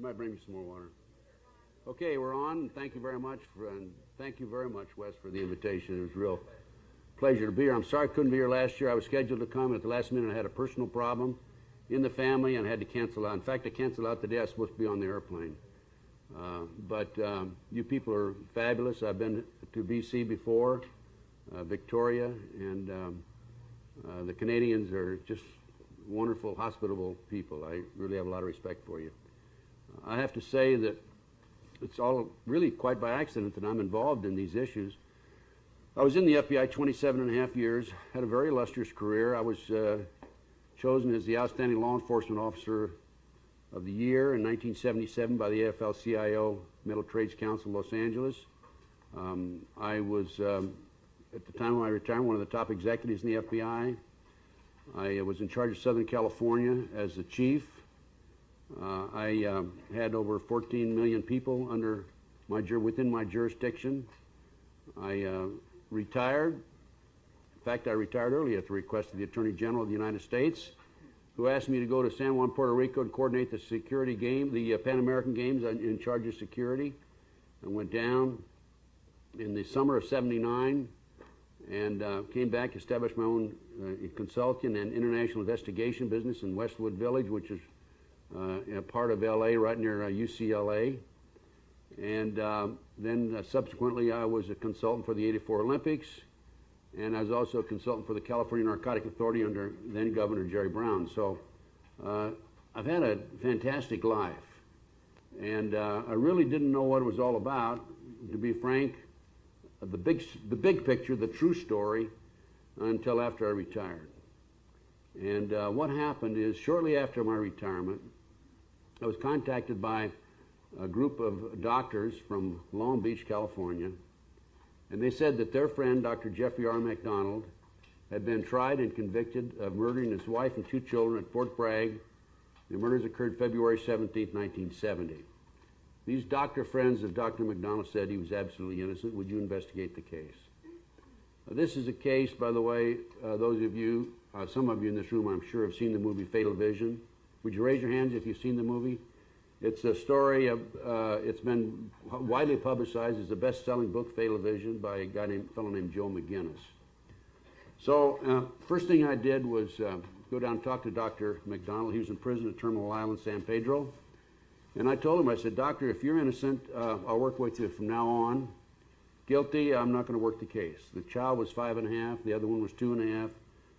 You might bring me some more water. Okay, we're on. Thank you very much, Wes, for the invitation. It was a real pleasure to be here. I'm sorry I couldn't be here last year. I was scheduled to come, and at the last minute I had a personal problem in the family and I had to cancel out. In fact, I canceled out the day I was supposed to be on the airplane. But you people are fabulous. I've been to BC before, Victoria, and the Canadians are just wonderful, hospitable people. I really have a lot of respect for you. I have to say that it's all really quite by accident that I'm involved in these issues. I was in the FBI 27.5 years, had a very illustrious career. I was chosen as the Outstanding Law Enforcement Officer of the Year in 1977 by the AFL-CIO Metal Trades Council, Los Angeles. I was, at the time of my retirement, one of the top executives in the FBI. I was in charge of Southern California as the chief. I had over 14 million people within my jurisdiction. I retired. In fact, I retired early at the request of the Attorney General of the United States, who asked me to go to San Juan, Puerto Rico, and coordinate the security game, the Pan American Games, in charge of security. I went down in the summer of '79 and came back, established my own consulting and international investigation business in Westwood Village, which is a part of LA, right near UCLA. And then subsequently I was a consultant for the '84 Olympics, and I was also a consultant for the California Narcotic Authority under then Governor Jerry Brown. So I've had a fantastic life, and I really didn't know what it was all about, to be frank, the big picture, the true story, until after I retired. And what happened is, shortly after my retirement, I was contacted by a group of doctors from Long Beach, California, and they said that their friend, Dr. Jeffrey R. McDonald, had been tried and convicted of murdering his wife and 2 children at Fort Bragg. The murders occurred February 17, 1970. These doctor friends of Dr. McDonald said he was absolutely innocent. Would you investigate the case? This is a case, by the way, those of you, some of you in this room, I'm sure, have seen the movie Fatal Vision. Would you raise your hands if you've seen the movie? It's a story of, it's been widely publicized as the best-selling book, Fatal Vision, by a fellow named Joe McGinnis. So first thing I did was go down and talk to Dr. McDonald. He was in prison at Terminal Island, San Pedro. And I told him, I said, Doctor, if you're innocent, I'll work with you from now on. Guilty, I'm not going to work the case. The child was 5.5, the other one was 2.5.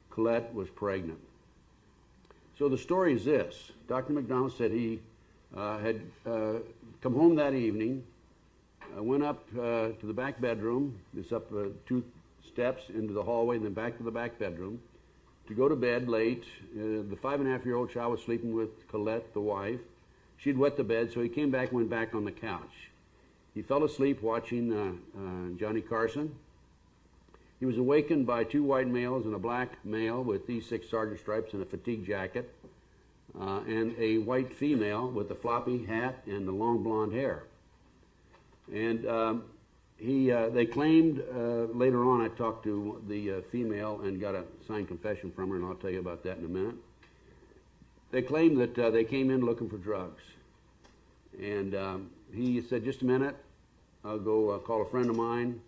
Colette was pregnant. So the story is this. Dr. McDonald said he had come home that evening, went up to the back bedroom, just up 2 steps into the hallway and then back to the back bedroom to go to bed late. The 5.5-year-old child was sleeping with Colette, the wife. She'd wet the bed, so he came back and went back on the couch. He fell asleep watching Johnny Carson. He was awakened by 2 white males and a black male with E6 sergeant stripes and a fatigue jacket, and a white female with a floppy hat and the long blonde hair. And they claimed, later on I talked to the female and got a signed confession from her, and I'll tell you about that in a minute. They claimed that they came in looking for drugs. And he said, just a minute, I'll go call a friend of mine.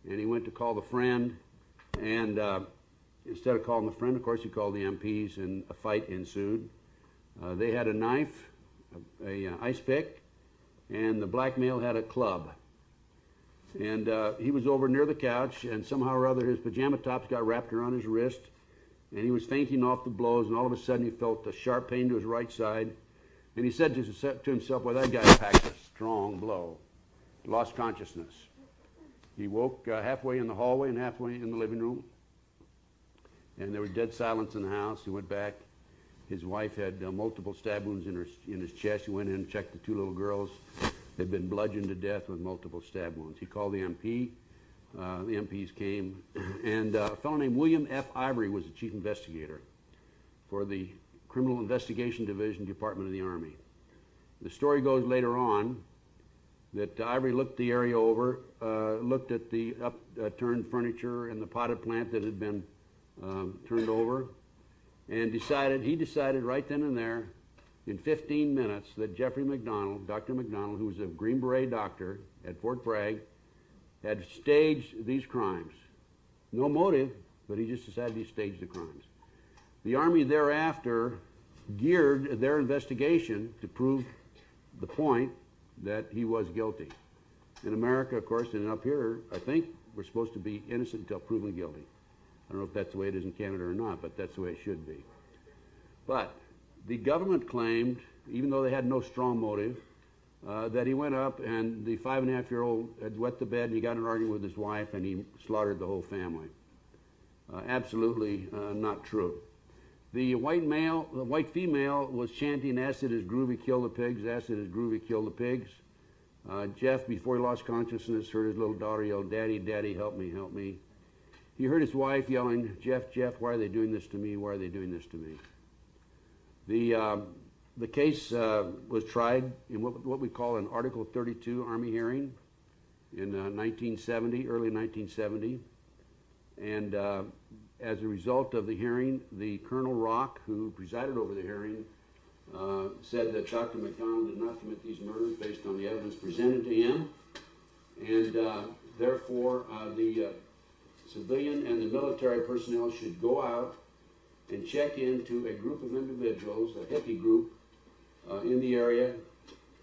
And he went to call the friend, and instead of calling the friend, of course, he called the MPs, and a fight ensued. They had a knife, a ice pick, and the black male had a club. And he was over near the couch, and somehow or other his pajama tops got wrapped around his wrist, and he was fainting off the blows, and all of a sudden he felt a sharp pain to his right side. And he said to himself, well, that guy packed a strong blow. Lost consciousness. He woke halfway in the hallway and halfway in the living room. And there was dead silence in the house. He went back. His wife had multiple stab wounds in his chest. He went in and checked the 2 little girls. They'd been bludgeoned to death with multiple stab wounds. He called the MP. The MPs came. And a fellow named William F. Ivory was the chief investigator for the Criminal Investigation Division, Department of the Army. The story goes later on that Ivory looked the area over, looked at the upturned furniture and the potted plant that had been turned over, and he decided right then and there in 15 minutes that Jeffrey McDonald, Dr. McDonald, who was a Green Beret doctor at Fort Bragg, had staged these crimes. No motive, but he just decided he staged the crimes. The Army thereafter geared their investigation to prove the point that he was guilty. In America, of course, and up here, I think we're supposed to be innocent until proven guilty. I don't know if that's the way it is in Canada or not, but that's the way it should be. But the government claimed, even though they had no strong motive, that he went up and the 5.5-year-old had wet the bed and he got in an argument with his wife and he slaughtered the whole family. Absolutely not true. The white female was chanting, "Acid is groovy, kill the pigs, acid is groovy, kill the pigs." Jeff, before he lost consciousness, heard his little daughter yell, "Daddy, Daddy, help me, help me." He heard his wife yelling, "Jeff, Jeff, why are they doing this to me? Why are they doing this to me?" The case was tried in what we call an Article 32 Army hearing in 1970, early 1970. And as a result of the hearing, the Colonel Rock, who presided over the hearing, said that Dr. McDonald did not commit these murders based on the evidence presented to him. And therefore, the civilian and the military personnel should go out and check into a group of individuals, a hippie group, in the area.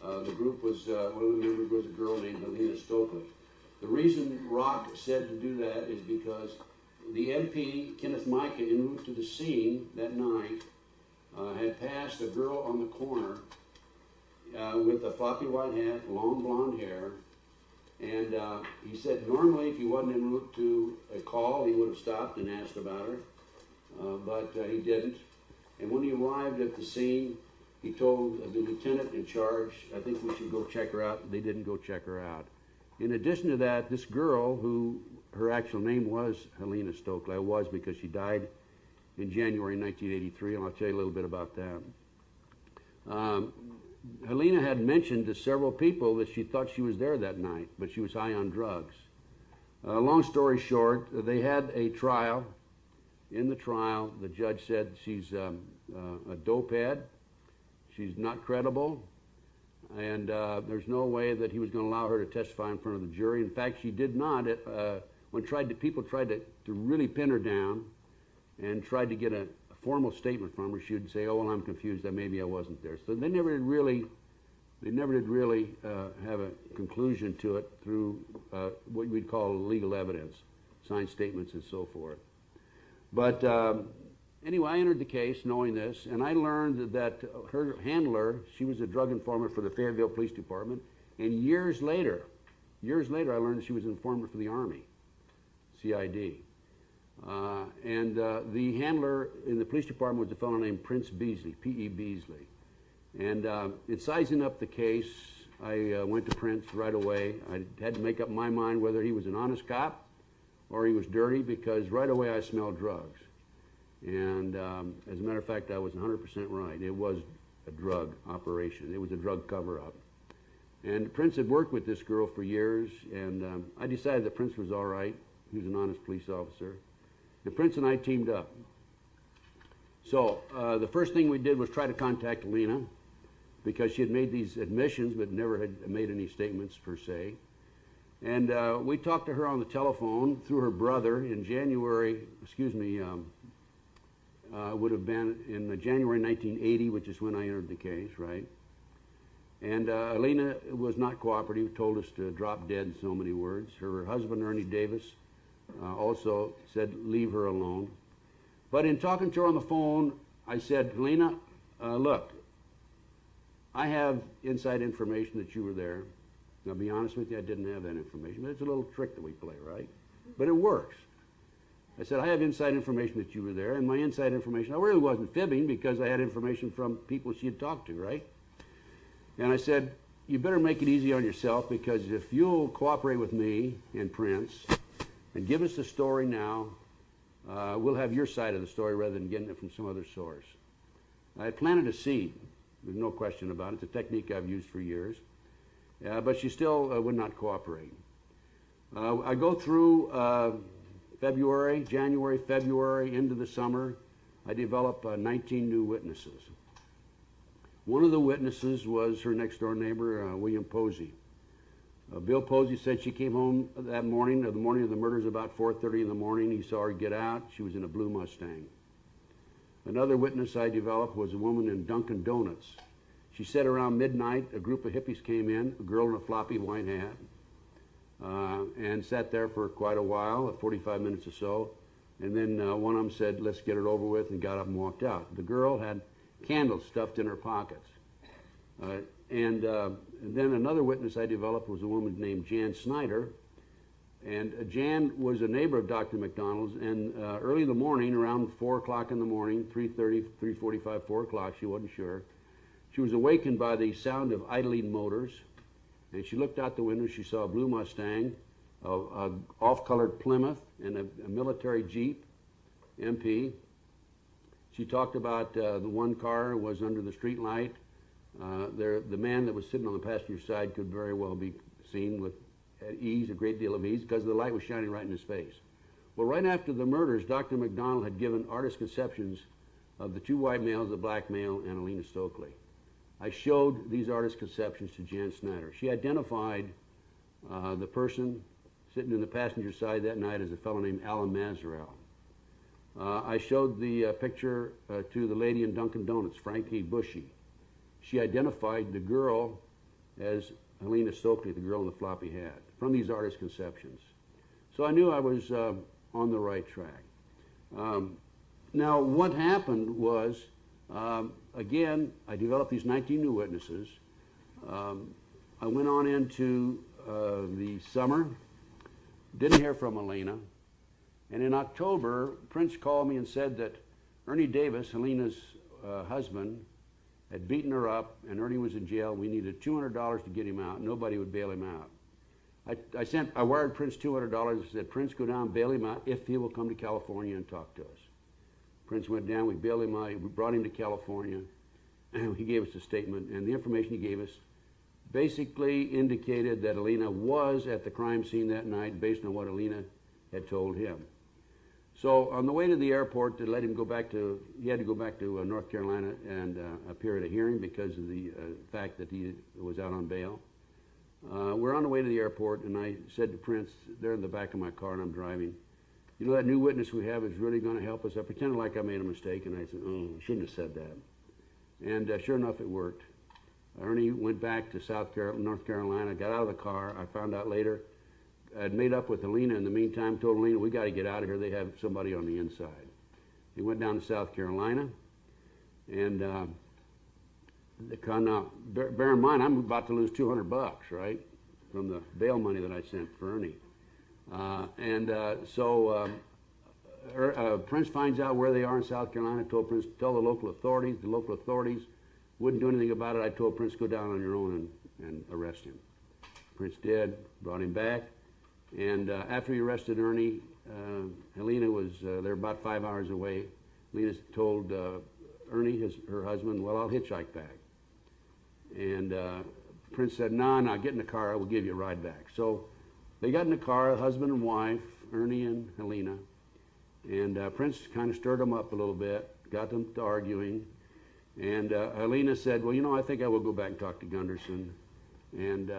The group was, one of the members was a girl named Helena Stokely. The reason Rock said to do that is because the MP, Kenneth Micah, en route to the scene that night, had passed a girl on the corner with a floppy white hat, long blonde hair, and he said normally if he wasn't en route to a call, he would have stopped and asked about her, but he didn't. And when he arrived at the scene, he told the lieutenant in charge, "I think we should go check her out." They didn't go check her out. In addition to that, this girl, who her actual name was Helena Stokely, was because she died in January 1983, and I'll tell you a little bit about that. Helena had mentioned to several people that she thought she was there that night, but she was high on drugs. Long story short, they had a trial. In the trial, the judge said she's a dopehead, she's not credible, and there's no way that he was going to allow her to testify in front of the jury. In fact, she did not. When people tried to really pin her down and tried to get a formal statement from her, she would say, "Oh, well, I'm confused. That maybe I wasn't there." So they never did really have a conclusion to it through what we'd call legal evidence, signed statements and so forth. But anyway, I entered the case knowing this, and I learned that her handler, she was a drug informant for the Fayetteville Police Department, and years later, I learned she was an informant for the Army, CID. The handler in the police department was a fellow named Prince Beasley, P.E. Beasley. And in sizing up the case, I went to Prince right away. I had to make up my mind whether he was an honest cop or he was dirty, because right away I smelled drugs. And as a matter of fact, I was 100% right. It was a drug operation. It was a drug cover-up. And Prince had worked with this girl for years, and I decided that Prince was all right. He was an honest police officer. And Prince and I teamed up. So the first thing we did was try to contact Helena, because she had made these admissions but never had made any statements per se. And we talked to her on the telephone through her brother in January, would have been in January 1980, which is when I entered the case, right? And Helena was not cooperative, told us to drop dead in so many words. Her husband, Ernie Davis, also said, "Leave her alone." But in talking to her on the phone, I said, "Helena, look, I have inside information that you were there. Now, to be honest with you, I didn't have that information, but it's a little trick that we play, right? But it works." I said, "I have inside information that you were there, and my inside information," I really wasn't fibbing, because I had information from people she had talked to, right? And I said, "You better make it easy on yourself, because if you'll cooperate with me and Prince and give us the story now, we'll have your side of the story rather than getting it from some other source." I had planted a seed. There's no question about it. It's a technique I've used for years. But she still would not cooperate. I go through January, February, into the summer. I develop 19 new witnesses. One of the witnesses was her next door neighbor, William Posey. Bill Posey said she came home that morning, the morning of the murders, about 4:30 in the morning. He saw her get out. She was in a blue Mustang. Another witness I developed was a woman in Dunkin' Donuts. She said around midnight, a group of hippies came in, a girl in a floppy white hat, and sat there for quite a while, 45 minutes or so. And then one of them said, let's get it over with, and got up and walked out. The girl had candles stuffed in her pockets. And then another witness I developed was a woman named Jan Snyder. And Jan was a neighbor of Dr. McDonald's. And early in the morning, around 4 o'clock in the morning, 3:30, 3:45, 4 o'clock, she wasn't sure, she was awakened by the sound of idling motors. And she looked out the window. She saw a blue Mustang, a off-colored Plymouth, and a military Jeep, MP. She talked about the one car was under the street light. The man that was sitting on the passenger side could very well be seen with ease, a great deal of ease, because the light was shining right in his face. Well, right after the murders, Dr. McDonald had given artist conceptions of the two white males, the black male, and Alina Stokely. I showed these artist conceptions to Jan Snyder. She identified the person sitting in the passenger side that night as a fellow named Alan Mazarel. I showed the picture to the lady in Dunkin' Donuts, Frankie Bushy. She identified the girl as Alina Stokely, the girl in the floppy hat, from these artist conceptions. So I knew I was on the right track. Now, what happened was, again, I developed these 19 new witnesses. I went on into the summer, didn't hear from Alina, and in October, Prince called me and said that Ernie Davis, Alina's husband, had beaten her up, and Ernie was in jail. We needed $200 to get him out. Nobody would bail him out. I wired Prince $200 and said, Prince, go down, bail him out if he will come to California and talk to us. Prince went down, we bailed him out, we brought him to California, and he gave us a statement, and the information he gave us basically indicated that Alina was at the crime scene that night based on what Alina had told him. So on the way to the airport, they let him go back to, he had to go back to North Carolina and appear at a hearing because of the fact that he was out on bail. We're on the way to the airport, and I said to Prince, they're in the back of my car and I'm driving, you know, that new witness we have is really going to help us. I pretended like I made a mistake, and I said, oh, I shouldn't have said that. And sure enough, it worked. Ernie went back to North Carolina, got out of the car. I found out later I'd made up with Alina in the meantime, told Alina, we got to get out of here. They have somebody on the inside. He went down to South Carolina, and now, bear in mind, I'm about to lose $200, right, from the bail money that I sent for Ernie. So Prince finds out where they are in South Carolina, told Prince, tell the local authorities. The local authorities wouldn't do anything about it. I told Prince, go down on your own and arrest him. Prince did, brought him back. And after he arrested Ernie, Alina was, they're about 5 hours away. Alina told Ernie, her husband, well, I'll hitchhike back. And Prince said, no, get in the car, I will give you a ride back. So they got in the car, husband and wife, Ernie and Alina. And Prince kind of stirred them up a little bit, got them to arguing. And Alina said, well, you know, I think I will go back and talk to Gunderson. And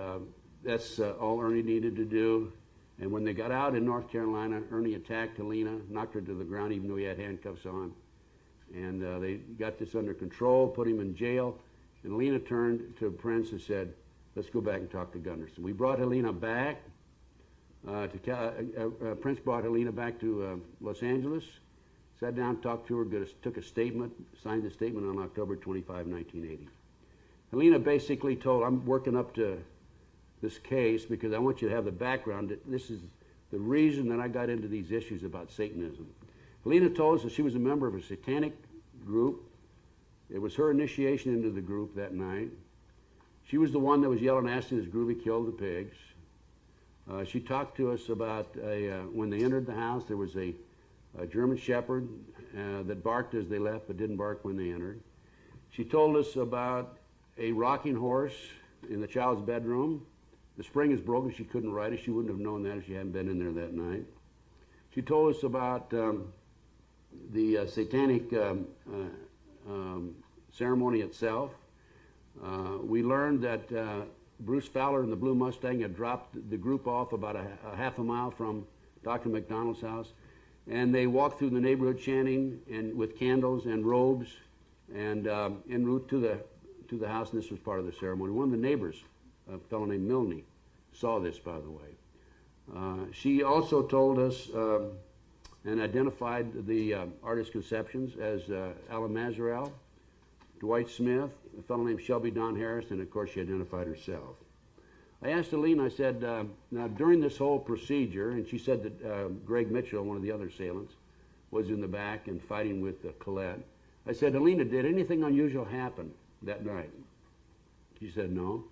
that's all Ernie needed to do. And when they got out in North Carolina, Ernie attacked Alina, knocked her to the ground even though he had handcuffs on. And they got this under control, put him in jail. And Alina turned to Prince and said, let's go back and talk to Gunderson. We brought Alina back. Prince brought Alina back to Los Angeles, sat down, talked to her, took a statement, signed the statement on October 25, 1980. Alina basically told, I'm working up to this case because I want you to have the background that this is the reason that I got into these issues about Satanism. Alina told us that she was a member of a Satanic group. It was her initiation into the group that night. She was the one that was yelling, asking this groovy killed the pigs. She talked to us about when they entered the house, there was a German Shepherd that barked as they left but didn't bark when they entered. She told us about a rocking horse in the child's bedroom. The spring is broken, she couldn't ride it. She wouldn't have known that if she hadn't been in there that night. She told us about the satanic ceremony itself. We learned that Bruce Fowler and the Blue Mustang had dropped the group off about a half a mile from Dr. McDonald's house, and they walked through the neighborhood chanting and with candles and robes, and en route to the house. And this was part of the ceremony. One of the neighbors, a fellow named Milne, saw this, by the way. She also told us and identified the artist conceptions as Alan Mazarel, Dwight Smith, a fellow named Shelby Don Harris, and of course she identified herself. I asked Aline, I said, now during this whole procedure, and she said that Greg Mitchell, one of the other assailants, was in the back and fighting with Colette. I said, Alina, did anything unusual happen that night? She said, no.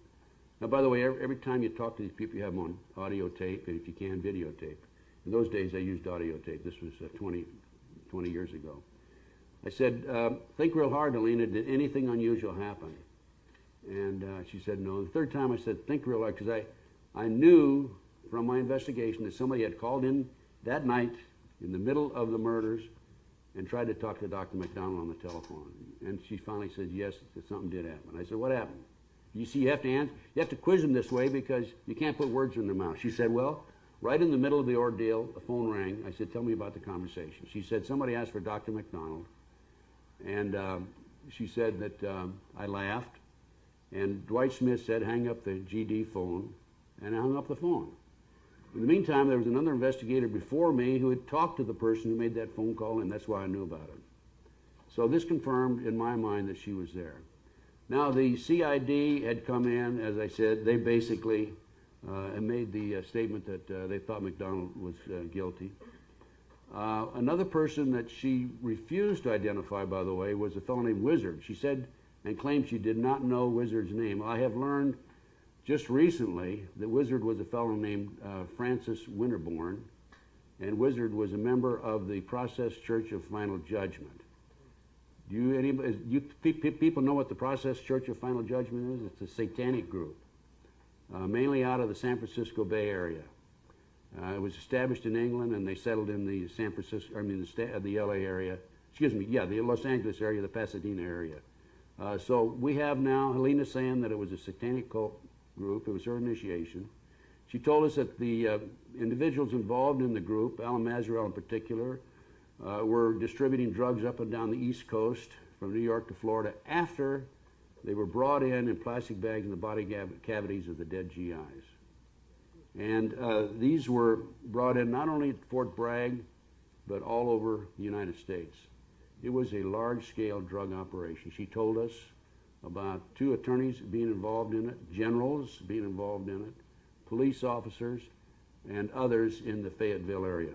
Now, by the way, every time you talk to these people, you have them on audio tape, and if you can, videotape. In those days, I used audio tape. This was 20 years ago. I said, think real hard, Alina, did anything unusual happen? And she said, no. The third time I said, think real hard, because I knew from my investigation that somebody had called in that night in the middle of the murders and tried to talk to Dr. McDonald on the telephone. And she finally said, yes, that something did happen. I said, what happened? You see, you have to quiz them this way because you can't put words in their mouth. She said, well, right in the middle of the ordeal, the phone rang. I said, tell me about the conversation. She said, somebody asked for Dr. McDonald. And she said that I laughed. And Dwight Smith said, hang up the GD phone. And I hung up the phone. In the meantime, there was another investigator before me who had talked to the person who made that phone call, and that's why I knew about it. So this confirmed in my mind that she was there. Now, the CID had come in, as I said. They basically made the statement that they thought McDonald was guilty. Another person that she refused to identify, by the way, was a fellow named Wizard. She said and claimed she did not know Wizard's name. I have learned just recently that Wizard was a fellow named Francis Winterbourne, and Wizard was a member of the Process Church of Final Judgment. Do people know what the Process Church of Final Judgment is? It's a satanic group, mainly out of the San Francisco Bay Area. It was established in England, and they settled in the the LA area. Excuse me, yeah, the Los Angeles area, the Pasadena area. So we have now Helena saying that it was a satanic cult group. It was her initiation. She told us that the individuals involved in the group, Alan Mazarel in particular, were distributing drugs up and down the East Coast from New York to Florida after they were brought in plastic bags in the body cavities of the dead GIs. And these were brought in not only at Fort Bragg, but all over the United States. It was a large-scale drug operation. She told us about 2 attorneys being involved in it, generals being involved in it, police officers, and others in the Fayetteville area.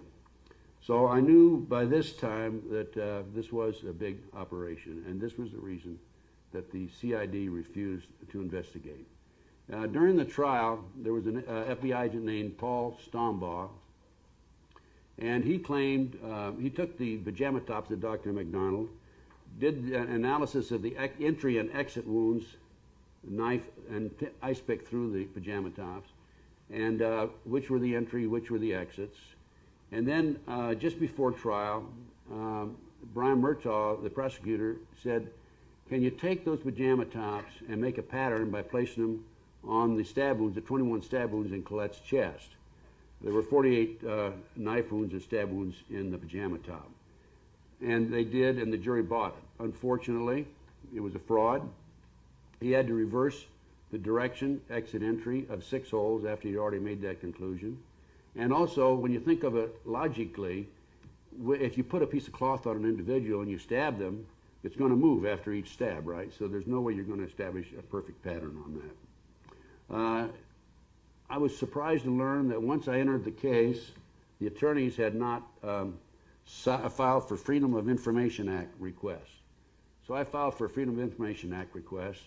So I knew by this time that this was a big operation, and this was the reason that the CID refused to investigate. During the trial, there was an FBI agent named Paul Stombaugh, and he claimed, he took the pajama tops of Dr. McDonald, did an analysis of the entry and exit wounds, knife and ice pick through the pajama tops, and which were the entry, which were the exits. And then just before trial, Brian Murtaugh, the prosecutor, said, can you take those pajama tops and make a pattern by placing them on the stab wounds, the 21 stab wounds in Colette's chest? There were 48 knife wounds and stab wounds in the pajama top. And they did, and the jury bought it. Unfortunately, it was a fraud. He had to reverse the direction, exit entry of 6 holes after he'd already made that conclusion. And also, when you think of it logically, if you put a piece of cloth on an individual and you stab them, it's going to move after each stab, right? So there's no way you're going to establish a perfect pattern on that. I was surprised to learn that once I entered the case, the attorneys had not filed for Freedom of Information Act requests. So I filed for a Freedom of Information Act request,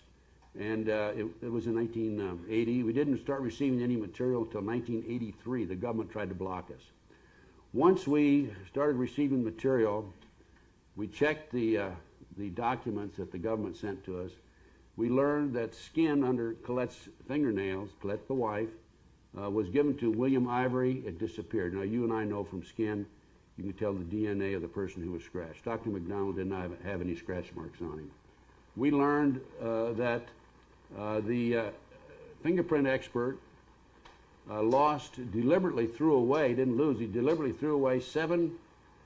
and it was in 1980. We didn't start receiving any material until 1983. The government tried to block us. Once we started receiving material, we checked the documents that the government sent to us. We learned that skin under Colette's fingernails, Colette the wife, was given to William Ivory. It disappeared. Now, you and I know from skin, you can tell the DNA of the person who was scratched. Dr. McDonald did not have any scratch marks on him. We learned that The fingerprint expert deliberately threw away, didn't lose, he deliberately threw away 7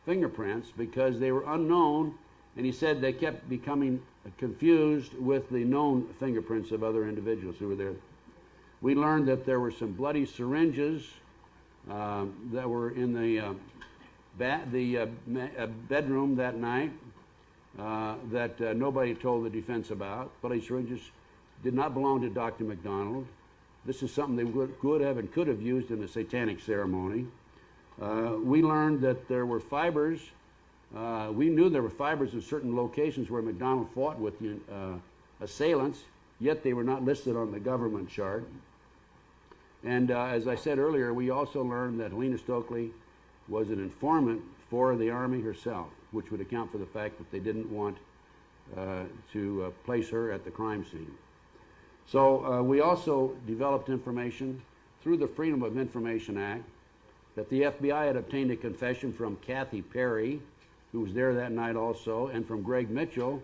fingerprints because they were unknown, and he said they kept becoming confused with the known fingerprints of other individuals who were there. We learned that there were some bloody syringes that were in the bedroom that night that nobody told the defense about. Bloody syringes did not belong to Dr. McDonald. This is something they could have and could have used in the Satanic ceremony. We learned that there were fibers. We knew there were fibers in certain locations where McDonald fought with the assailants, yet they were not listed on the government chart. And as I said earlier, we also learned that Helena Stokely was an informant for the Army herself, which would account for the fact that they didn't want to place her at the crime scene. So we also developed information through the Freedom of Information Act that the FBI had obtained a confession from Kathy Perry, who was there that night also, and from Greg Mitchell.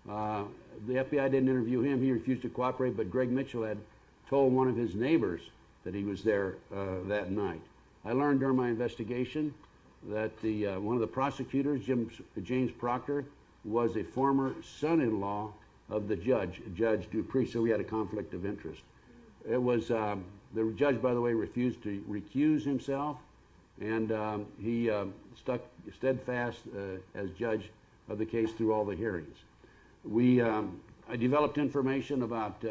The FBI didn't interview him. He refused to cooperate, but Greg Mitchell had told one of his neighbors that he was there that night. I learned during my investigation that one of the prosecutors, James Proctor, was a former son-in-law of the judge, Judge Dupree, so we had a conflict of interest. It was, the judge, by the way, refused to recuse himself, and he stuck steadfast as judge of the case through all the hearings. I developed information about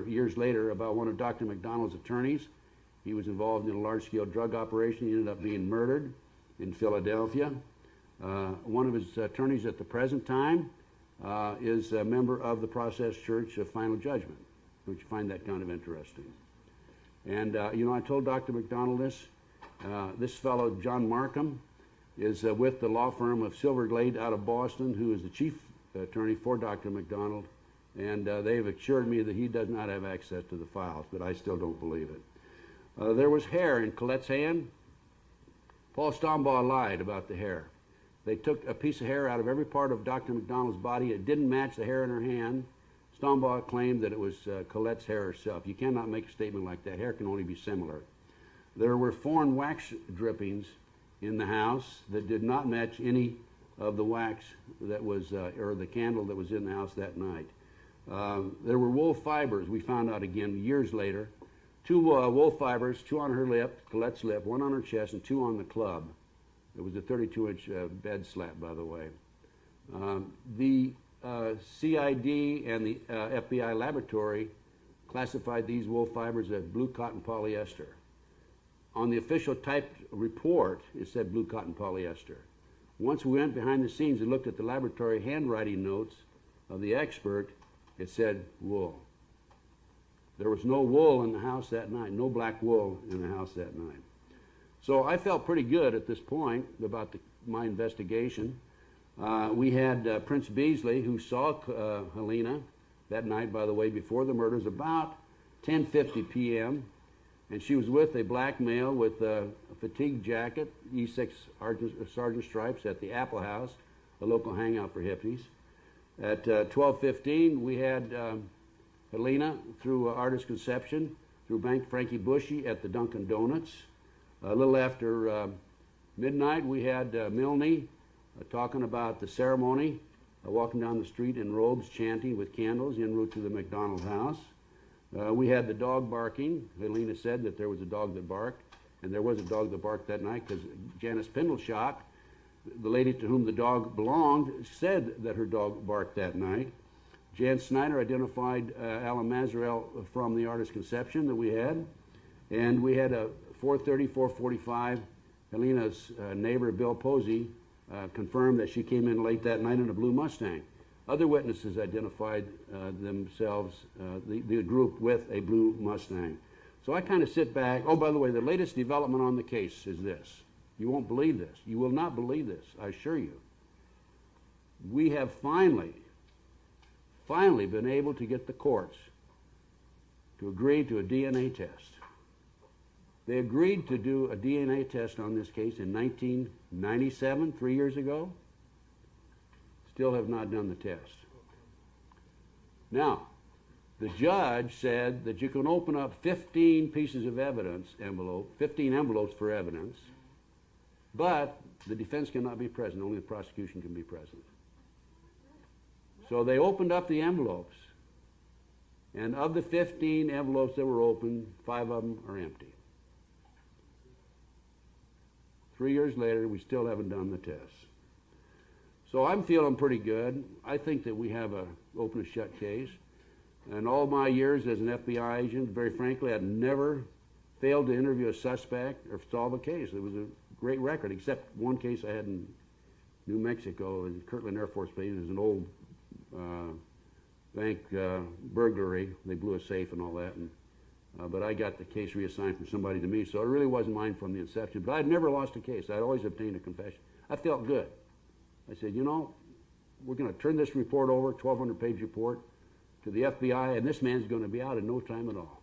years later, about one of Dr. McDonald's attorneys. He was involved in a large-scale drug operation. He ended up being murdered in Philadelphia. One of his attorneys at the present time is a member of the Process Church of Final Judgment. Don't you find that kind of interesting? And, you know, I told Dr. McDonald this. This fellow, John Markham, is with the law firm of Silverglade out of Boston, who is the chief attorney for Dr. McDonald. And they've assured me that he does not have access to the files, but I still don't believe it. There was hair in Colette's hand. Paul Stombaugh lied about the hair. They took a piece of hair out of every part of Dr. McDonald's body. It didn't match the hair in her hand. Stombaugh claimed that it was Colette's hair herself. You cannot make a statement like that. Hair can only be similar. There were foreign wax drippings in the house that did not match any of the wax that was, or the candle that was in the house that night. There were wool fibers, we found out again years later. 2 wool fibers, 2 on her lip, Colette's lip, 1 on her chest, and 2 on the club. It was a 32-inch bed slat, by the way. The CID and the FBI laboratory classified these wool fibers as blue cotton polyester. On the official typed report, it said blue cotton polyester. Once we went behind the scenes and looked at the laboratory handwriting notes of the expert, it said wool. There was no wool in the house that night, no black wool in the house that night. So I felt pretty good at this point about my investigation. We had Prince Beasley, who saw Helena that night, by the way, before the murders, about 10:50 p.m., and she was with a black male with a fatigue jacket, E6 sergeant stripes, at the Apple House, a local hangout for hippies. At 12:15, we had Helena through Artist Conception, through Frankie Bushy at the Dunkin' Donuts. A little after midnight, we had Milne talking about the ceremony, walking down the street in robes, chanting with candles en route to the McDonald house. We had the dog barking. Helena said that there was a dog that barked, and there was a dog that barked that night because Janice Pindleshot, the lady to whom the dog belonged, said that her dog barked that night. Jan Snyder identified Alan Mazarel from the Artist Conception that we had, and we had a 4:30, 4:45, Helena's neighbor, Bill Posey, confirmed that she came in late that night in a blue Mustang. Other witnesses identified themselves, the group, with a blue Mustang. So I kind of sit back. Oh, by the way, the latest development on the case is this. You won't believe this. You will not believe this, I assure you. We have finally been able to get the courts to agree to a DNA test. They agreed to do a DNA test on this case in 1997, 3 years ago. Still have not done the test. Now, the judge said that you can open up 15 pieces of evidence, 15 envelopes for evidence, but the defense cannot be present. Only the prosecution can be present. So they opened up the envelopes, and of the 15 envelopes that were opened, 5 of them are empty. 3 years later, we still haven't done the tests. So I'm feeling pretty good. I think that we have an open and shut case. And all my years as an FBI agent, very frankly, I'd never failed to interview a suspect or solve a case. It was a great record, except one case I had in New Mexico, in Kirtland Air Force Base. It was an old bank burglary. They blew a safe and all that. But I got the case reassigned from somebody to me, so it really wasn't mine from the inception. But I'd never lost a case. I'd always obtained a confession. I felt good. I said, you know, we're going to turn this report over, 1,200-page report, to the FBI, and this man's going to be out in no time at all.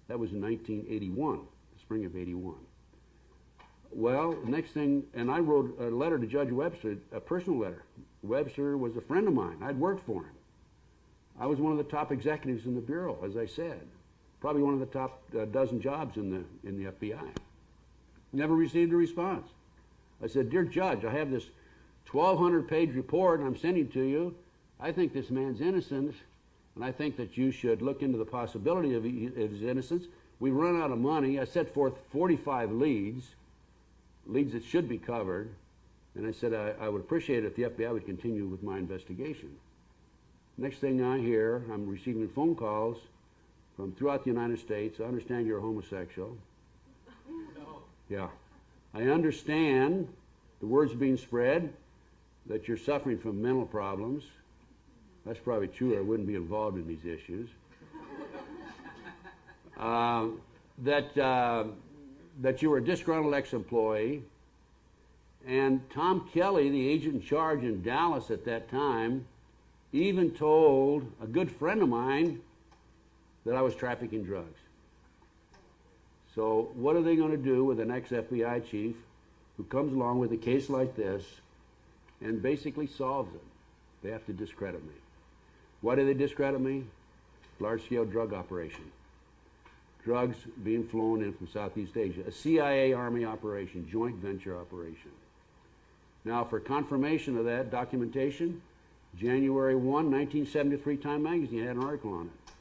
That was in 1981, the spring of 81. Well, next thing, and I wrote a letter to Judge Webster, a personal letter. Webster was a friend of mine. I'd worked for him. I was one of the top executives in the Bureau, as I said. Probably one of the top dozen jobs in the FBI. Never received a response. I said, dear Judge, I have this 1,200-page report and I'm sending to you. I think this man's innocent, and I think that you should look into the possibility of his innocence. We've run out of money. I set forth 45 leads that should be covered, and I said I would appreciate it if the FBI would continue with my investigation. Next thing I hear, I'm receiving phone calls from throughout the United States. I understand you're a homosexual. No. Yeah. I understand the word's being spread that you're suffering from mental problems. That's probably true, or I wouldn't be involved in these issues. That you were a disgruntled ex-employee, and Tom Kelly, the agent in charge in Dallas at that time, even told a good friend of mine that I was trafficking drugs. So what are they going to do with an ex-FBI chief who comes along with a case like this and basically solves it? They have to discredit me. Why do they discredit me? Large-scale drug operation. Drugs being flown in from Southeast Asia. A CIA Army operation, joint venture operation. Now, for confirmation of that documentation, January 1, 1973, Time Magazine had an article on it.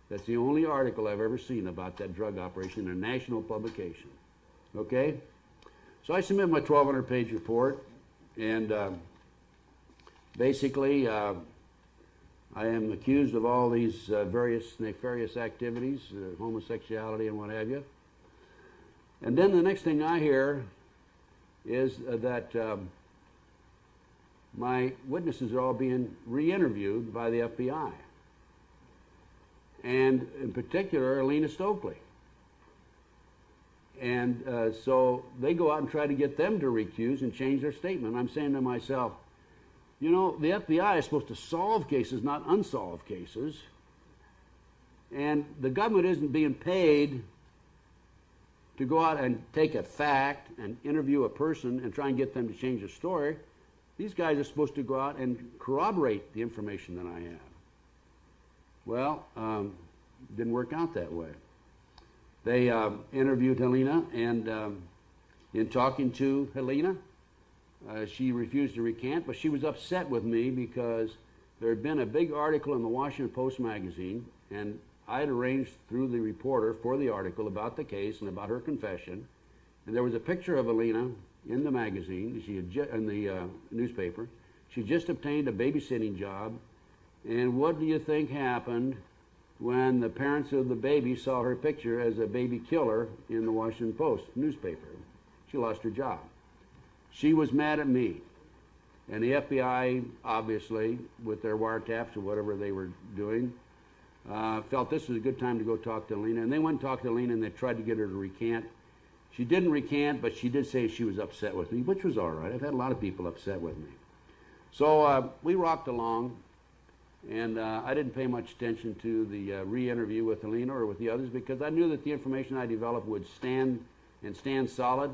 That's the only article I've ever seen about that drug operation in a national publication. Okay? So I submit my 1,200-page report, and basically I am accused of all these various nefarious activities, homosexuality and what have you. And then the next thing I hear is that my witnesses are all being re-interviewed by the FBI. And in particular, Alina Stokely. And so they go out and try to get them to recuse and change their statement. I'm saying to myself, you know, the FBI is supposed to solve cases, not unsolved cases. And the government isn't being paid to go out and take a fact and interview a person and try and get them to change their story. These guys are supposed to go out and corroborate the information that I have. Well, didn't work out that way. They interviewed Helena, and in talking to Helena, she refused to recant, but she was upset with me because there had been a big article in the Washington Post magazine, and I had arranged through the reporter for the article about the case and about her confession, and there was a picture of Helena in the magazine, in the newspaper. She just obtained a babysitting job, and what do you think happened when the parents of the baby saw her picture as a baby killer in the Washington Post newspaper? She lost her job. She was mad at me. And the FBI, obviously, with their wiretaps or whatever they were doing, felt this was a good time to go talk to Alina. And they went and talked to Alina, and they tried to get her to recant. She didn't recant, but she did say she was upset with me, which was all right. I've had a lot of people upset with me. So we rocked along, and I didn't pay much attention to the re-interview with Alina or with the others, because I knew that the information I developed would stand solid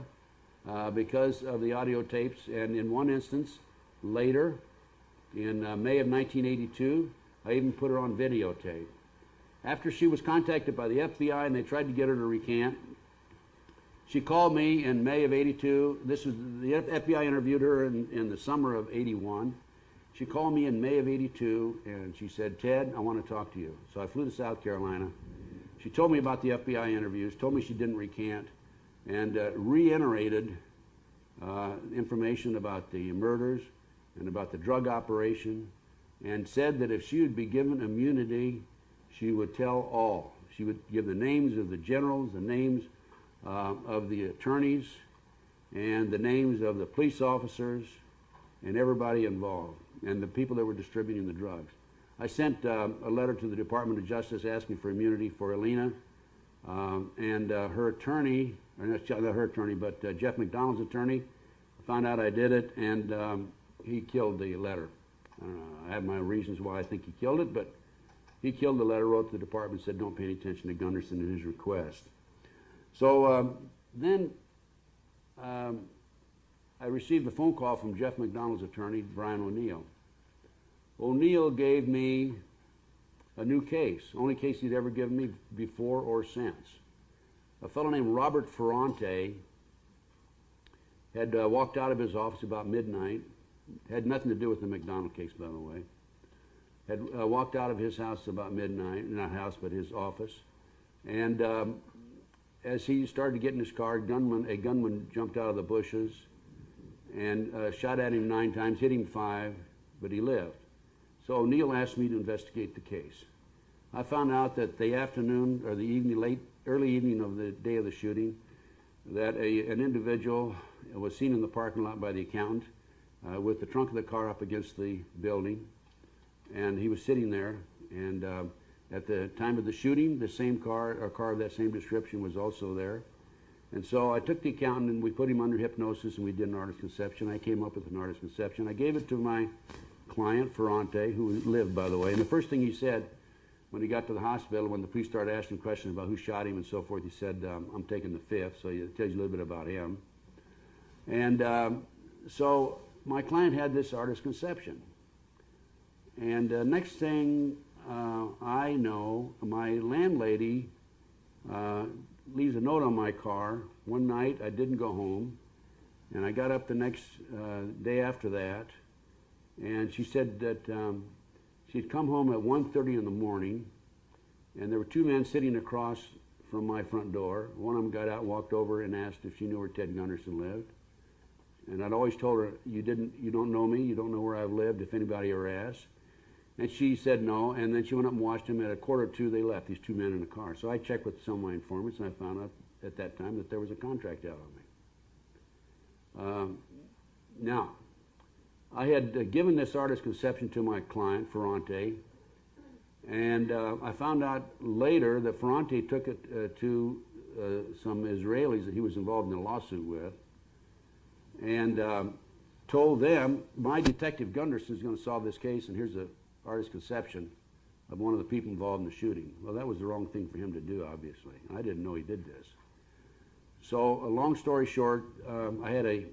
because of the audio tapes. And in one instance, later, in May of 1982, I even put her on videotape. After she was contacted by the FBI and they tried to get her to recant, she called me in May of '82. This was the FBI interviewed her in the summer of '81. She called me in May of '82 and she said, "Ted, I want to talk to you." So I flew to South Carolina. She told me about the FBI interviews, told me she didn't recant, and reiterated information about the murders and about the drug operation, and said that if she would be given immunity, she would tell all. She would give the names of the generals, the names of the attorneys, and the names of the police officers and everybody involved, and the people that were distributing the drugs. I sent a letter to the Department of Justice asking for immunity for Alina, and her attorney, or not her attorney, but Jeff McDonald's attorney, found out I did it, and he killed the letter. I have my reasons why I think he killed it, but he killed the letter, wrote to the department, said don't pay any attention to Gunderson and his request. So then I received a phone call from Jeff McDonald's attorney, Brian O'Neill. O'Neill gave me a new case, only case he'd ever given me before or since. A fellow named Robert Ferrante had walked out of his office about midnight, had nothing to do with the McDonald case, by the way, had walked out of his house about midnight, not house, but his office, and as he started to get in his car, a gunman jumped out of the bushes and shot at him 9 times, hit him 5, but he lived. So O'Neill asked me to investigate the case. I found out that the afternoon or the evening, early evening of the day of the shooting, that an individual was seen in the parking lot by the accountant with the trunk of the car up against the building, and he was sitting there. And at the time of the shooting, the same car, or car of that same description, was also there. And so I took the accountant and we put him under hypnosis and we did an artist conception. I came up with an artist conception. I gave it to my client, Ferrante, who lived, by the way. And the first thing he said when he got to the hospital, when the police started asking questions about who shot him and so forth, he said, I'm taking the 5th, so it tells you a little bit about him. And so my client had this artist conception. And next thing I know, my landlady leaves a note on my car. One night I didn't go home, and I got up the next day after that, and she said that she'd come home at 1:30 in the morning, and there were 2 men sitting across from my front door. One of them got out, walked over, and asked if she knew where Ted Gunderson lived. And I'd always told her, you don't know me, you don't know where I've lived, if anybody ever asks. And she said no, and then she went up and watched him. At 1:45, they left, these 2 men in a car. So I checked with some of my informants, and I found out at that time that there was a contract out on me. Now, I had given this artist conception to my client, Ferrante, and I found out later that Ferrante took it to some Israelis that he was involved in a lawsuit with, and told them, my detective Gunderson is going to solve this case, and here's the artist conception of one of the people involved in the shooting. Well, that was the wrong thing for him to do, obviously. I didn't know he did this. So, a long story short, I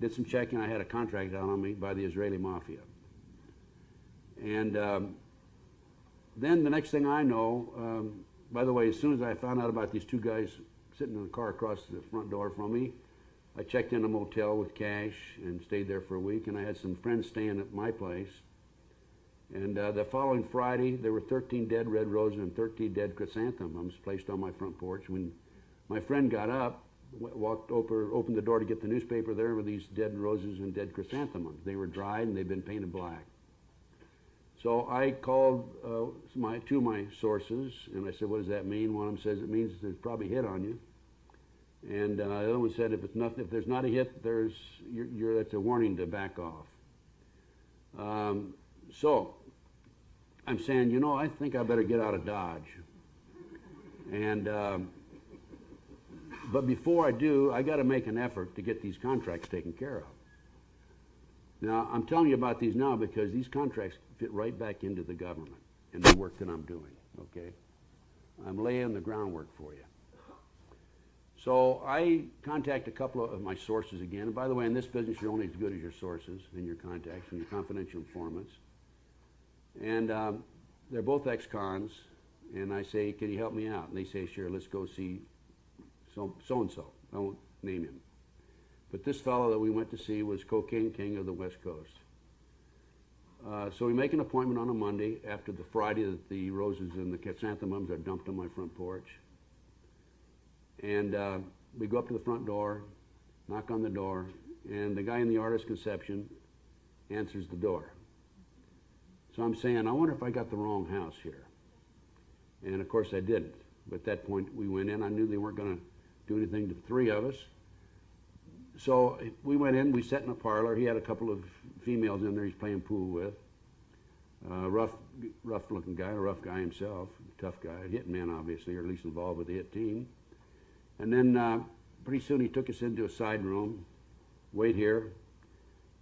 did some checking. I had a contract out on me by the Israeli mafia. And then the next thing I know, by the way, as soon as I found out about these 2 guys sitting in the car across the front door from me, I checked in a motel with cash and stayed there for a week, and I had some friends staying at my place. And the following Friday, there were 13 dead red roses and 13 dead chrysanthemums placed on my front porch. When my friend got up, walked over, opened the door to get the newspaper, there were these dead roses and dead chrysanthemums. They were dried and they'd been painted black. So I called 2 of my sources, and I said, what does that mean? One of them says, it means there's probably a hit on you. And the other one said, if there's not a hit, that's a warning to back off. So I'm saying, I think I better get out of Dodge. And but before I do, I got to make an effort to get these contracts taken care of. Now, I'm telling you about these now because these contracts fit right back into the government and the work that I'm doing, okay? I'm laying the groundwork for you. So I contact a couple of my sources again. And by the way, in this business, you're only as good as your sources and your contacts and your confidential informants. And they're both ex-cons, and I say, can you help me out? And they say, sure, let's go see so-and-so. I won't name him. But this fellow that we went to see was Cocaine King of the West Coast. So we make an appointment on a Monday after the Friday that the roses and the chrysanthemums are dumped on my front porch. And we go up to the front door, knock on the door, and the guy in the artist's conception answers the door. So I'm saying, I wonder if I got the wrong house here. And of course I didn't. But at that point we went in. I knew they weren't going to do anything to the three of us. So we went in, we sat in a parlor. He had a couple of females in there he's playing pool with. Rough looking guy, a rough guy himself, tough guy, a hit man obviously, or at least involved with the hit team. And then pretty soon he took us into a side room. Wait here.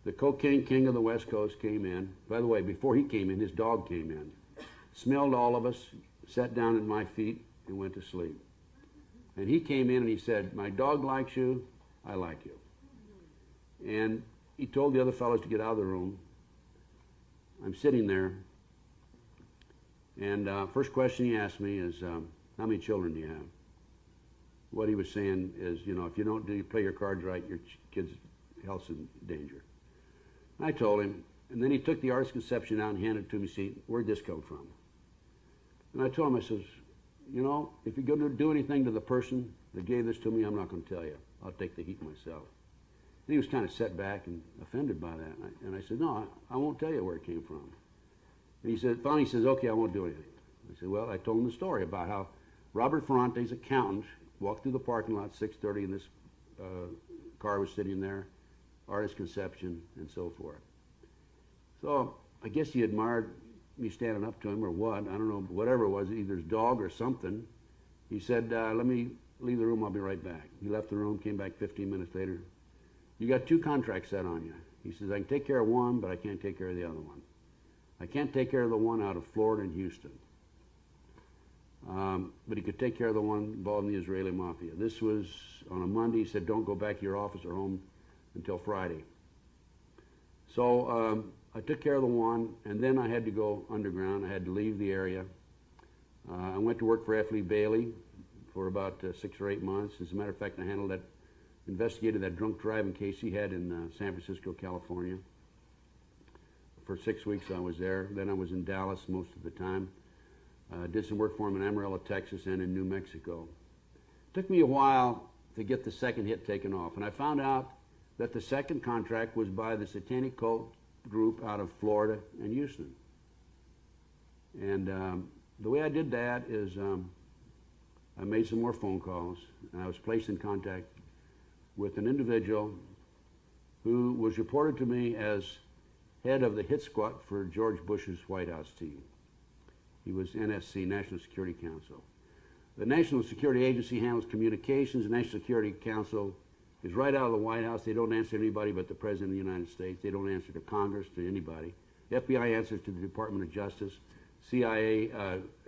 The Cocaine King of the West Coast came in. By the way, before he came in, his dog came in. Smelled all of us, sat down at my feet, and went to sleep. And he came in and he said, my dog likes you, I like you. And he told the other fellows to get out of the room. I'm sitting there, and first question he asked me is, how many children do you have? What he was saying is, you know, if you don't play your cards right, your kid's health's in danger. I told him, and then he took the artist's conception out and handed it to me, see, where'd this come from? And I told him, I says, you know, if you're going to do anything to the person that gave this to me, I'm not going to tell you. I'll take the heat myself. And he was kind of set back and offended by that. And I said, no, I won't tell you where it came from. And he said, finally he says, okay, I won't do anything. I said, well, I told him the story about how Robert Ferrante's accountant walked through the parking lot at 6:30 and this car was sitting there, artist conception, and so forth. So I guess he admired me standing up to him or what, I don't know, whatever it was, either his dog or something. He said, let me leave the room, I'll be right back. He left the room, came back 15 minutes later. You got 2 contracts set on you. He says, I can take care of one, but I can't take care of the other one. I can't take care of the one out of Florida and Houston. But he could take care of the one involved in the Israeli mafia. This was on a Monday. He said, don't go back to your office or home until Friday. So I took care of the one, and then I had to go underground. I had to leave the area. I went to work for F. Lee Bailey for about 6 or 8 months. As a matter of fact, I investigated that drunk driving case he had in San Francisco, California. For 6 weeks I was there. Then I was in Dallas most of the time. Did some work for him in Amarillo, Texas, and in New Mexico. It took me a while to get the second hit taken off, and I found out that the second contract was by the Satanic cult group out of Florida and Houston. And the way I did that is I made some more phone calls, and I was placed in contact with an individual who was reported to me as head of the hit squad for George Bush's White House team. He was NSC, National Security Council. The National Security Agency handles communications. The National Security Council is right out of the White House. They don't answer to anybody but the President of the United States. They don't answer to Congress, to anybody. The FBI answers to the Department of Justice. CIA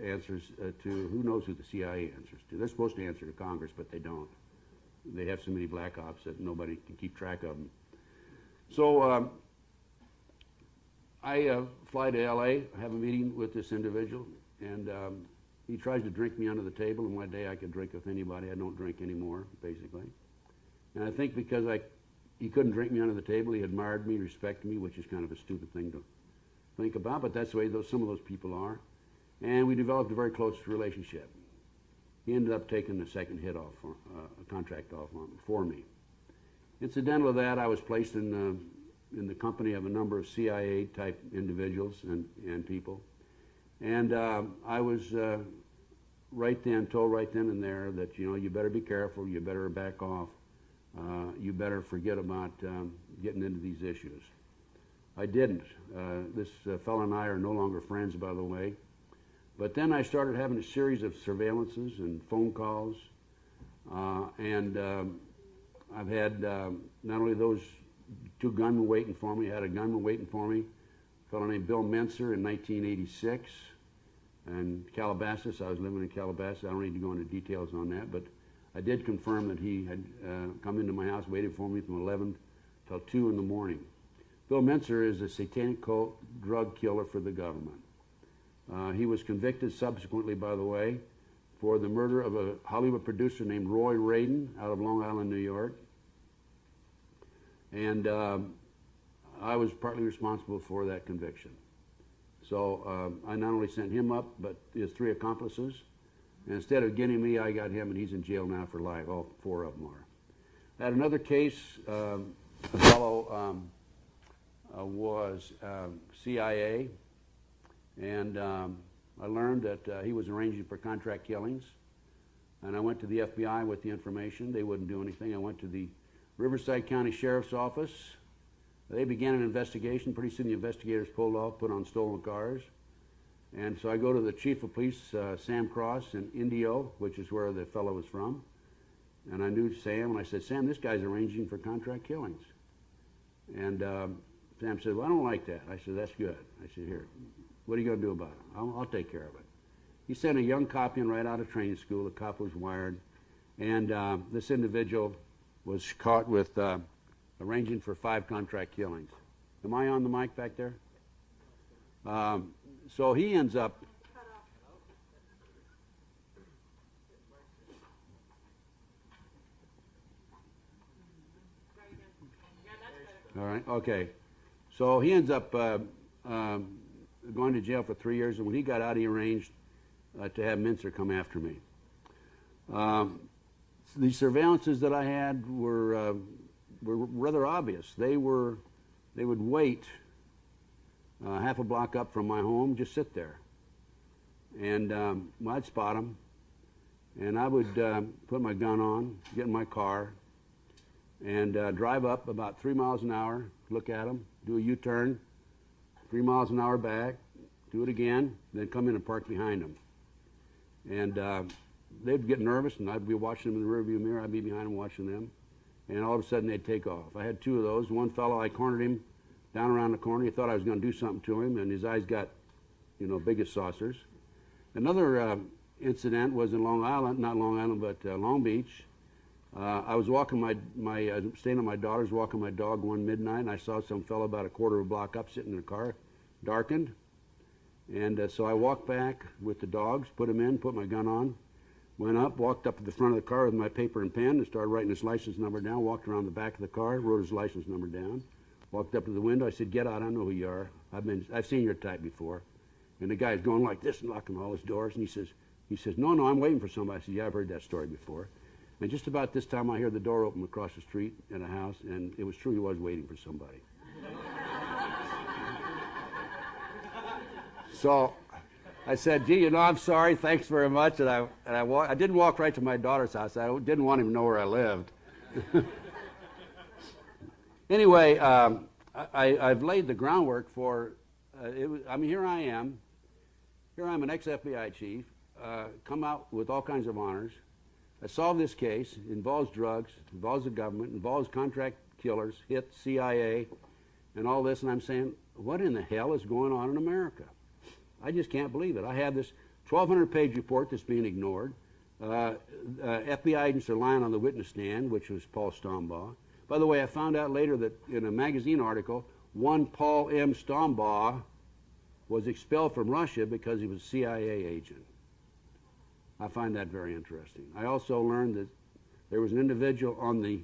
answers to, who knows who the CIA answers to. They're supposed to answer to Congress, but they don't. They have so many black ops that nobody can keep track of them. So I fly to LA, have a meeting with this individual, and he tries to drink me under the table, and one day I could drink with anybody. I don't drink anymore, basically. And I think because he couldn't drink me under the table, he admired me, respected me, which is kind of a stupid thing to think about, but that's the way some of those people are. And we developed a very close relationship. He ended up taking the second hit off, a contract off for me. Incidental to that, I was placed in the company of a number of CIA-type individuals and people. And I was told right then and there that, you know, you better be careful, you better back off, you better forget about getting into these issues. I didn't. This fellow and I are no longer friends, by the way. But then I started having a series of surveillances and phone calls, and I've had not only those 2 gunmen waiting for me, I had a gunman waiting for me, a fellow named Bill Menser in 1986, and Calabasas. I was living in Calabasas. I don't need to go into details on that, but I did confirm that he had come into my house, waited for me from 11 till 2 in the morning. Bill Menser is a satanic cult drug killer for the government. He was convicted subsequently, by the way, for the murder of a Hollywood producer named Roy Radin out of Long Island, New York. And I was partly responsible for that conviction. So I not only sent him up, but his 3 accomplices. And instead of getting me, I got him, and he's in jail now for life. All 4 of them are. I had another case. A fellow was CIA, and I learned that he was arranging for contract killings. And I went to the FBI with the information. They wouldn't do anything. I went to the Riverside County Sheriff's Office. They began an investigation. Pretty soon the investigators pulled off, put on stolen cars. And so I go to the chief of police, Sam Cross, in Indio, which is where the fellow was from. And I knew Sam, and I said, Sam, this guy's arranging for contract killings. And Sam said, well, I don't like that. I said, that's good. I said, here, what are you going to do about it? I'll take care of it. He sent a young cop in right out of training school. The cop was wired. And this individual was caught with arranging for 5 contract killings. Am I on the mic back there? So he ends up... All right, okay. So he ends up going to jail for 3 years, and when he got out, he arranged to have Mincer come after me. The surveillances that I had were rather obvious. They would wait half a block up from my home, just sit there. And I'd spot them, and I would put my gun on, get in my car, and drive up about 3 miles an hour, look at them, do a U-turn, 3 miles an hour back, do it again, then come in and park behind them. And they'd get nervous, and I'd be watching them in the rearview mirror. I'd be behind them watching them, and all of a sudden they'd take off. I had 2 of those. One fellow, I cornered him down around the corner. He thought I was going to do something to him, and his eyes got, big as saucers. Another incident was in Long Island, not Long Island, but Long Beach. I was walking staying at my daughter's, walking my dog one midnight, and I saw some fellow about a quarter of a block up sitting in a car, darkened. And so I walked back with the dogs, put them in, put my gun on, went up, walked up to the front of the car with my paper and pen and started writing his license number down, walked around the back of the car, wrote his license number down, walked up to the window. I said, get out, I know who you are. I've seen your type before. And the guy's going like this and locking all his doors, and he says, no, I'm waiting for somebody. I said, yeah, I've heard that story before. And just about this time, I hear the door open across the street in a house, and it was true, he was waiting for somebody. So I said, gee, I'm sorry, thanks very much. And I didn't walk right to my daughter's house. I didn't want him to know where I lived. Anyway, I've laid the groundwork for, here I am. Here I'm an ex-FBI chief, come out with all kinds of honors. I solved this case. It involves drugs, involves the government, involves contract killers, hit CIA, and all this. And I'm saying, what in the hell is going on in America? I just can't believe it. I have this 1,200-page report that's being ignored. FBI agents are lying on the witness stand, which was Paul Stombaugh. By the way, I found out later that in a magazine article, one Paul M. Stombaugh was expelled from Russia because he was a CIA agent. I find that very interesting. I also learned that there was an individual on the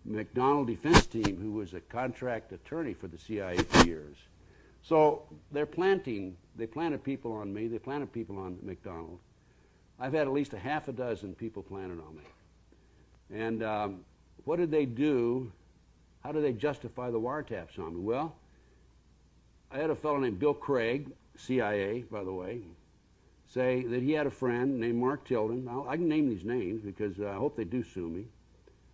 McDonald defense team who was a contract attorney for the CIA for years. So they planted people on me. They planted people on McDonald. I've had at least a half a dozen people planted on me. And what did they do? How did they justify the wiretaps on me? Well, I had a fellow named Bill Craig, CIA, by the way, say that he had a friend named Mark Tilden. I can name these names because I hope they do sue me,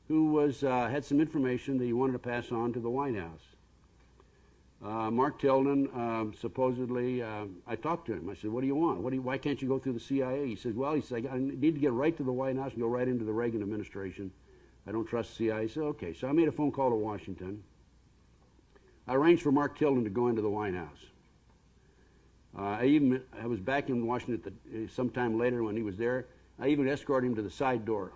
who had some information that he wanted to pass on to the White House. Mark Tilden, supposedly, I talked to him. I said, what do you want? Why can't you go through the CIA? He said, well, I need to get right to the White House and go right into the Reagan administration. I don't trust the CIA. I said, okay. So I made a phone call to Washington. I arranged for Mark Tilden to go into the White House. I was back in Washington sometime later when he was there. I even escorted him to the side door.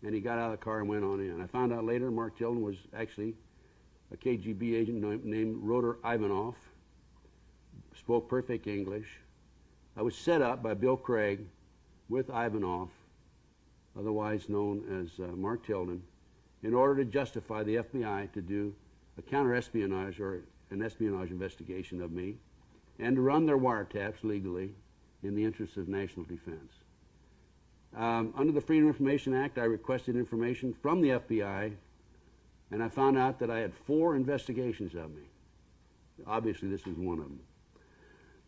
And he got out of the car and went on in. I found out later Mark Tilden was actually a KGB agent named Roder Ivanov, spoke perfect English, I was set up by Bill Craig with Ivanov, otherwise known as Mark Tilden, in order to justify the FBI to do a counter-espionage or an espionage investigation of me and to run their wiretaps legally in the interests of national defense. Under the Freedom of Information Act, I requested information from the FBI, and I found out that I had 4 investigations of me. Obviously, this was one of them.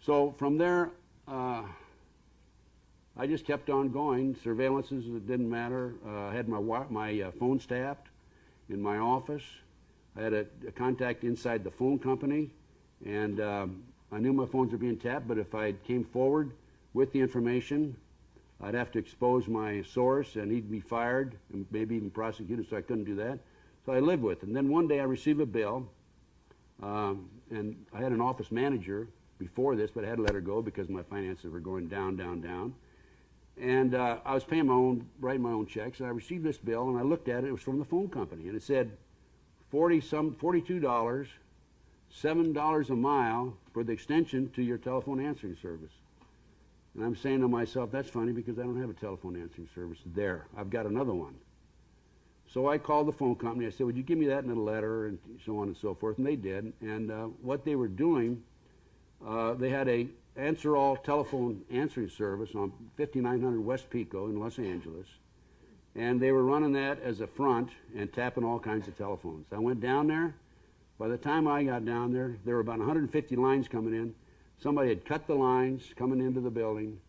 So from there, I just kept on going. Surveillances, it didn't matter. I had my phones tapped in my office. I had a contact inside the phone company, and I knew my phones were being tapped, but if I came forward with the information, I'd have to expose my source, and he'd be fired and maybe even prosecuted, so I couldn't do that. So I lived with it. And then one day I received a bill, and I had an office manager before this, but I had to let her go because my finances were going down, down, down. And I was paying writing my own checks, and I received this bill, and I looked at it. It was from the phone company, and it said $42, $7 a mile for the extension to your telephone answering service. And I'm saying to myself, that's funny because I don't have a telephone answering service. There, I've got another one. So I called the phone company. I said, would you give me that in a letter, and so on and so forth, and they did. And what they were doing, they had a answer-all telephone answering service on 5900 West Pico in Los Angeles, and they were running that as a front and tapping all kinds of telephones. I went down there. By the time I got down there were about 150 lines coming in. Somebody had cut the lines coming into the building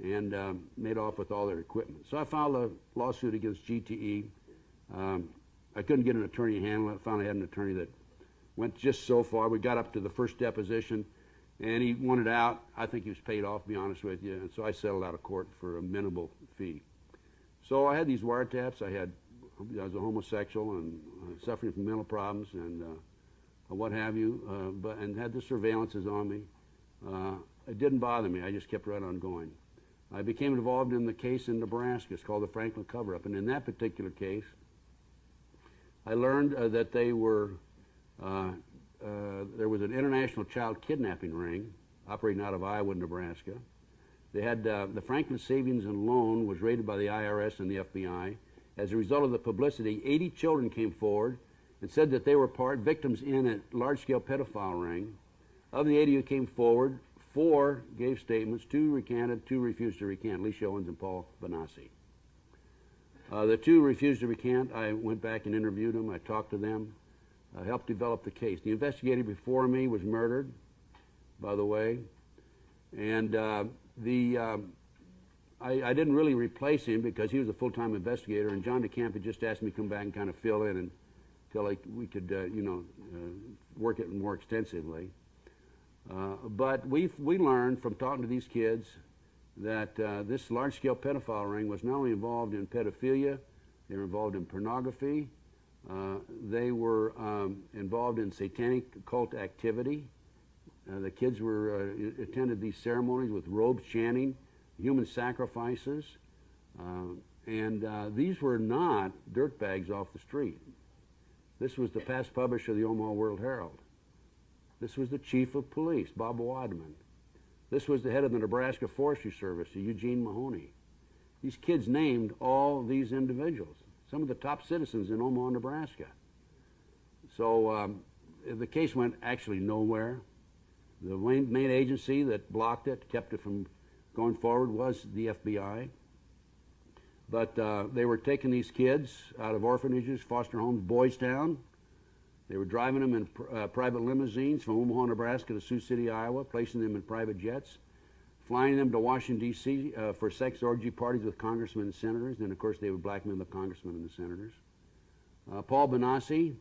and made off with all their equipment. So I filed a lawsuit against GTE. I couldn't get an attorney to handle it. I finally had an attorney that went just so far. We got up to the first deposition, and he wanted out. I think he was paid off, to be honest with you, and so I settled out of court for a minimal fee. So I had these wiretaps. I was a homosexual and suffering from mental problems and what have you, and had the surveillances on me. It didn't bother me. I just kept right on going. I became involved in the case in Nebraska. It's called the Franklin cover-up, and in that particular case, I learned that there was an international child kidnapping ring operating out of Iowa and Nebraska. They had the Franklin Savings and Loan was raided by the IRS and the FBI. As a result of the publicity, 80 children came forward and said that they were victims in a large-scale pedophile ring. Of the 80 who came forward, 4 gave statements, 2 recanted, 2 refused to recant, Lisa Owens and Paul Benassi. The 2 refused to recant. I went back and interviewed them. I talked to them, helped develop the case. The investigator before me was murdered, by the way, and I didn't really replace him because he was a full-time investigator, and John DeCamp had just asked me to come back and kind of fill in until we could, work it more extensively. But we learned from talking to these kids that this large-scale pedophile ring was not only involved in pedophilia, they were involved in pornography, they were involved in satanic occult activity. The kids attended these ceremonies with robes chanting, human sacrifices, and these were not dirtbags off the street. This was the past publisher of the Omaha World Herald. This was the chief of police, Bob Wadman. This was the head of the Nebraska Forestry Service, Eugene Mahoney. These kids named all these individuals, some of the top citizens in Omaha, Nebraska. So the case went actually nowhere. The main agency that blocked it, kept it from going forward, was the FBI. But they were taking these kids out of orphanages, foster homes, Boys Town. They were driving them in private limousines from Omaha, Nebraska to Sioux City, Iowa, placing them in private jets, flying them to Washington, D.C. For sex orgy parties with congressmen and senators. And, of course, they would blackmail the congressmen and the senators. Paul Benassi,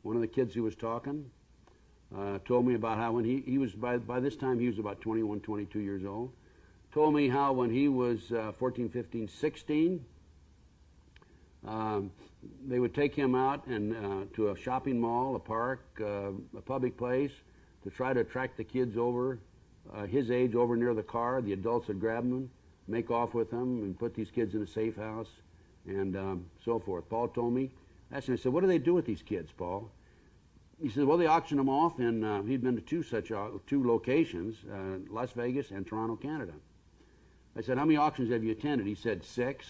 one of the kids who was talking, told me about how when he was, by this time, he was about 21, 22 years old, told me how when he was 14, 15, 16, they would take him out and to a shopping mall, a park, a public place, to try to attract the kids over, his age, over near the car. The adults would grab them, make off with them, and put these kids in a safe house, and so forth. Paul told me, I said, what do they do with these kids, Paul? He said, well, they auction them off, and he'd been to two locations, Las Vegas and Toronto, Canada. I said, how many auctions have you attended? He said, 6.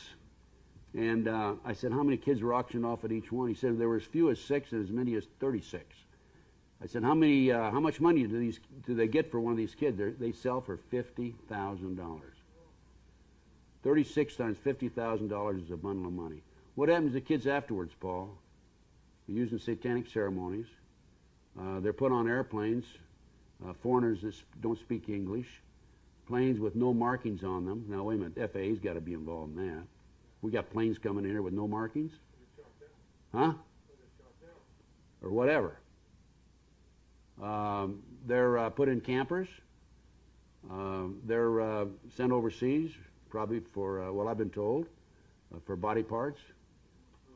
And I said, how many kids were auctioned off at each one? He said, there were as few as 6 and as many as 36. I said, how much money do they get for one of these kids? They sell for $50,000. 36 times $50,000 is a bundle of money. What happens to kids afterwards, Paul? They're using satanic ceremonies. They're put on airplanes, foreigners that don't speak English, planes with no markings on them. Now, wait a minute, FAA's got to be involved in that. We got planes coming in here with no markings? Huh? Or whatever. They're put in campers. They're sent overseas, probably for, well, I've been told, for body parts,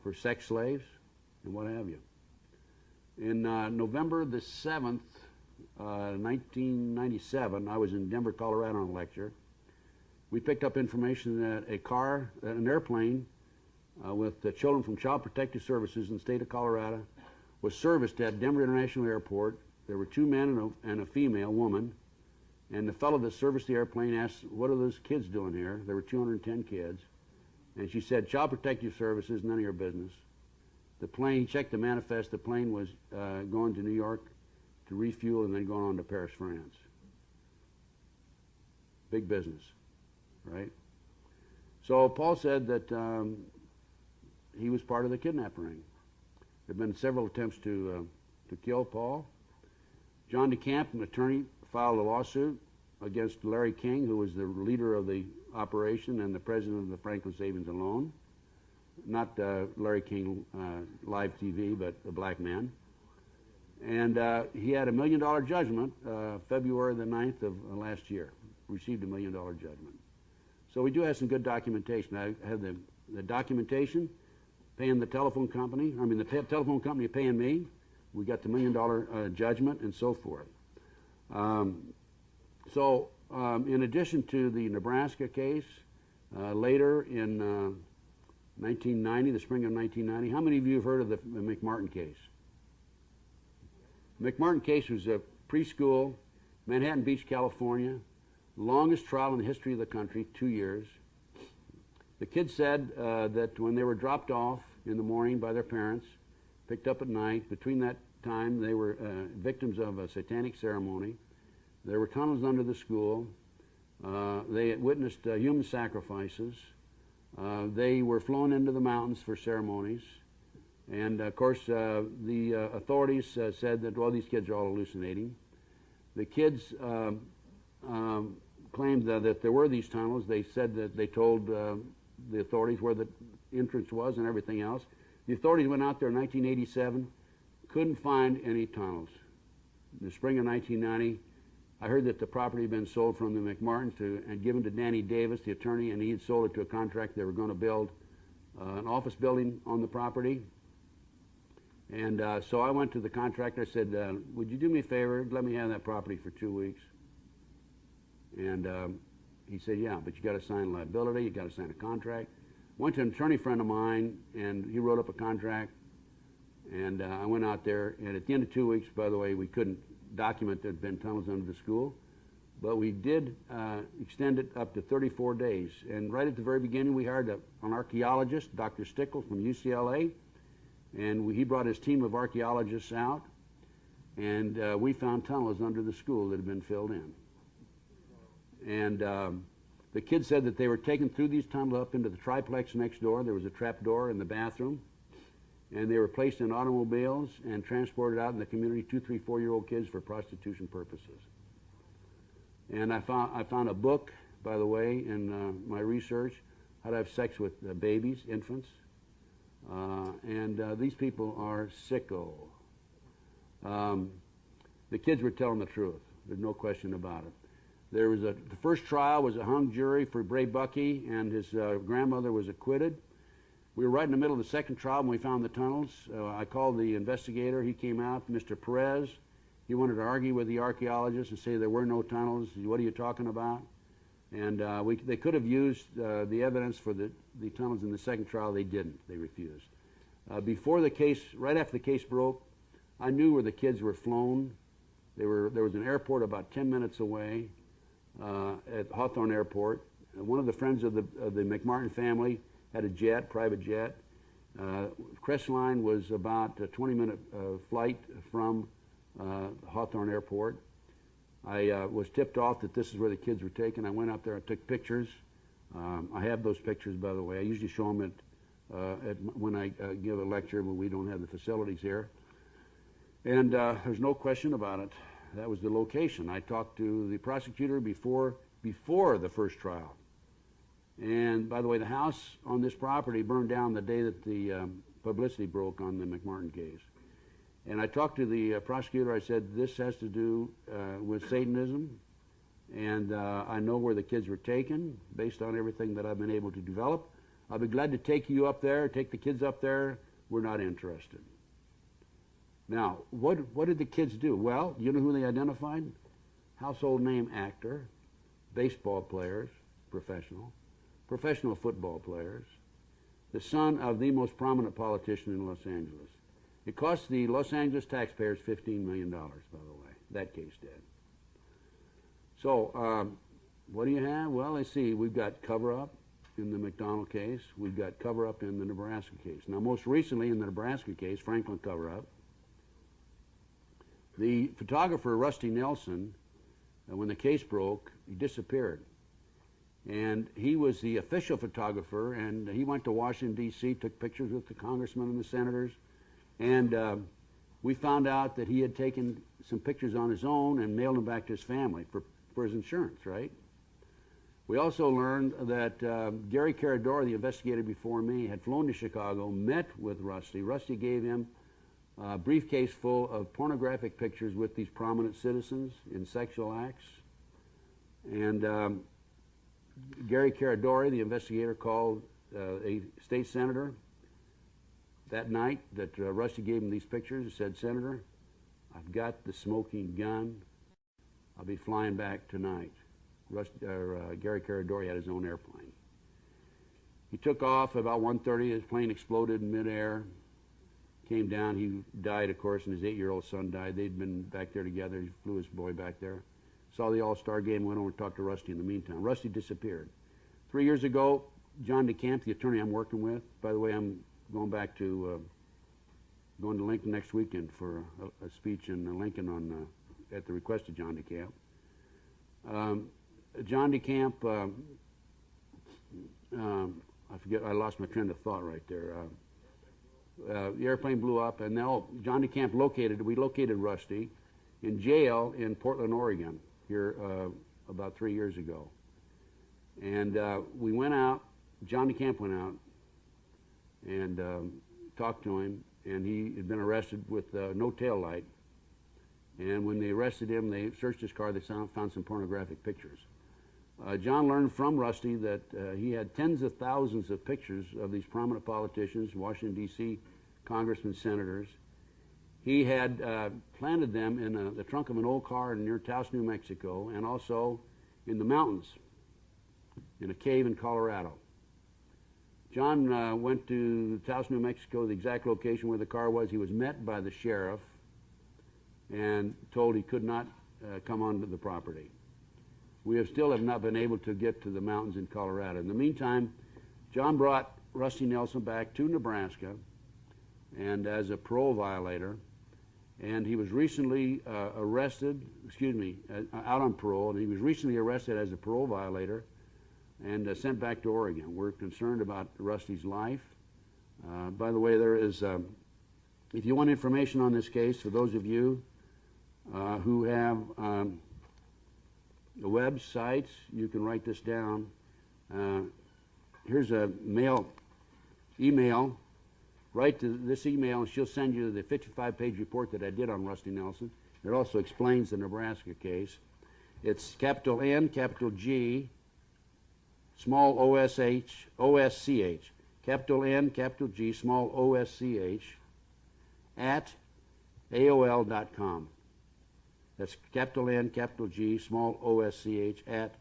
for sex slaves, and what have you. In November the 7th, 1997, I was in Denver, Colorado on a lecture. We picked up information that an airplane with the children from Child Protective Services in the state of Colorado was serviced at Denver International Airport. There were 2 men and a female woman, and the fellow that serviced the airplane asked, what are those kids doing here? There were 210 kids, and she said, Child Protective Services, none of your business. The plane, he checked the manifest, the plane was going to New York to refuel and then going on to Paris, France. Big business, right? So Paul said that he was part of the kidnap ring. There have been several attempts to kill Paul. John DeCamp, an attorney, filed a lawsuit against Larry King, who was the leader of the operation and the president of the Franklin Savings and Loan. Not Larry King live TV, but the black man. And he had $1 million judgment February the 9th of last year. Received $1 million judgment. So we do have some good documentation. I have the documentation paying the telephone company. I mean, the telephone company paying me. We got the $1 million judgment and so forth. In addition to the Nebraska case, later in 1990, the spring of 1990, how many of you have heard of the McMartin case? The McMartin case was a preschool, Manhattan Beach, California, longest trial in the history of the country, 2 years. The kids said that when they were dropped off in the morning by their parents, picked up at night, between that time they were victims of a satanic ceremony. There were tunnels under the school. They had witnessed human sacrifices. They were flown into the mountains for ceremonies. And of course, the authorities said that, well, these kids are all hallucinating. The kids claimed that there were these tunnels. They said that they told the authorities where the entrance was and everything else. The authorities went out there in 1987, couldn't find any tunnels. In the spring of 1990, I heard that the property had been sold from the McMartins and given to Danny Davis, the attorney, and he had sold it to a contractor. They were going to build an office building on the property. And so I went to the contractor. I said, would you do me a favor? Let me have that property for 2 weeks. And he said, yeah, but you got to sign liability. You got to sign a contract. Went to an attorney friend of mine, and he wrote up a contract. And I went out there, and at the end of 2 weeks, by the way, we couldn't document there had been tunnels under the school, but we did extend it up to 34 days. And right at the very beginning, we hired an archaeologist, Dr. Stickle from UCLA, and he brought his team of archaeologists out, and we found tunnels under the school that had been filled in. And the kids said that they were taken through these tunnels up into the triplex next door. There was a trap door in the bathroom. And they were placed in automobiles and transported out in the community, 2, 3, 4-year-old kids for prostitution purposes. And I found a book, by the way, in my research, how to have sex with babies, infants. And these people are sicko. The kids were telling the truth. There's no question about it. There was the first trial was a hung jury for Bray Bucky, and his grandmother was acquitted. We were right in the middle of the second trial when we found the tunnels. I called the investigator. He came out, Mr. Perez. He wanted to argue with the archaeologists and say there were no tunnels. What are you talking about? And they could have used the evidence for the tunnels in the second trial. They didn't. They refused. Before the case, right after the case broke, I knew where the kids were flown. There was an airport about 10 minutes away at Hawthorne Airport. one of the friends of the McMartin family had a jet, private jet. Crestline was about a 20-minute flight from Hawthorne Airport. I was tipped off that this is where the kids were taken. I went up there and took pictures. I have those pictures, by the way. I usually show them when I give a lecture, but we don't have the facilities here. And there's no question about it. That was the location. I talked to the prosecutor before the first trial. And by the way, the house on this property burned down the day that the publicity broke on the McMartin case. And I talked to the prosecutor. I said, this has to do with Satanism, and I know where the kids were taken based on everything that I've been able to develop. I'll be glad to take you up there, take the kids up there. We're not interested. Now, what did the kids do? Well, you know who they identified? Household name actor, baseball players, professional football players, the son of the most prominent politician in Los Angeles. It cost the Los Angeles taxpayers $15 million, by the way. That case did. So, what do you have? Well, let's see. We've got cover-up in the McDonald case. We've got cover-up in the Nebraska case. Now, most recently in the Nebraska case, Franklin cover-up, the photographer, Rusty Nelson, when the case broke, he disappeared. And he was the official photographer, and he went to Washington, D.C., took pictures with the congressmen and the senators, and we found out that he had taken some pictures on his own and mailed them back to his family for his insurance, right? We also learned that Gary Carador, the investigator before me, had flown to Chicago, met with Rusty. Rusty gave him a briefcase full of pornographic pictures with these prominent citizens in sexual acts. And Gary Caradori, the investigator, called a state senator that night that Rusty gave him these pictures. He said, Senator, I've got the smoking gun. I'll be flying back tonight. Gary Caradori had his own airplane. He took off about 1:30. His plane exploded in midair. Came down. He died, of course, and his 8-year-old son died. They'd been back there together. He flew his boy back there. Saw the All-Star game, went over and talked to Rusty in the meantime. Rusty disappeared. 3 years ago, John DeCamp, the attorney I'm working with, by the way, I'm going back to, going to Lincoln next weekend for a speech in Lincoln on, at the request of John DeCamp. John DeCamp, I forget, I lost my train of thought right there. The airplane blew up, and now John DeCamp we located Rusty in jail in Portland, Oregon, here about 3 years ago. And we went out, John DeCamp went out and talked to him, and he had been arrested with no tail light. And when they arrested him, they searched his car, they found some pornographic pictures. John learned from Rusty that he had tens of thousands of pictures of these prominent politicians, Washington, D.C., congressmen, senators. He had planted them in the trunk of an old car near Taos, New Mexico, and also in the mountains, in a cave in Colorado. John went to Taos, New Mexico, the exact location where the car was. He was met by the sheriff and told he could not come onto the property. We still have not been able to get to the mountains in Colorado. In the meantime, John brought Rusty Nelson back to Nebraska and as a parole violator, and he was recently arrested, out on parole, and he was recently arrested as a parole violator and sent back to Oregon. We're concerned about Rusty's life. By the way, there is, if you want information on this case, for those of you who have the websites, you can write this down. Here's a email. Write to this email, and she'll send you the 55-page report that I did on Rusty Nelson. It also explains the Nebraska case. It's capital N, capital G, small O-S-H, O-S-C-H, capital N, capital G, small O-S-C-H, at AOL.com. That's capital N, capital G, small O-S-C-H, at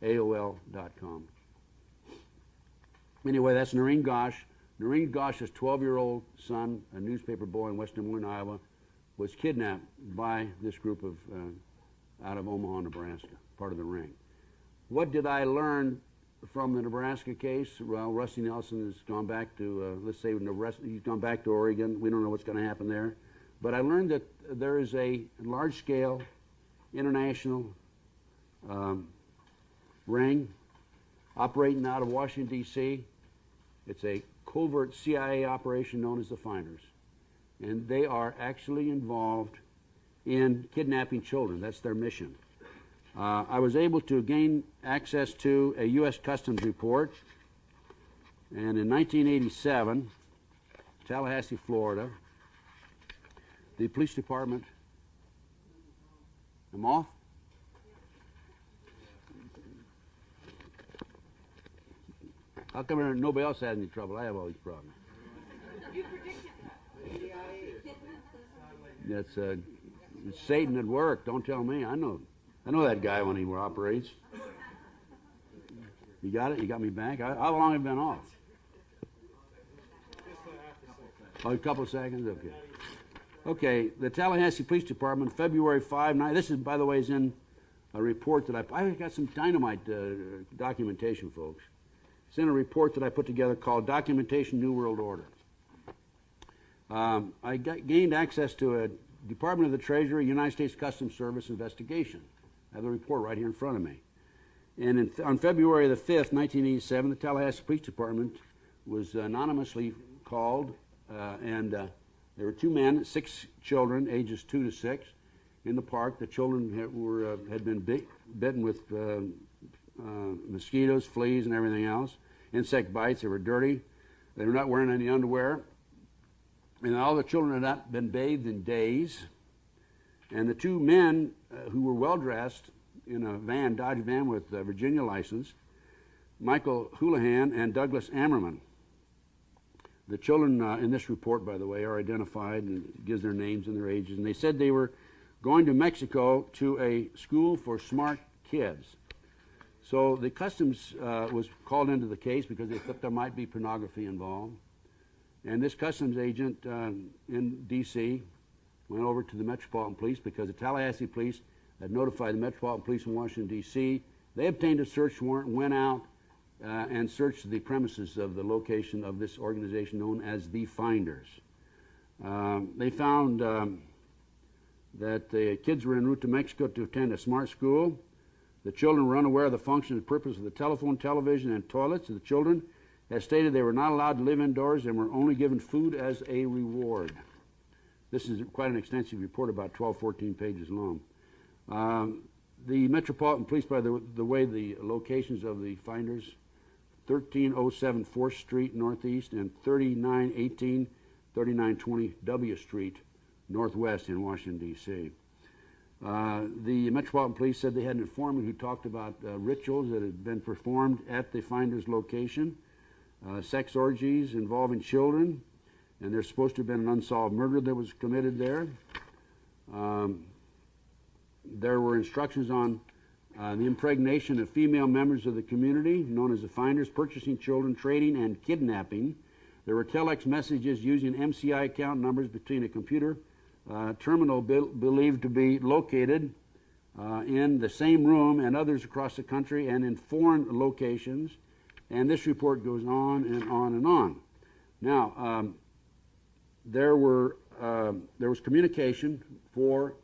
AOL.com. Anyway, that's Noreen Gosh. Noreen Gosh's 12-year-old son, a newspaper boy in West Des Moines, Iowa, was kidnapped by this group of, out of Omaha, Nebraska, part of the ring. What did I learn from the Nebraska case. Well, Rusty Nelson has gone back to, let's say, Nebraska, he's gone back to Oregon. We don't know what's going to happen there. But I learned that there is a large-scale international ring operating out of Washington, D.C. It's a covert CIA operation known as the Finders. And they are actually involved in kidnapping children. That's their mission. I was able to gain access to a U.S. Customs report, and in 1987, Tallahassee, Florida, the police department, I'm off? How come nobody else has any trouble? I have all these problems. You predicted that. That's it's Satan at work. Don't tell me. I know that guy when he operates. You got it? You got me back? How long have you been off? Oh, a couple of seconds? Okay. Okay, the Tallahassee Police Department, February 5, 9. This is, by the way, is in a report that I got some dynamite documentation, folks. It's in a report that I put together called Documentation New World Order. I gained access to a Department of the Treasury, United States Customs Service investigation. I have the report right here in front of me. And on February the 5th, 1987, the Tallahassee Police Department was anonymously called, and there were two men, 6 children, ages 2 to 6, in the park. The children had been bitten with mosquitoes, fleas, and everything else, insect bites. They were dirty. They were not wearing any underwear. And all the children had not been bathed in days. And the 2 men who were well-dressed in a van, Dodge van with a Virginia license, Michael Houlihan and Douglas Ammerman. The children in this report, by the way, are identified and gives their names and their ages. And they said they were going to Mexico to a school for smart kids. So the Customs was called into the case because they thought there might be pornography involved. And this Customs agent in D.C. went over to the Metropolitan Police because the Tallahassee Police had notified the Metropolitan Police in Washington, D.C. They obtained a search warrant, went out and searched the premises of the location of this organization known as the Finders. They found that the kids were en route to Mexico to attend a smart school. The children were unaware of the function and purpose of the telephone, television, and toilets. The children, as stated, they were not allowed to live indoors and were only given food as a reward. This is quite an extensive report, about 12, 14 pages long. The Metropolitan Police, by the way, the locations of the Finders, 1307 4th Street Northeast and 3918, 3920 W Street Northwest in Washington, D.C. The Metropolitan Police said they had an informant who talked about rituals that had been performed at the Finders location, sex orgies involving children, and there's supposed to have been an unsolved murder that was committed there. There were instructions on the impregnation of female members of the community, known as the Finders, purchasing children, trading, and kidnapping. There were telex messages using MCI account numbers between a computer terminal believed to be located in the same room and others across the country and in foreign locations. And this report goes on and on and on. Now, there was communication for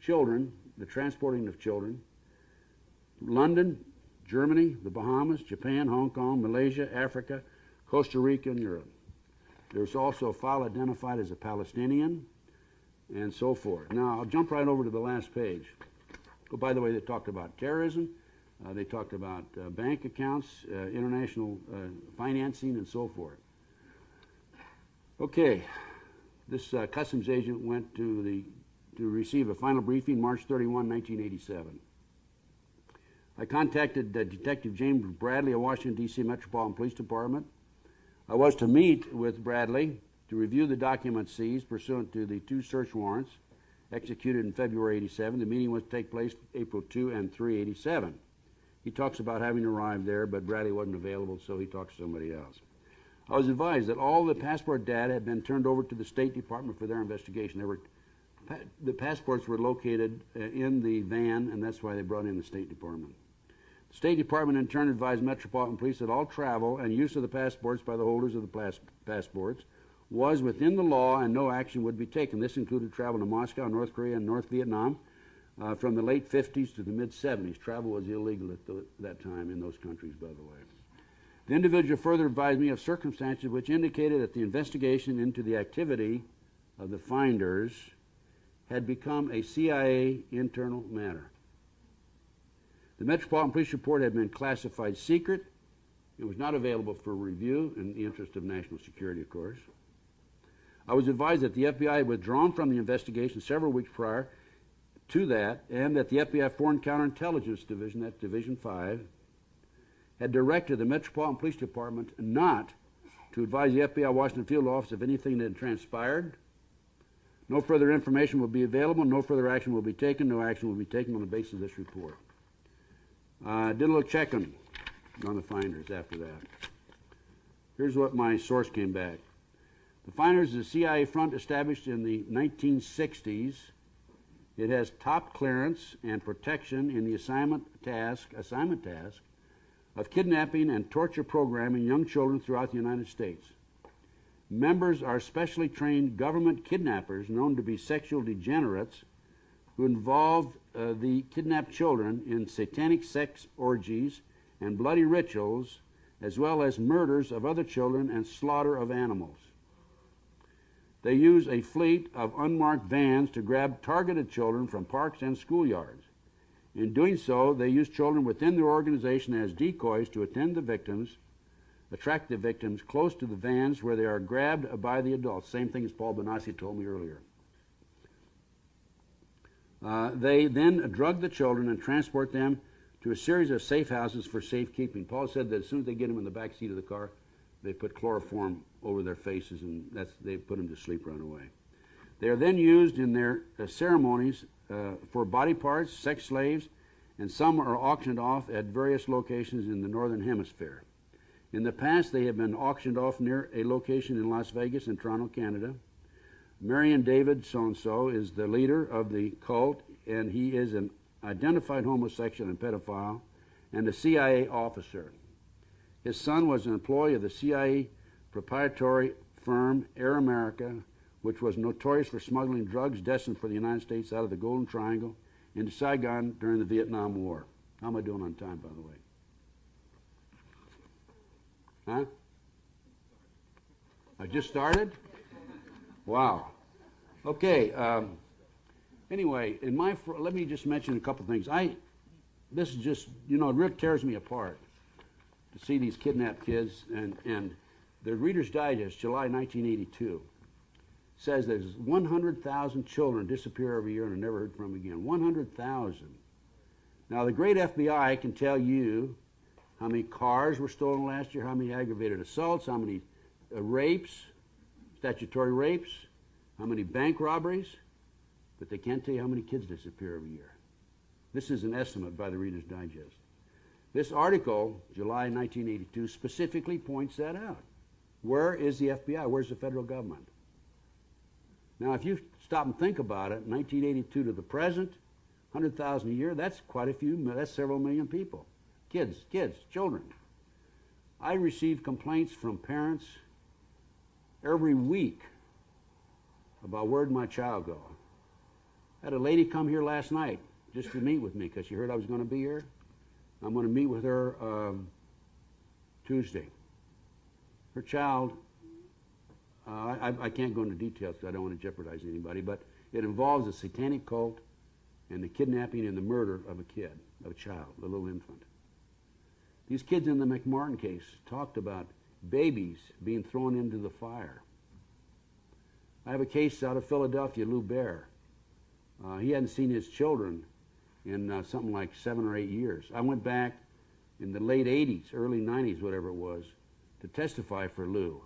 children, the transporting of children. London, Germany, the Bahamas, Japan, Hong Kong, Malaysia, Africa, Costa Rica, and Europe. There's also a file identified as a Palestinian, and so forth. Now, I'll jump right over to the last page. Oh, by the way, they talked about terrorism. They talked about bank accounts, international financing, and so forth. Okay, this customs agent went to receive a final briefing March 31, 1987. I contacted Detective James Bradley of Washington, D.C. Metropolitan Police Department. I was to meet with Bradley to review the documents seized pursuant to the 2 search warrants executed in February 87. The meeting was to take place April 2 and 3, 87. He talks about having arrived there, but Bradley wasn't available, so he talks to somebody else. I was advised that all the passport data had been turned over to the State Department for their investigation. The passports were located in the van, and that's why they brought in the State Department. The State Department in turn advised Metropolitan Police that all travel and use of the passports by the holders of the passports was within the law and no action would be taken. This included travel to Moscow, North Korea, and North Vietnam from the late 50s to the mid-70s. Travel was illegal at that time in those countries, by the way. The individual further advised me of circumstances which indicated that the investigation into the activity of the finders had become a CIA internal matter. The Metropolitan Police report had been classified secret. It was not available for review in the interest of national security, of course. I was advised that the FBI had withdrawn from the investigation several weeks prior to that, and that the FBI Foreign Counterintelligence Division, that's Division 5, had directed the Metropolitan Police Department not to advise the FBI Washington Field Office of anything that had transpired. No further information will be available, no further action will be taken, no action will be taken on the basis of this report. Did a little checking on the finders after that. Here's what my source came back. The finders is a CIA front established in the 1960s. It has top clearance and protection in the assignment task of kidnapping and torture programming young children throughout the United States. Members are specially trained government kidnappers known to be sexual degenerates who involve the kidnapped children in satanic sex orgies and bloody rituals, as well as murders of other children and slaughter of animals. They use a fleet of unmarked vans to grab targeted children from parks and schoolyards. In doing so, they use children within their organization as decoys to attract the victims close to the vans where they are grabbed by the adults. Same thing as Paul Benassi told me earlier. They then drug the children and transport them to a series of safe houses for safekeeping. Paul said that as soon as they get them in the back seat of the car, they put chloroform over their faces and they put them to sleep right away. They are then used in their ceremonies for body parts, sex slaves, and some are auctioned off at various locations in the Northern Hemisphere. In the past, they have been auctioned off near a location in Las Vegas and Toronto, Canada. Marion David so-and-so is the leader of the cult, and he is an identified homosexual and pedophile and a CIA officer. His son was an employee of the CIA proprietary firm Air America, which was notorious for smuggling drugs destined for the United States out of the Golden Triangle into Saigon during the Vietnam War. How am I doing on time, by the way? Huh? I just started? Wow. Okay. Anyway, let me just mention a couple things. This is just, it really tears me apart to see these kidnapped kids. And the Reader's Digest, July 1982, says there's 100,000 children disappear every year and are never heard from again. 100,000. Now, the great FBI can tell you how many cars were stolen last year, how many aggravated assaults, how many rapes, statutory rapes, how many bank robberies, but they can't tell you how many kids disappear every year. This is an estimate by the Reader's Digest. This article, July 1982, specifically points that out. Where is the FBI? Where's the federal government? Now, if you stop and think about it, 1982 to the present, 100,000 a year, that's quite a few, that's several million people. Kids, children. I receive complaints from parents every week about where'd my child go. I had a lady come here last night just to meet with me because she heard I was going to be here. I'm going to meet with her Tuesday. Her child, I can't go into details because I don't want to jeopardize anybody, but it involves a satanic cult and the kidnapping and the murder of a child, a little infant. These kids in the McMartin case talked about babies being thrown into the fire. I have a case out of Philadelphia, Lou Bear. He hadn't seen his children in something like 7 or 8 years. I went back in the late 80s, early 90s, whatever it was, to testify for Lou.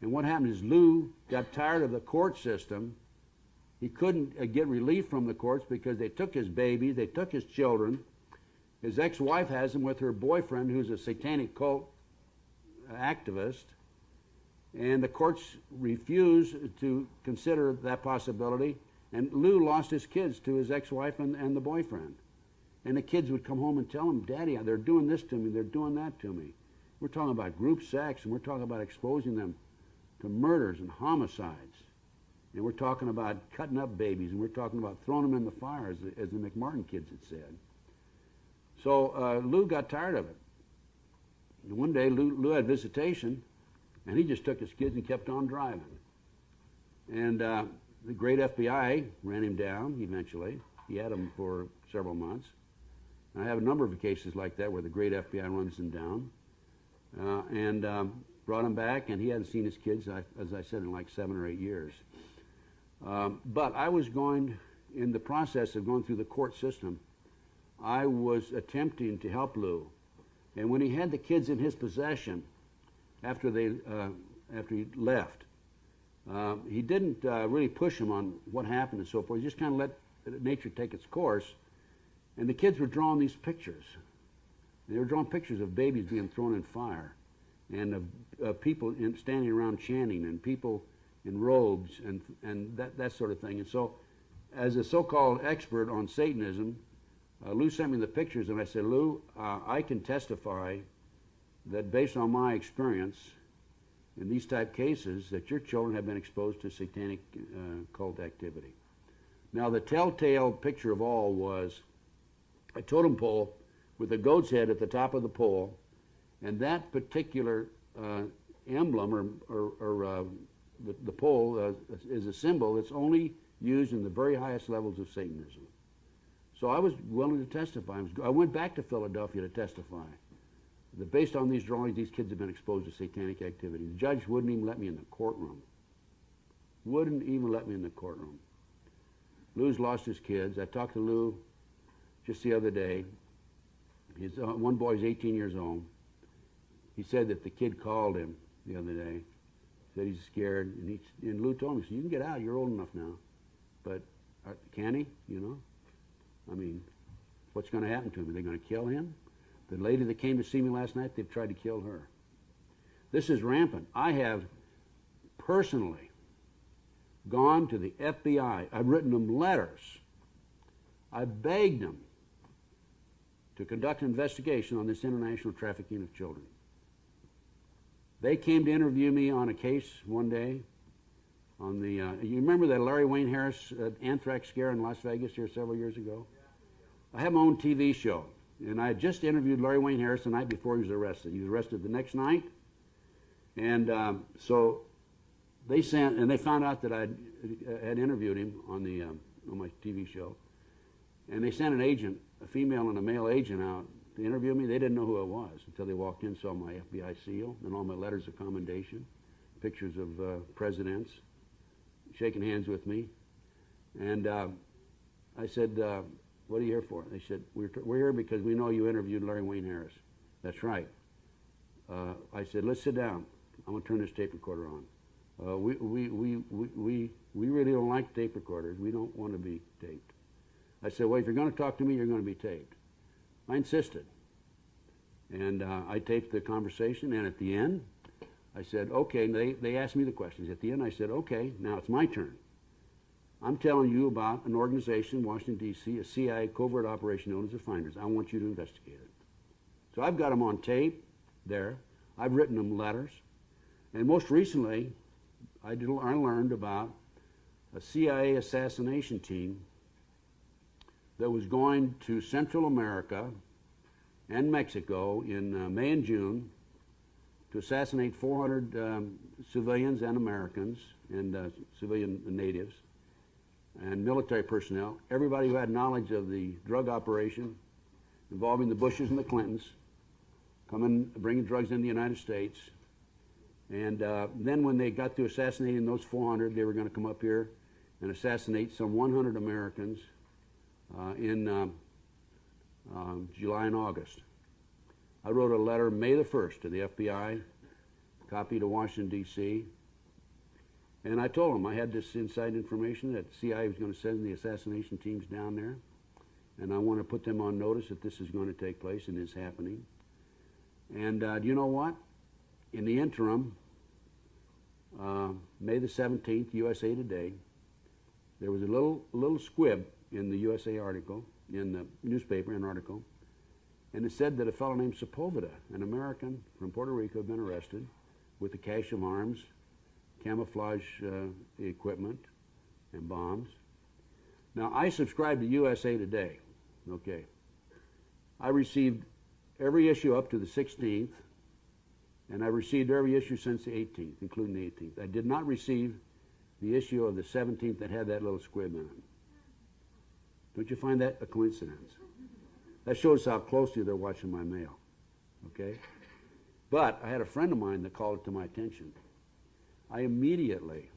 And what happened is Lou got tired of the court system. He couldn't get relief from the courts because they took his baby, they took his children. His ex-wife has him with her boyfriend, who's a satanic cult activist, and the courts refused to consider that possibility, and Lou lost his kids to his ex-wife and the boyfriend. And the kids would come home and tell him, Daddy, they're doing this to me, they're doing that to me. We're talking about group sex, and we're talking about exposing them to murders and homicides. And we're talking about cutting up babies, and we're talking about throwing them in the fire, as the McMartin kids had said. So Lou got tired of it. And one day, Lou had visitation, and he just took his kids and kept on driving. And the great FBI ran him down eventually. He had him for several months. And I have a number of cases like that where the great FBI runs him down. And brought him back, and he hadn't seen his kids, as I said, in like 7 or 8 years. But I was in the process of going through the court system, I was attempting to help Lou. And when he had the kids in his possession, after he left, he didn't really push him on what happened and so forth. He just kind of let nature take its course. And the kids were drawing these pictures. They were drawing pictures of babies being thrown in fire, and of people standing around chanting, and people in robes, and that sort of thing. And so, as a so-called expert on Satanism, Lou sent me the pictures, and I said, Lou, I can testify that based on my experience in these type cases, that your children have been exposed to satanic cult activity. Now, the telltale picture of all was a totem pole with a goat's head at the top of the pole, and that particular emblem or the pole is a symbol that's only used in the very highest levels of Satanism. So I was willing to testify. I went back to Philadelphia to testify that based on these drawings, these kids have been exposed to satanic activity. The judge wouldn't even let me in the courtroom. Wouldn't even let me in the courtroom. Lou's lost his kids. I talked to Lou just the other day. One boy's 18 years old. He said that the kid called him the other day, said he's scared, and Lou told him, he said, you can get out, you're old enough now. But can he, you know? I mean, what's going to happen to him? Are they going to kill him? The lady that came to see me last night, they've tried to kill her. This is rampant. I have personally gone to the FBI. I've written them letters. I've begged them to conduct an investigation on this international trafficking of children. They came to interview me on a case one day on the, you remember that Larry Wayne Harris anthrax scare in Las Vegas here several years ago? I have my own TV show, and I had just interviewed Larry Wayne Harris the night before he was arrested. He was arrested the next night, and so they found out that I had interviewed him on my TV show, and they sent an agent, a female and a male agent, out to interview me. They didn't know who I was until they walked in, saw my FBI seal and all my letters of commendation, pictures of presidents shaking hands with me. And I said, what are you here for? They said, we're here because we know you interviewed Larry Wayne Harris. That's right. I said, let's sit down. I'm going to turn this tape recorder on. We really don't like tape recorders. We don't want to be taped. I said, well, if you're going to talk to me, you're going to be taped. I insisted. And I taped the conversation, and at the end, I said, okay, they asked me the questions. At the end, I said, okay, now it's my turn. I'm telling you about an organization in Washington, D.C., a CIA covert operation known as the Finders. I want you to investigate it. So I've got them on tape there. I've written them letters. And most recently, I learned about a CIA assassination team that was going to Central America and Mexico in May and June to assassinate 400 civilians and Americans and civilian natives and military personnel, everybody who had knowledge of the drug operation involving the Bushes and the Clintons, bringing drugs into the United States. And then when they got to assassinating those 400, they were going to come up here and assassinate some 100 Americans in July and August. I wrote a letter May the 1st to the FBI, copy to Washington, D.C., and I told them I had this inside information that the CIA was going to send the assassination teams down there, and I want to put them on notice that this is going to take place and is happening. And do you know what? In the interim, May the 17th, USA Today, there was a little squib in the USA article, in the newspaper, an article, and it said that a fellow named Sepulveda, an American from Puerto Rico, had been arrested with a cache of arms, camouflage equipment, and bombs. Now, I subscribe to USA Today, okay. I received every issue up to the 16th, and I received every issue since the 18th, including the 18th. I did not receive the issue of the 17th that had that little squib in it. Don't you find that a coincidence? That shows how closely they're watching my mail, okay? But I had a friend of mine that called it to my attention. I immediately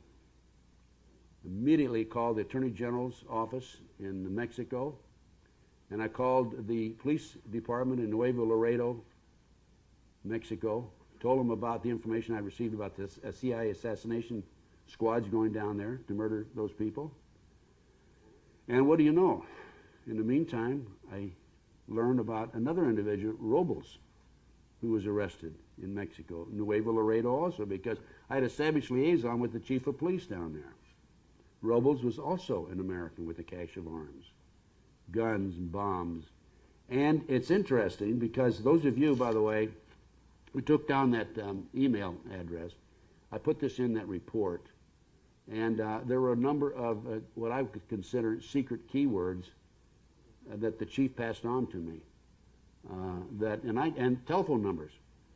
called the Attorney General's office in Mexico, and I called the police department in Nuevo Laredo, Mexico, told them about the information I received about this CIA assassination squads going down there to murder those people. And what do you know? In the meantime, I learned about another individual, Robles, who was arrested in Mexico, Nuevo Laredo also, because I had established liaison with the chief of police down there. Robles was also an American with a cache of arms, guns and bombs. And it's interesting because those of you, by the way, who took down that email address, I put this in that report, and there were a number of what I would consider secret keywords that the chief passed on to me, and telephone numbers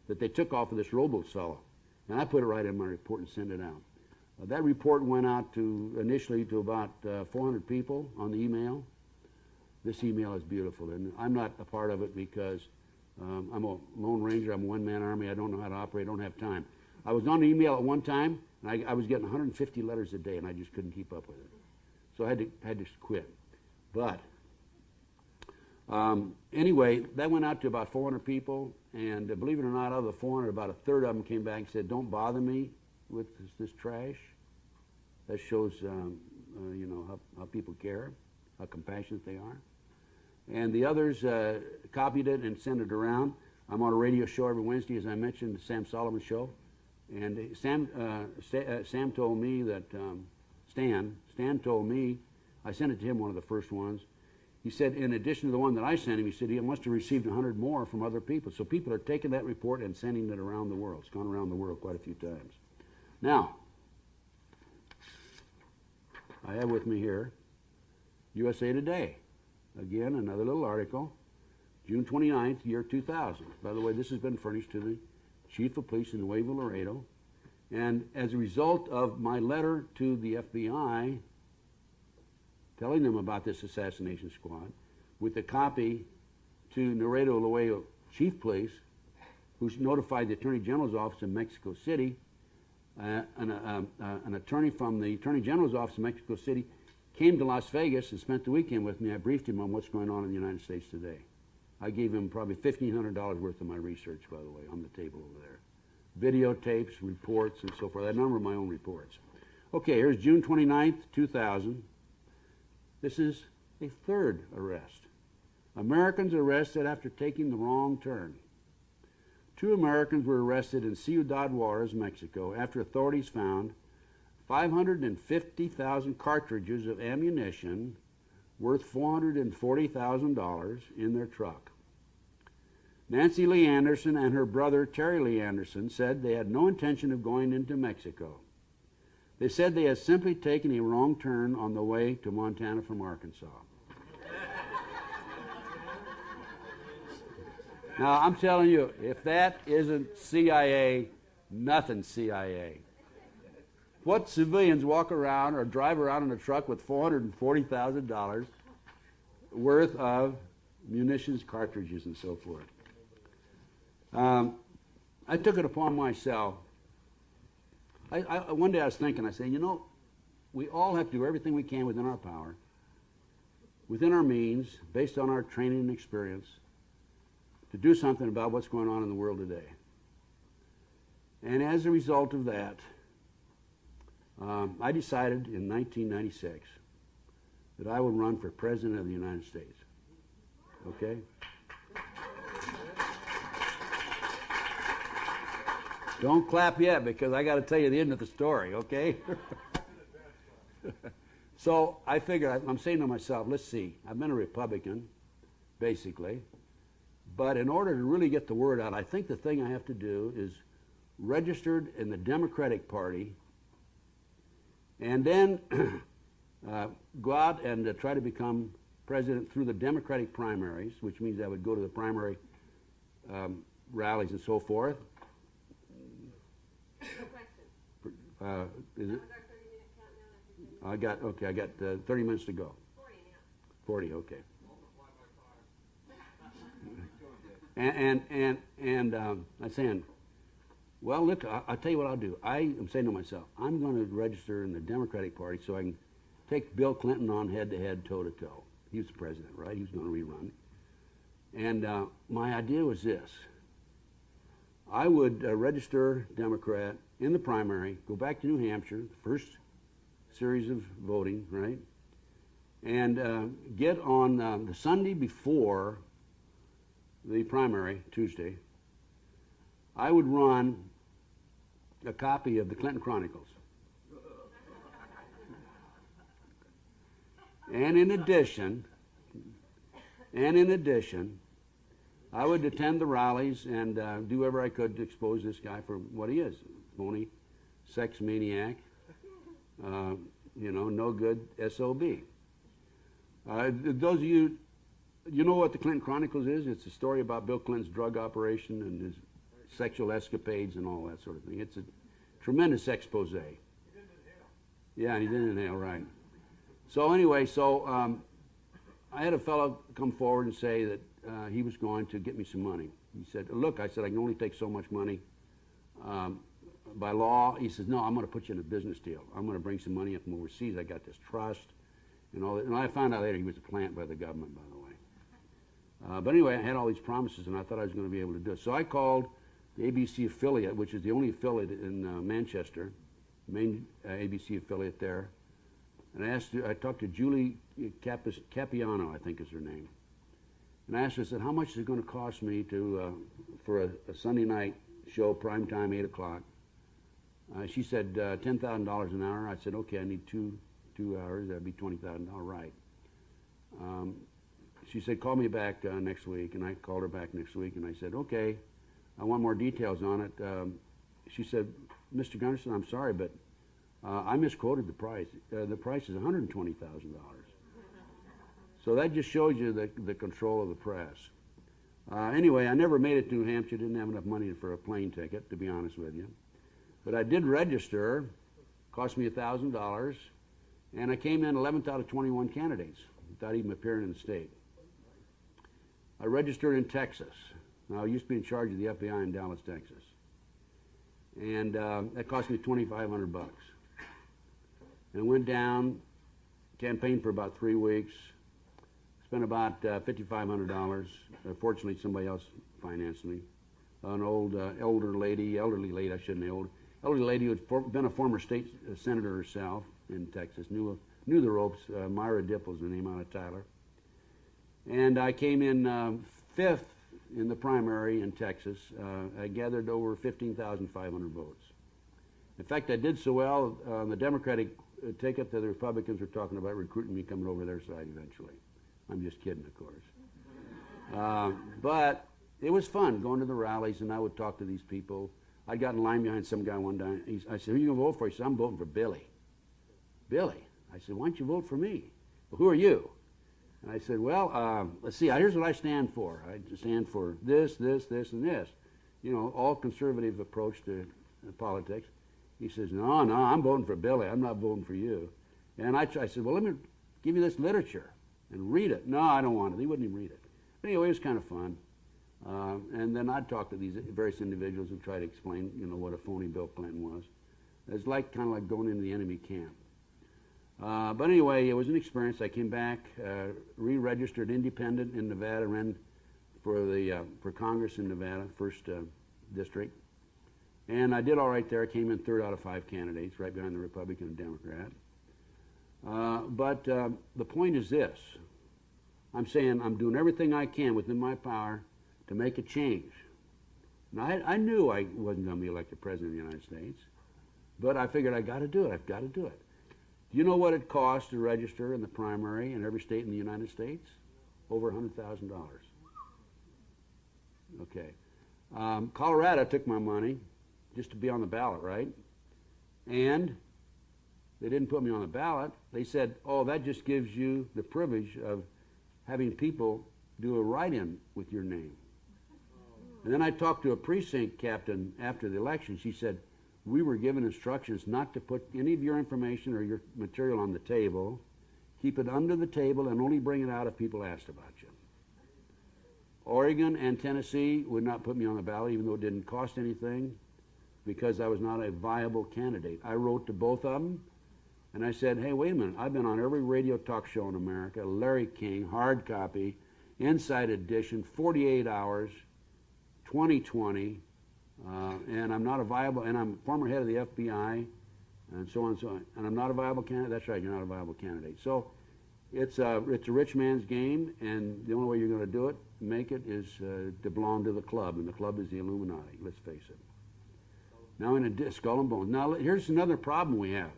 that they took off of this Robles fellow, and I put it right in my report and sent it out. That report went out initially to about 400 people on the email. This email is beautiful, and I'm not a part of it because I'm a Lone Ranger, I'm a one-man army, I don't know how to operate, I don't have time. I was on the email at one time, and I was getting 150 letters a day, and I just couldn't keep up with it. So I had to quit. But anyway, that went out to about 400 people, and believe it or not, out of the 400, about a third of them came back and said, "Don't bother me with this trash." That shows, you know, how people care, how compassionate they are. And the others copied it and sent it around. I'm on a radio show every Wednesday, as I mentioned, the Sam Solomon Show. And Sam told me that, Stan told me, I sent it to him, one of the first ones. He said, in addition to the one that I sent him, he said he must have received 100 more from other people. So people are taking that report and sending it around the world. It's gone around the world quite a few times. Now, I have with me here USA Today. Again, another little article, June 29th, year 2000. By the way, this has been furnished to the Chief of Police in Nuevo Laredo. And as a result of my letter to the FBI telling them about this assassination squad, with a copy to Nuevo Laredo Chief Police, who notified the Attorney General's office in Mexico City, an attorney from the Attorney General's office in Mexico City came to Las Vegas and spent the weekend with me. I briefed him on what's going on in the United States today. I gave him probably $1,500 worth of my research, by the way, on the table over there. Videotapes, reports, and so forth. A number of my own reports. Okay, here's June 29th, 2000. This is a third arrest. Americans arrested after taking the wrong turn. 2 Americans were arrested in Ciudad Juarez, Mexico, after authorities found 550,000 cartridges of ammunition worth $440,000 in their truck. Nancy Lee Anderson and her brother Terry Lee Anderson said they had no intention of going into Mexico. They said they had simply taken a wrong turn on the way to Montana from Arkansas. Now, I'm telling you, if that isn't CIA, nothing's CIA. What civilians walk around or drive around in a truck with $440,000 worth of munitions, cartridges, and so forth? I took it upon myself. One day I was thinking, I said, you know, we all have to do everything we can within our power, within our means, based on our training and experience, to do something about what's going on in the world today. And as a result of that, I decided in 1996 that I would run for President of the United States. Okay? Don't clap yet, because I got to tell you the end of the story, okay? So I figured, I'm saying to myself, let's see, I've been a Republican, basically, but in order to really get the word out, I think the thing I have to do is registered in the Democratic Party and then go out and try to become president through the Democratic primaries, which means I would go to the primary rallies and so forth. No question. Is it? How's our 30-minute countdown? I got 30 minutes to go. 40 now. 40, okay. And I'm saying, well, look, I'll tell you what I'll do. I am saying to myself, I'm going to register in the Democratic Party so I can take Bill Clinton on head-to-head, toe-to-toe. He was the president, right? He was going to rerun. And my idea was this. I would register Democrat in the primary, go back to New Hampshire, the first series of voting, right? And get on the Sunday before the primary, Tuesday, I would run a copy of the Clinton Chronicles. And in addition, I would attend the rallies and do whatever I could to expose this guy for what he is. Phony, sex maniac, no good SOB. Those of you know what the Clinton Chronicles is? It's a story about Bill Clinton's drug operation and his sexual escapades and all that sort of thing. It's a tremendous expose. He didn't inhale. Yeah, and he didn't inhale, right. So anyway, I had a fellow come forward and say that he was going to get me some money. He said, look, I said, I can only take so much money by law. He says, no, I'm going to put you in a business deal. I'm going to bring some money up from overseas. I got this trust and all that. And I found out later he was a plant by the government, by the way. But anyway, I had all these promises, and I thought I was going to be able to do it. So I called the ABC affiliate, which is the only affiliate in Manchester, main ABC affiliate there. And I talked to Julie Capiano, I think is her name. And I asked her, I said, how much is it going to cost me for a Sunday night show, prime time, 8 o'clock? She said $10,000 an hour. I said, okay, I need two hours. That'd be $20,000, right. She said, call me back next week. And I called her back next week, and I said, okay, I want more details on it. She said, Mr. Gunderson, I'm sorry, but I misquoted the price. The price is $120,000. So that just shows you the control of the press. Anyway, I never made it to New Hampshire. Didn't have enough money for a plane ticket, to be honest with you. But I did register. Cost me $1,000. And I came in 11th out of 21 candidates without even appearing in the state. I registered in Texas. Now, I used to be in charge of the FBI in Dallas, Texas. And that cost me $2,500 bucks. And I went down, campaigned for about 3 weeks, spent about $5,500. Fortunately, somebody else financed me. An elderly lady, I shouldn't say elderly lady who had been a former state senator herself in Texas, knew the ropes. Myra Dipple's the name, out of Tyler. And I came in 5th in the primary in Texas. I gathered over 15,500 votes. In fact, I did so well on the Democratic ticket that the Republicans were talking about recruiting me coming over their side eventually. I'm just kidding, of course. But it was fun going to the rallies, and I would talk to these people. I got in line behind some guy one time. I said, who are you going to vote for? He said, I'm voting for Billy. Billy? I said, why don't you vote for me? Well, who are you? And I said, well, let's see, here's what I stand for. I stand for this, this, this, and this. You know, all conservative approach to politics. He says, no, I'm voting for Billy. I'm not voting for you. And I said, well, let me give you this literature and read it. No, I don't want it. He wouldn't even read it. But anyway, it was kind of fun. And then I'd talk to these various individuals and try to explain, what a phony Bill Clinton was. It's kind of like going into the enemy camp. But anyway, it was an experience. I came back, re-registered independent in Nevada, ran for Congress in Nevada, 1st district. And I did all right there. I came in 3rd out of 5 candidates, right behind the Republican and Democrat. But the point is this. I'm saying I'm doing everything I can within my power to make a change. Now, I knew I wasn't going to be elected president of the United States, but I figured I got to do it. I've got to do it. You know what it costs to register in the primary in every state in the United States? Over $100,000. Okay. Colorado took my money just to be on the ballot, right? And they didn't put me on the ballot. They said, oh, that just gives you the privilege of having people do a write-in with your name. And then I talked to a precinct captain after the election. She said, we were given instructions not to put any of your information or your material on the table. Keep it under the table and only bring it out if people asked about you. Oregon and Tennessee would not put me on the ballot, even though it didn't cost anything, because I was not a viable candidate. I wrote to both of them, and I said, hey, wait a minute. I've been on every radio talk show in America, Larry King, hard copy, Inside Edition, 48 hours, 2020, and I'm not a viable, and I'm former head of the FBI, and so on and so on, and I'm not a viable candidate. That's right, you're not a viable candidate. So it's a rich man's game, and the only way you're going to do it, make it, is to belong to the club, and the club is the Illuminati, let's face it. Now in a skull and bones. Now here's another problem we have.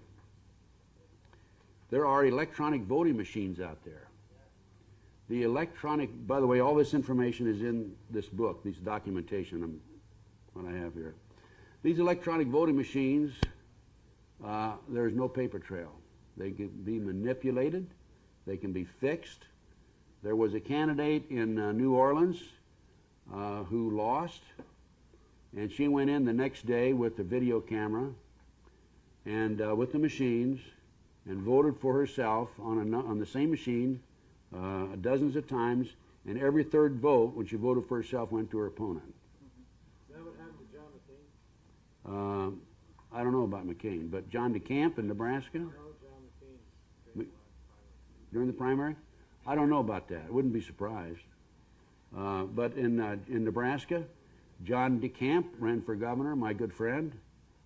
There are electronic voting machines out there. The electronic, by the way, all this information is in this book, this documentation, what I have here. These electronic voting machines, there's no paper trail. They can be manipulated. They can be fixed. There was a candidate in New Orleans who lost, and she went in the next day with the video camera and with the machines and voted for herself on the same machine dozens of times, and every third vote when she voted for herself went to her opponent. Is that what happened to John McCain? I don't know about McCain, but John DeCamp in Nebraska? No, John McCain. During the primary? I don't know about that. I wouldn't be surprised. But in Nebraska, John DeCamp ran for governor, my good friend,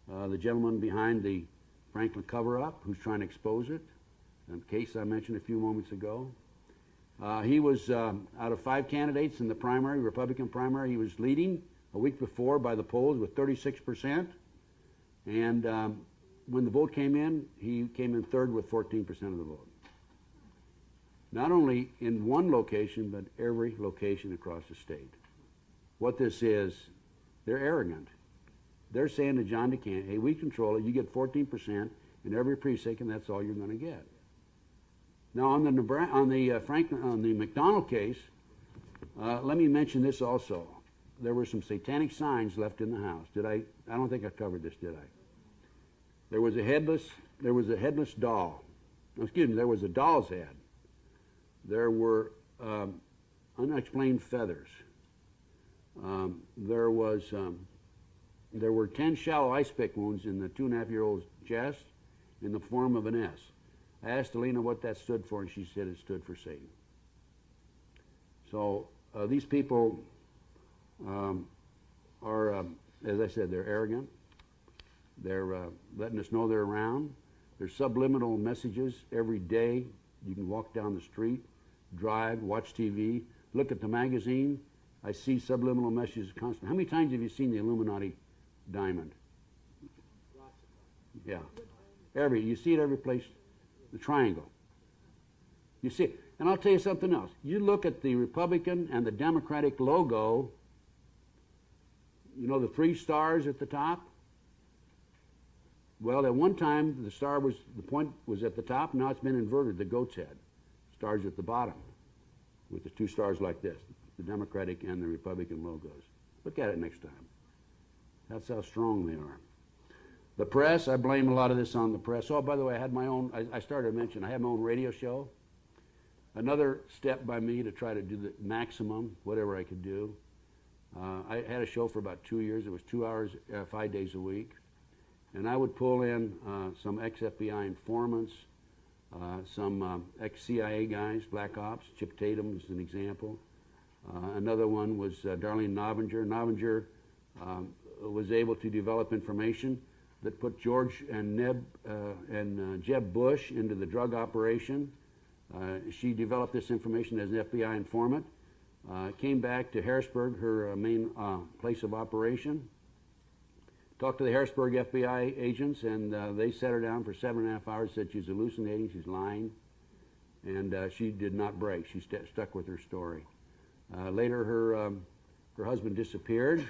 the gentleman behind the Franklin cover-up who's trying to expose it, the case I mentioned a few moments ago. He was, out of 5 candidates in the primary, Republican primary, he was leading a week before by the polls with 36%. And when the vote came in, he came in third with 14% of the vote. Not only in one location, but every location across the state. What this is, they're arrogant. They're saying to John DeCamp, hey, we control it. You get 14% in every precinct, and that's all you're going to get. Now, on the McDonald case, let me mention this also. There were some satanic signs left in the house. I don't think I covered this, did I? There was a headless doll. Excuse me, there was a doll's head. There were unexplained feathers. There were 10 shallow ice pick wounds in the 2.5-year-old's chest in the form of an S. I asked Alina what that stood for, and she said it stood for Satan. So these people are, as I said, they're arrogant. They're letting us know they're around. There's subliminal messages every day. You can walk down the street, drive, watch TV, look at the magazine. I see subliminal messages constantly. How many times have you seen the Illuminati diamond? Lots of times. Yeah. You see it every place. The triangle. You see it. And I'll tell you something else. You look at the Republican and the Democratic logo, you know the 3 stars at the top? Well, at one time, the point was at the top. Now it's been inverted, the goat's head. Stars at the bottom with the 2 stars like this, the Democratic and the Republican logos. Look at it next time. That's how strong they are. The press, I blame a lot of this on the press. Oh, by the way, I had my own, I started to mention, I had my own radio show. Another step by me to try to do the maximum, whatever I could do. I had a show for about 2 years. It was 2 hours, 5 days a week. And I would pull in some ex-FBI informants, some ex-CIA guys, Black Ops. Chip Tatum is an example. Another one was Darlene Novinger. Novinger was able to develop information that put George and Jeb Bush into the drug operation. She developed this information as an FBI informant. Came back to Harrisburg, her main place of operation. Talked to the Harrisburg FBI agents, and they set her down for 7.5 hours, said she's hallucinating, she's lying, and she did not break. She stuck with her story. Later, her husband disappeared.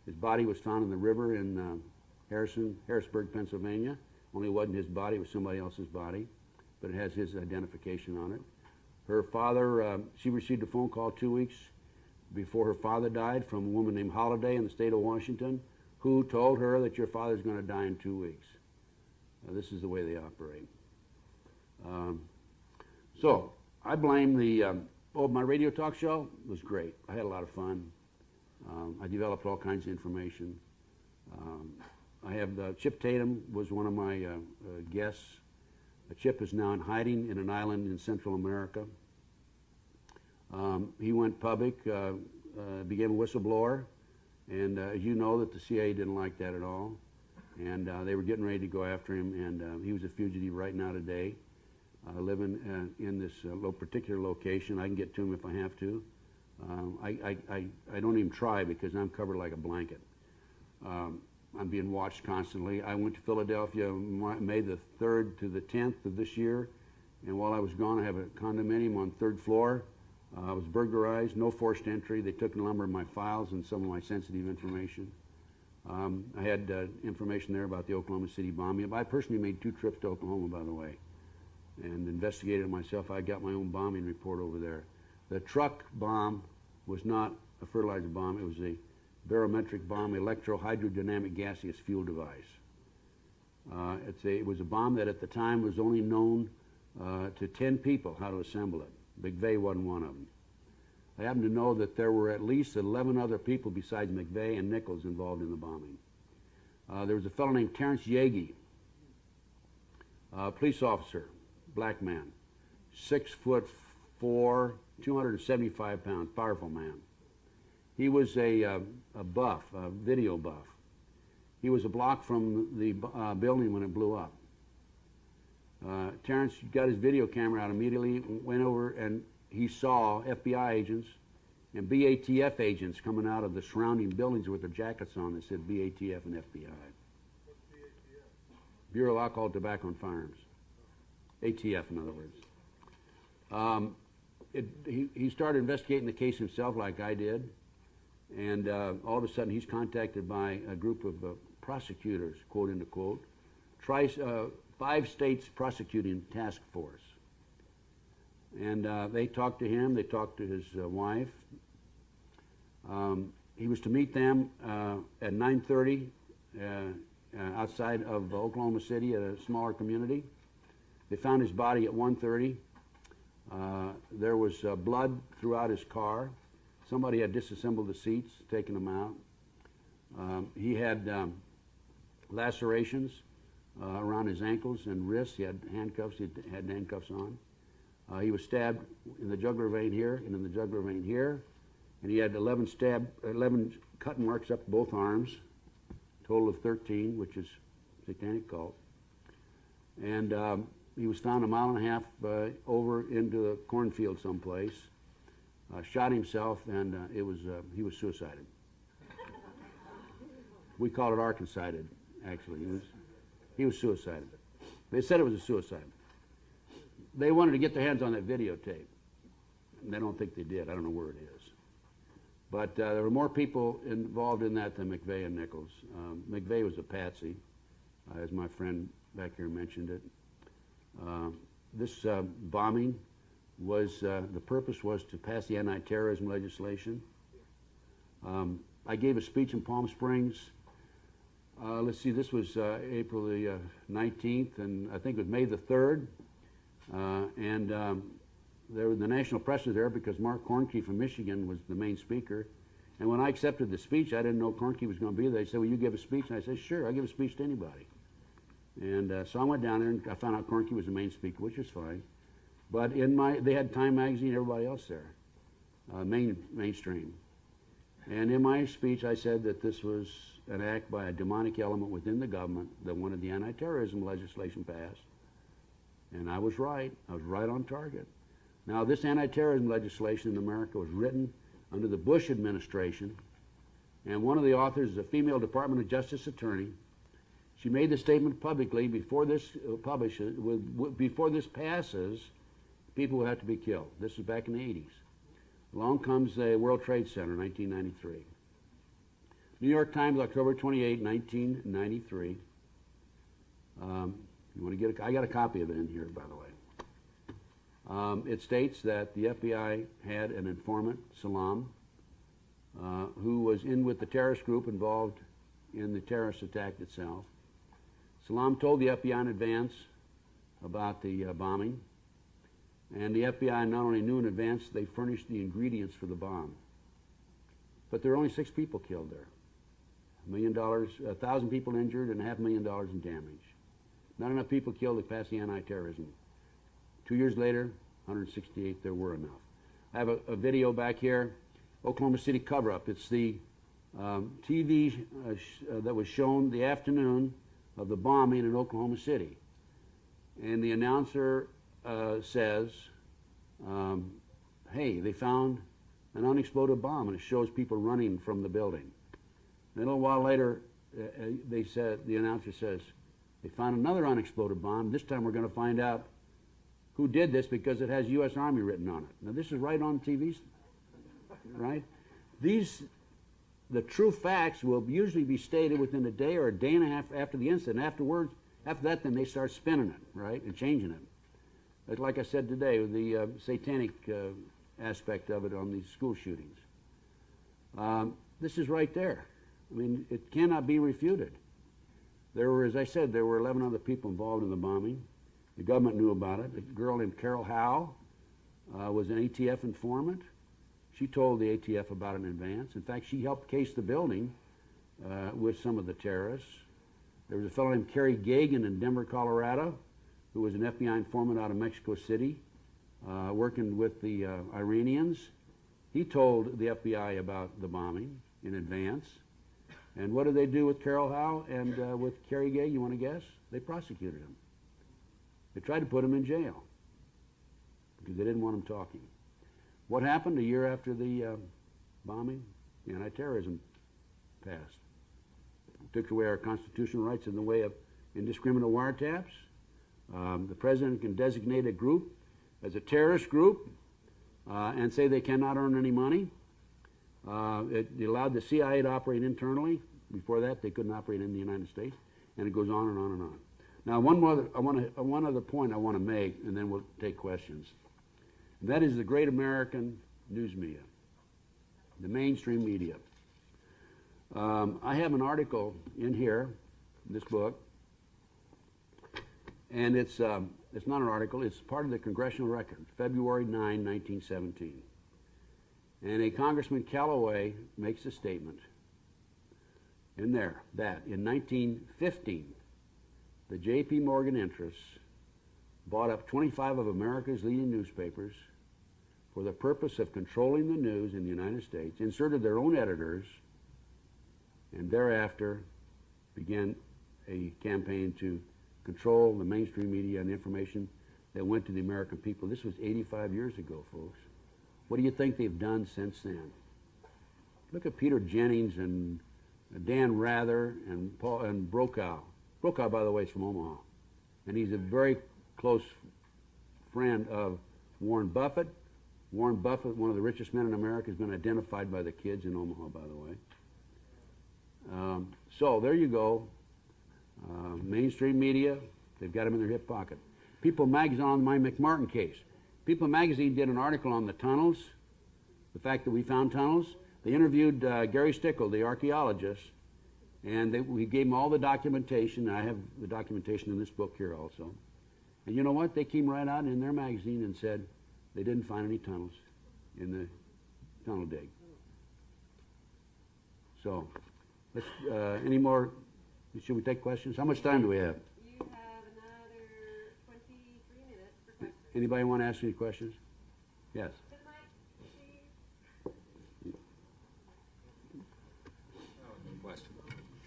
His body was found in the river in Harrisburg, Pennsylvania. Only it wasn't his body, it was somebody else's body, but it has his identification on it. Her father, she received a phone call 2 weeks before her father died from a woman named Holiday in the state of Washington, who told her that your father's going to die in 2 weeks. This is the way they operate. So I blame my radio talk show was great. I had a lot of fun. I developed all kinds of information. I have Chip Tatum was one of my guests. Chip is now in hiding in an island in Central America. He went public, became a whistleblower, and as you know, that the CIA didn't like that at all, and they were getting ready to go after him, and he was a fugitive right now today, living in this particular location. I can get to him if I have to. I don't even try because I'm covered like a blanket. I'm being watched constantly. I went to Philadelphia May the 3rd to the 10th of this year, and while I was gone, I have a condominium on 3rd floor. I was burglarized, no forced entry. They took a number of my files and some of my sensitive information. I had information there about the Oklahoma City bombing. I personally made 2 trips to Oklahoma, by the way, and investigated it myself. I got my own bombing report over there. The truck bomb was not a fertilizer bomb. It was a barometric bomb, electro-hydrodynamic gaseous fuel device. It was a bomb that at the time was only known to 10 people how to assemble it. McVeigh wasn't one of them. I happen to know that there were at least 11 other people besides McVeigh and Nichols involved in the bombing. There was a fellow named Terrence Yagi, police officer, black man, 6'4", 275 pounds, powerful man. He was a buff, a video buff. He was a block from the building when it blew up. Terrence got his video camera out immediately, went over, and he saw FBI agents and BATF agents coming out of the surrounding buildings with their jackets on that said BATF and FBI. What's the ATF? Bureau of Alcohol, Tobacco, and Firearms. ATF, in other words. He started investigating the case himself like I did, and all of a sudden he's contacted by a group of prosecutors, quote unquote, 5 states prosecuting task force. And they talked to him, they talked to his wife. He was to meet them at 9:30 outside of Oklahoma City at a smaller community. They found his body at 1:30. There was blood throughout his car. Somebody had disassembled the seats, taken them out. He had lacerations around his ankles and wrists. He had handcuffs. He had handcuffs on. He was stabbed in the jugular vein here and in the jugular vein here, and he had 11 cut marks up both arms, total of 13, which is Satanic cult. And he was found 1.5 miles over into the cornfield someplace. Shot himself, and he was suicided. We call it Arkancided, actually. He was suicided. They said it was a suicide. They wanted to get their hands on that videotape. And they don't think they did. I don't know where it is. But there were more people involved in that than McVeigh and Nichols. McVeigh was a patsy, as my friend back here mentioned it. This bombing was, the purpose was to pass the anti-terrorism legislation. I gave a speech in Palm Springs. Let's see, this was April the 19th, and I think it was May the 3rd. The national press was there because Mark Kornke from Michigan was the main speaker. And when I accepted the speech, I didn't know Kornke was going to be there. They said, "Will you give a speech?" And I said, "Sure, I'll give a speech to anybody." And so I went down there and I found out Kornke was the main speaker, which was fine. But they had Time Magazine, everybody else there, mainstream. And in my speech, I said that this was an act by a demonic element within the government that wanted the anti-terrorism legislation passed. And I was right. I was right on target. Now, this anti-terrorism legislation in America was written under the Bush administration and one of the authors is a female Department of Justice attorney. She made the statement publicly before this before this passes, people will have to be killed. This is back in the 80s. Along comes the World Trade Center, 1993. New York Times, October 28, 1993. You want to get I got a copy of it in here, by the way. It states that the FBI had an informant, Salam, who was in with the terrorist group involved in the terrorist attack itself. Salam told the FBI in advance about the bombing, and the FBI not only knew in advance, they furnished the ingredients for the bomb. But there were only 6 people killed there. $1 million, 1,000 people injured, and $500,000 in damage. Not enough people killed to pass the anti-terrorism. 2 years later, 168, there were enough. I have a video back here, Oklahoma City cover-up. It's the TV that was shown the afternoon of the bombing in Oklahoma City. And the announcer says, hey, they found an unexploded bomb, and it shows people running from the building. And a little while later, the announcer says, they found another unexploded bomb. This time we're going to find out who did this because it has U.S. Army written on it. Now, this is right on TV, right? The true facts will usually be stated within a day or a day and a half after the incident. After that, then they start spinning it, right, and changing it. But like I said today, with the satanic aspect of it on these school shootings. This is right there. I mean, it cannot be refuted. There were, as I said, there were 11 other people involved in the bombing. The government knew about it. A girl named Carol Howe was an ATF informant. She told the ATF about it in advance. In fact, she helped case the building with some of the terrorists. There was a fellow named Kerry Gagan in Denver, Colorado, who was an FBI informant out of Mexico City, working with the Iranians. He told the FBI about the bombing in advance. And what did they do with Carol Howe and with Kerry Gagan? You want to guess? They prosecuted him. They tried to put him in jail because they didn't want him talking. What happened a year after the bombing? The anti-terrorism passed. It took away our constitutional rights in the way of indiscriminate wiretaps. The president can designate a group as a terrorist group and say they cannot earn any money. It allowed the CIA to operate internally. Before that, they couldn't operate in the United States, and it goes on and on and on. Now, one other point I want to make, and then we'll take questions. And that is the great American news media, the mainstream media. I have an article in here, in this book, and it's not an article. It's part of the Congressional Record, February 9, 1917. And a Congressman Callaway makes a statement in there that in 1915, the J.P. Morgan interests bought up 25 of America's leading newspapers for the purpose of controlling the news in the United States, inserted their own editors, and thereafter began a campaign to control the mainstream media and the information that went to the American people. This was 85 years ago, folks. What do you think they've done since then? Look at Peter Jennings and Dan Rather and Paul and Brokaw. Brokaw, by the way, is from Omaha, and he's a very close friend of Warren Buffett. Warren Buffett, one of the richest men in America, has been identified by the kids in Omaha, by the way. So there you go. Mainstream media, they've got them in their hip pocket. People Magazine on my McMartin case. People Magazine did an article on the tunnels, the fact that we found tunnels. They interviewed Gary Stickle, the archaeologist, and we gave him all the documentation. I have the documentation in this book here also. And you know what? They came right out in their magazine and said they didn't find any tunnels in the tunnel dig. So, let's, any more? Should we take questions? How much time do we have? You have another 23 minutes for questions. Anybody want to ask any questions? Yes.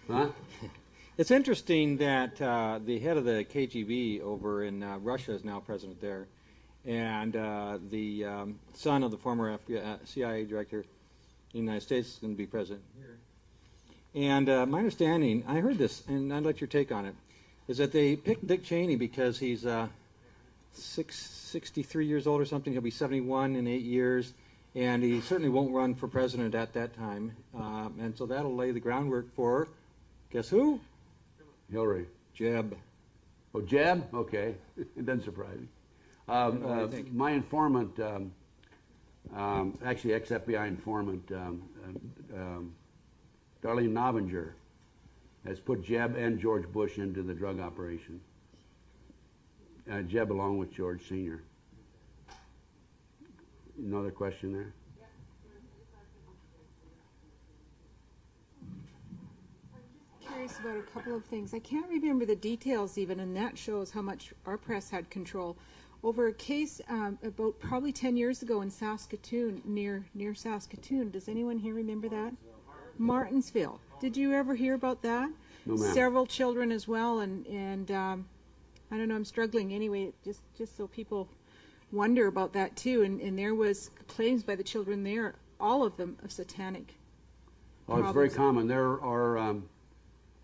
Huh? It's interesting that the head of the KGB over in Russia is now president there, and the son of the former CIA director in the United States is going to be president here. And my understanding, I heard this, and I'd like your take on it, is that they picked Dick Cheney because he's 63 years old or something. He'll be 71 in 8 years, and he certainly won't run for president at that time. And so that'll lay the groundwork for, guess who? Hillary. Jeb. Oh, Jeb? Okay. It doesn't surprise me. What do you think? My informant, actually ex-FBI informant, Darlene Novinger, has put Jeb and George Bush into the drug operation. Jeb along with George Sr. Another question there? Curious about a couple of things. I can't remember the details even, and that shows how much our press had control over a case about probably 10 years ago in Saskatoon, near Saskatoon. Does anyone here remember that? Martinsville. Did you ever hear about that? No, ma'am. Several children as well, and I don't know. I'm struggling anyway. Just so people wonder about that too. And there was claims by the children there, all of them, of satanic. Oh, it's very common. There are,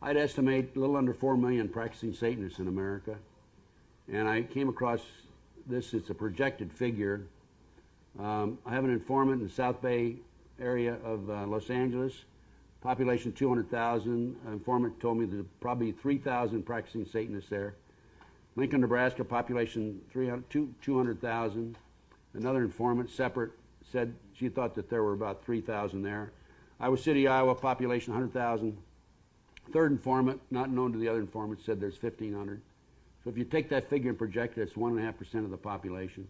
I'd estimate, a little under 4 million practicing Satanists in America. And I came across this. It's a projected figure. I have an informant in the South Bay area of Los Angeles, population 200,000. An informant told me there's probably 3,000 practicing Satanists there. Lincoln, Nebraska, population 200,000. Another informant, separate, said she thought that there were about 3,000 there. Iowa City, Iowa, population 100,000. Third informant, not known to the other informant, said there's 1,500. So if you take that figure and project it, it's 1.5% of the population.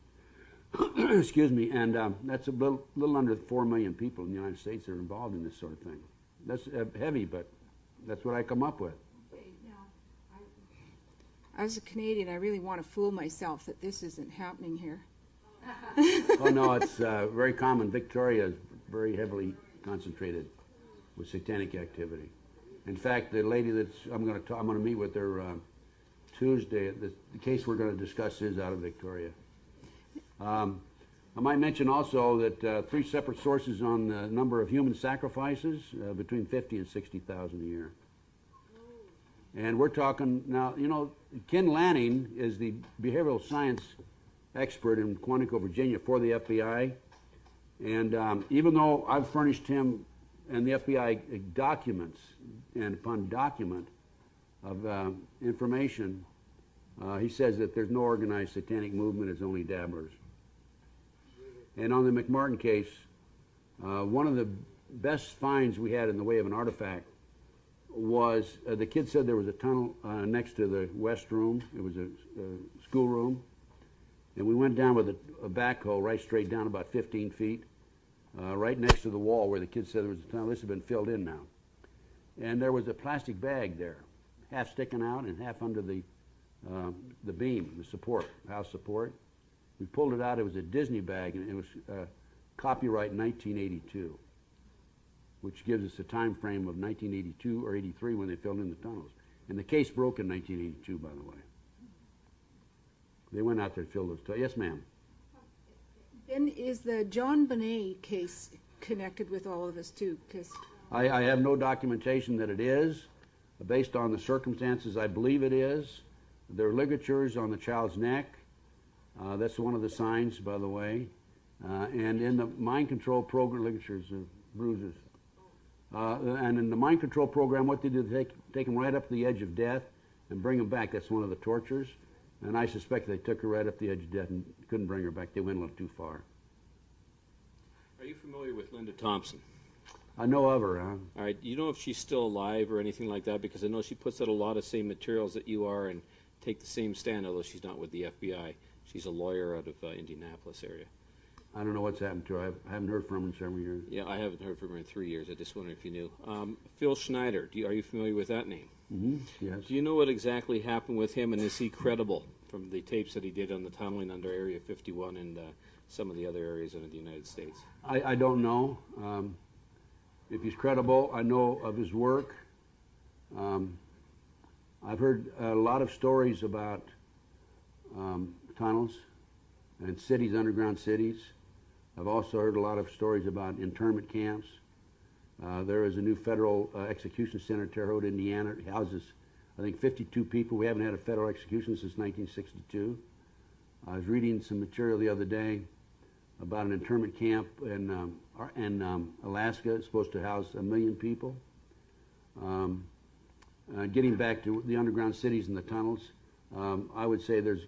Excuse me, and that's a little under 4 million people in the United States that are involved in this sort of thing. That's heavy, but that's what I come up with. As a Canadian, I really want to fool myself that this isn't happening here. Oh no, it's very common. Victoria is very heavily concentrated with satanic activity. In fact, the lady I'm going to meet with her Tuesday. The case we're going to discuss is out of Victoria. I might mention also that 3 separate sources on the number of human sacrifices, between 50 and 60,000 a year. And we're talking now, you know, Ken Lanning is the behavioral science expert in Quantico, Virginia for the FBI. And even though I've furnished him and the FBI documents and upon document of information, he says that there's no organized satanic movement, it's only dabblers. And on the McMartin case, one of the best finds we had in the way of an artifact was the kid said there was a tunnel next to the west room. It was a school room. And we went down with a backhoe right straight down about 15 feet, right next to the wall where the kid said there was a tunnel. This had been filled in now. And there was a plastic bag there, half sticking out and half under the beam, the support, house support. We pulled it out. It was a Disney bag, and it was copyright 1982, which gives us a time frame of 1982 or 83 when they filled in the tunnels. And the case broke in 1982, by the way. They went out there to fill those tunnels. Yes, ma'am. Then is the John Bonet case connected with all of this too? Because I have no documentation that it is. Based on the circumstances, I believe it is. There are ligatures on the child's neck. That's one of the signs, by the way. And in the mind control program, ligatures are bruises. And in the mind control program, what they do, they take them right up to the edge of death and bring them back. That's one of the tortures. And I suspect they took her right up the edge of death and couldn't bring her back. They went a little too far. Are you familiar with Linda Thompson? I know of her. All right. You know if she's still alive or anything like that? Because I know she puts out a lot of same materials that you are and take the same stand, although she's not with the FBI. She's a lawyer out of Indianapolis area. I don't know what's happened to her. I haven't heard from her in several years. Yeah, I haven't heard from her in 3 years. I just wondered if you knew. Phil Schneider, are you familiar with that name? Mm-hmm. Yes. Do you know what exactly happened with him, and is he credible from the tapes that he did on the tunneling under Area 51 and some of the other areas under the United States? I don't know. If he's credible, I know of his work. I've heard a lot of stories about tunnels and cities, underground cities. I've also heard a lot of stories about internment camps. There is a new federal execution center in Terre Haute, Indiana. It houses, I think, 52 people. We haven't had a federal execution since 1962. I was reading some material the other day about an internment camp in Alaska. It's supposed to house 1 million people. Getting back to the underground cities and the tunnels, I would say there's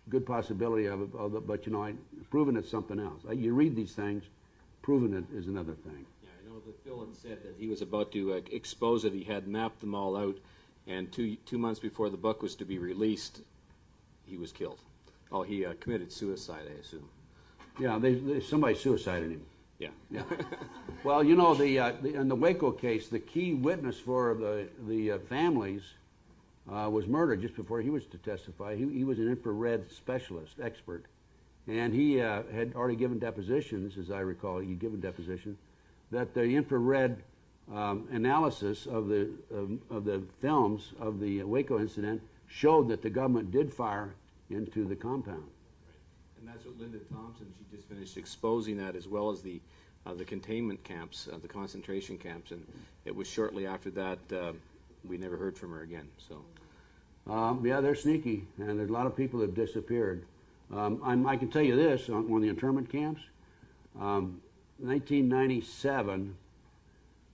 good possibility of it, but you know, proving it's something else. You read these things, proving it is another thing. Yeah, I know that Phil had said that he was about to expose it. He had mapped them all out, and two months before the book was to be released, he was killed. Oh, he committed suicide, I assume. Yeah, somebody suicided him. Yeah. Yeah. Well, you know, in the Waco case, the key witness for the families was murdered just before he was to testify. He was an infrared specialist, expert, and he had already given depositions, as I recall. He'd given deposition that the infrared analysis of the films of the Waco incident showed that the government did fire into the compound. And that's what Linda Thompson, she just finished exposing that, as well as the containment camps, the concentration camps, and it was shortly after that we never heard from her again. So, yeah, they're sneaky, and there's a lot of people that have disappeared. I can tell you this on one of the internment camps. 1997,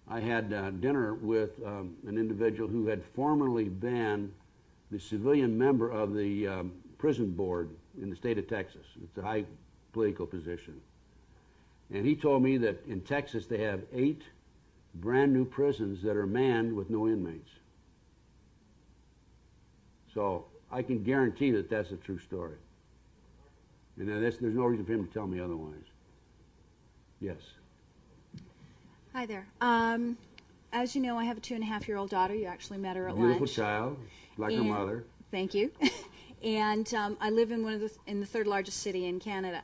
I had dinner with an individual who had formerly been the civilian member of the prison board in the state of Texas. It's a high political position. And he told me that in Texas they have 8 brand new prisons that are manned with no inmates. So I can guarantee that that's a true story. And there's no reason for him to tell me otherwise. Yes. Hi there. As you know, I have a 2.5-year-old daughter. You actually met her at Beautiful lunch. child, like her mother. Thank you. And I live in in the 3rd largest city in Canada.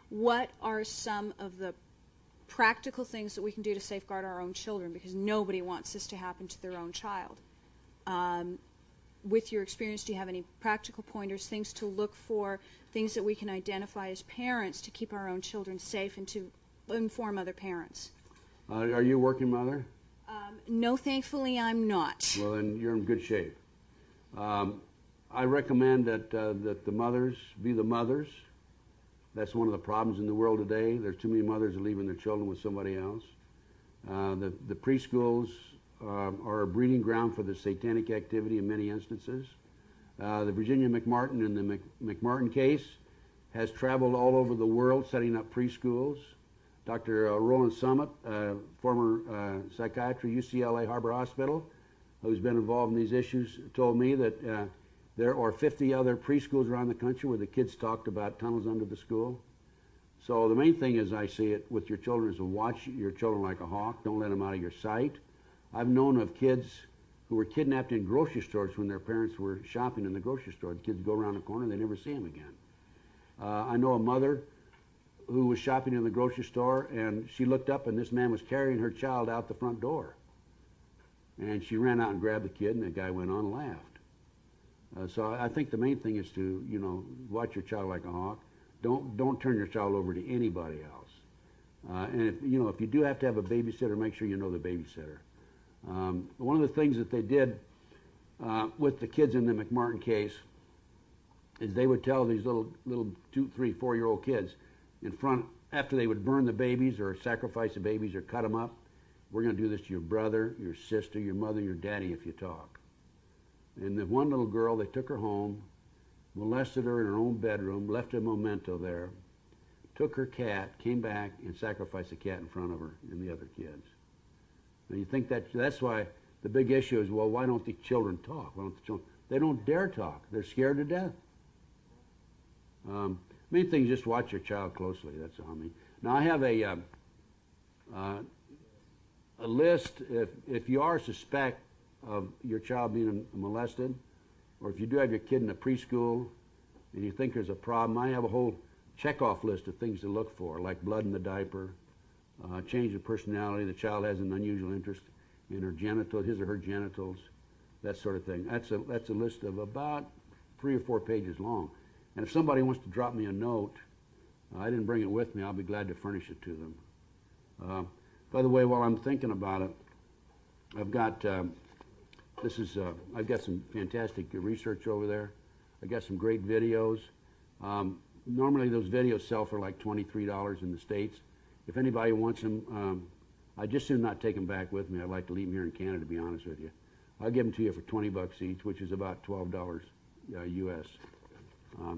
What are some of the practical things that we can do to safeguard our own children? Because nobody wants this to happen to their own child. With your experience, do you have any practical pointers, things to look for, things that we can identify as parents to keep our own children safe and to inform other parents? Are you a working mother? No, thankfully I'm not. Well, then you're in good shape. I recommend that the mothers be the mothers. That's one of the problems in the world today. There's too many mothers leaving their children with somebody else. The preschools are a breeding ground for the satanic activity in many instances. The Virginia McMartin in the McMartin case has traveled all over the world setting up preschools. Dr. Roland Summit, former psychiatrist, UCLA Harbor Hospital, who's been involved in these issues, told me that there are 50 other preschools around the country where the kids talked about tunnels under the school. So the main thing, as I see it, with your children is to watch your children like a hawk. Don't let them out of your sight. I've known of kids who were kidnapped in grocery stores when their parents were shopping in the grocery store. The kids go around the corner, they never see them again. I know a mother who was shopping in the grocery store, and she looked up, and this man was carrying her child out the front door. And she ran out and grabbed the kid, and the guy went on and laughed. So I think the main thing is to, you know, watch your child like a hawk. Don't turn your child over to anybody else. And if you do have to have a babysitter, make sure you know the babysitter. One of the things that they did with the kids in the McMartin case is they would tell these little 2, 3, 4-year-old kids in front, after they would burn the babies or sacrifice the babies or cut them up, we're going to do this to your brother, your sister, your mother, your daddy if you talk. And the one little girl, they took her home, molested her in her own bedroom, left a memento there, took her cat, came back, and sacrificed the cat in front of her and the other kids. And you think that's why the big issue is, well, why don't the children talk? Why don't the children? They don't dare talk. They're scared to death. Main thing is just watch your child closely. That's all I mean. Now I have a list. If you are suspect of your child being molested, or if you do have your kid in a preschool and you think there's a problem, I have a whole checkoff list of things to look for, like blood in the diaper, change of personality, the child has an unusual interest in her genitals, his or her genitals, that sort of thing. That's a list of about 3 or 4 pages long. And if somebody wants to drop me a note, I didn't bring it with me, I'll be glad to furnish it to them. By the way, while I'm thinking about it, I've got I've got some fantastic research over there. I got some great videos. Normally those videos sell for like $23 in the States. If anybody wants them, I just soon not take them back with me. I'd like to leave them here in Canada, to be honest with you. I'll give them to you for $20 each, which is about $12 U.S.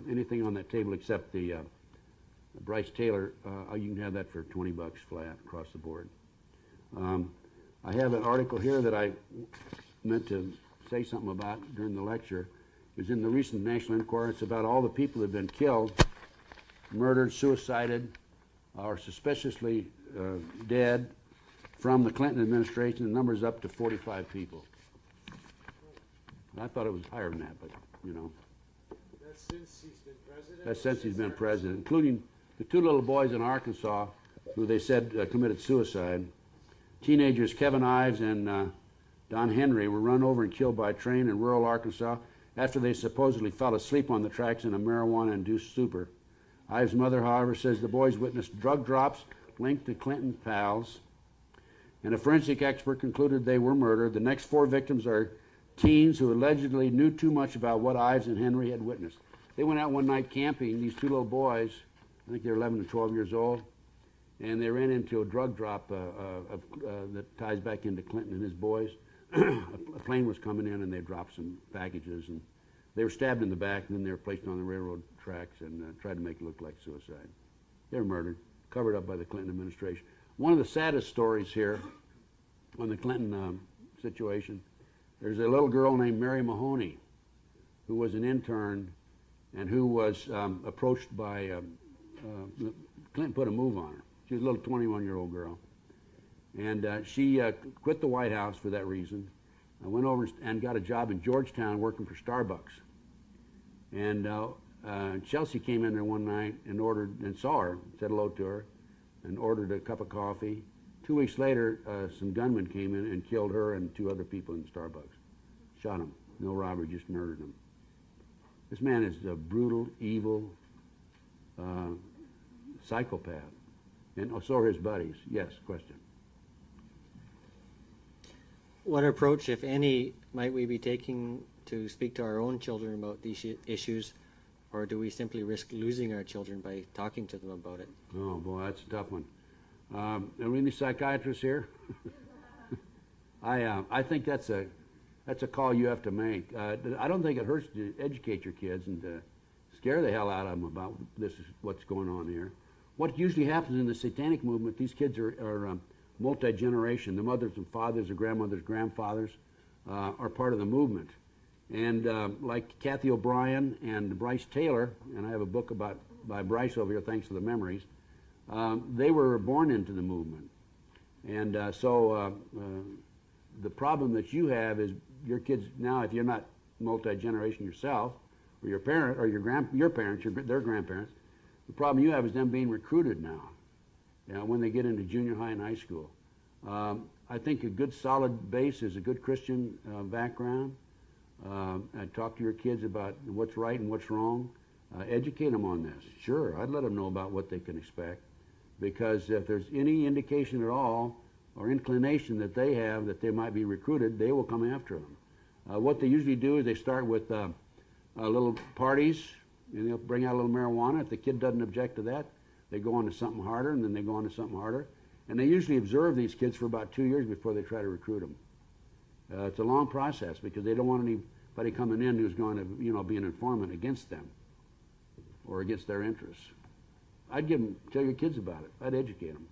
Anything on that table except the Bryce Taylor, you can have that for $20 flat across the board. I have an article here that I meant to say something about during the lecture. It was in the recent National Enquirer. It's about all the people that have been killed, murdered, suicided, or suspiciously dead from the Clinton administration. The number is up to 45 people. I thought it was higher than that, but, you know. That's since he's been president? That's since he's been president, including the two little boys in Arkansas who they said committed suicide. Teenagers Kevin Ives and Don Henry were run over and killed by a train in rural Arkansas after they supposedly fell asleep on the tracks in a marijuana-induced stupor. Ives' mother, however, says the boys witnessed drug drops linked to Clinton pals, and a forensic expert concluded they were murdered. The next four victims are teens who allegedly knew too much about what Ives and Henry had witnessed. They went out one night camping, these two little boys, I think they're 11 and 12 years old, and they ran into a drug drop that ties back into Clinton and his boys. A plane was coming in and they dropped some packages, and they were stabbed in the back, and then they were placed on the railroad tracks and tried to make it look like suicide. They were murdered, covered up by the Clinton administration. One of the saddest stories here on the Clinton situation, there's a little girl named Mary Mahoney who was an intern and who was approached by Clinton put a move on her. She was a little 21-year-old girl. And she quit the White House for that reason. I went over and got a job in Georgetown working for Starbucks. And Chelsea came in there one night and ordered, and saw her, said hello to her, and ordered a cup of coffee. 2 weeks later, some gunmen came in and killed her and two other people in Starbucks. Shot them. No robbery, just murdered them. This man is a brutal, evil psychopath. And so are his buddies. Yes, question. What approach, if any, might we be taking to speak to our own children about these issues, or do we simply risk losing our children by talking to them about it? Oh, boy, that's a tough one. Are we any psychiatrists here? I think that's a call you have to make. I don't think it hurts to educate your kids and to scare the hell out of them about this is what's going on here. What usually happens in the Satanic movement, these kids are multi-generation. The mothers and fathers, the grandmothers, grandfathers are part of the movement. And like Kathy O'Brien and Bryce Taylor, and I have a book by Bryce over here, thanks to the memories, they were born into the movement. And so the problem that you have is your kids now, if you're not multi-generation yourself, or your parent, or your parents, their grandparents, the problem you have is them being recruited now, when they get into junior high and high school. I think a good solid base is a good Christian background. Talk to your kids about what's right and what's wrong. Educate them on this. Sure, I'd let them know about what they can expect, because if there's any indication at all or inclination that they have that they might be recruited, they will come after them. What they usually do is they start with little parties, and they'll bring out a little marijuana. If the kid doesn't object to that, they go on to something harder, and then they go on to something harder. And they usually observe these kids for about 2 years before they try to recruit them. It's a long process because they don't want anybody coming in who's going to, be an informant against them or against their interests. I'd tell your kids about it. I'd educate them.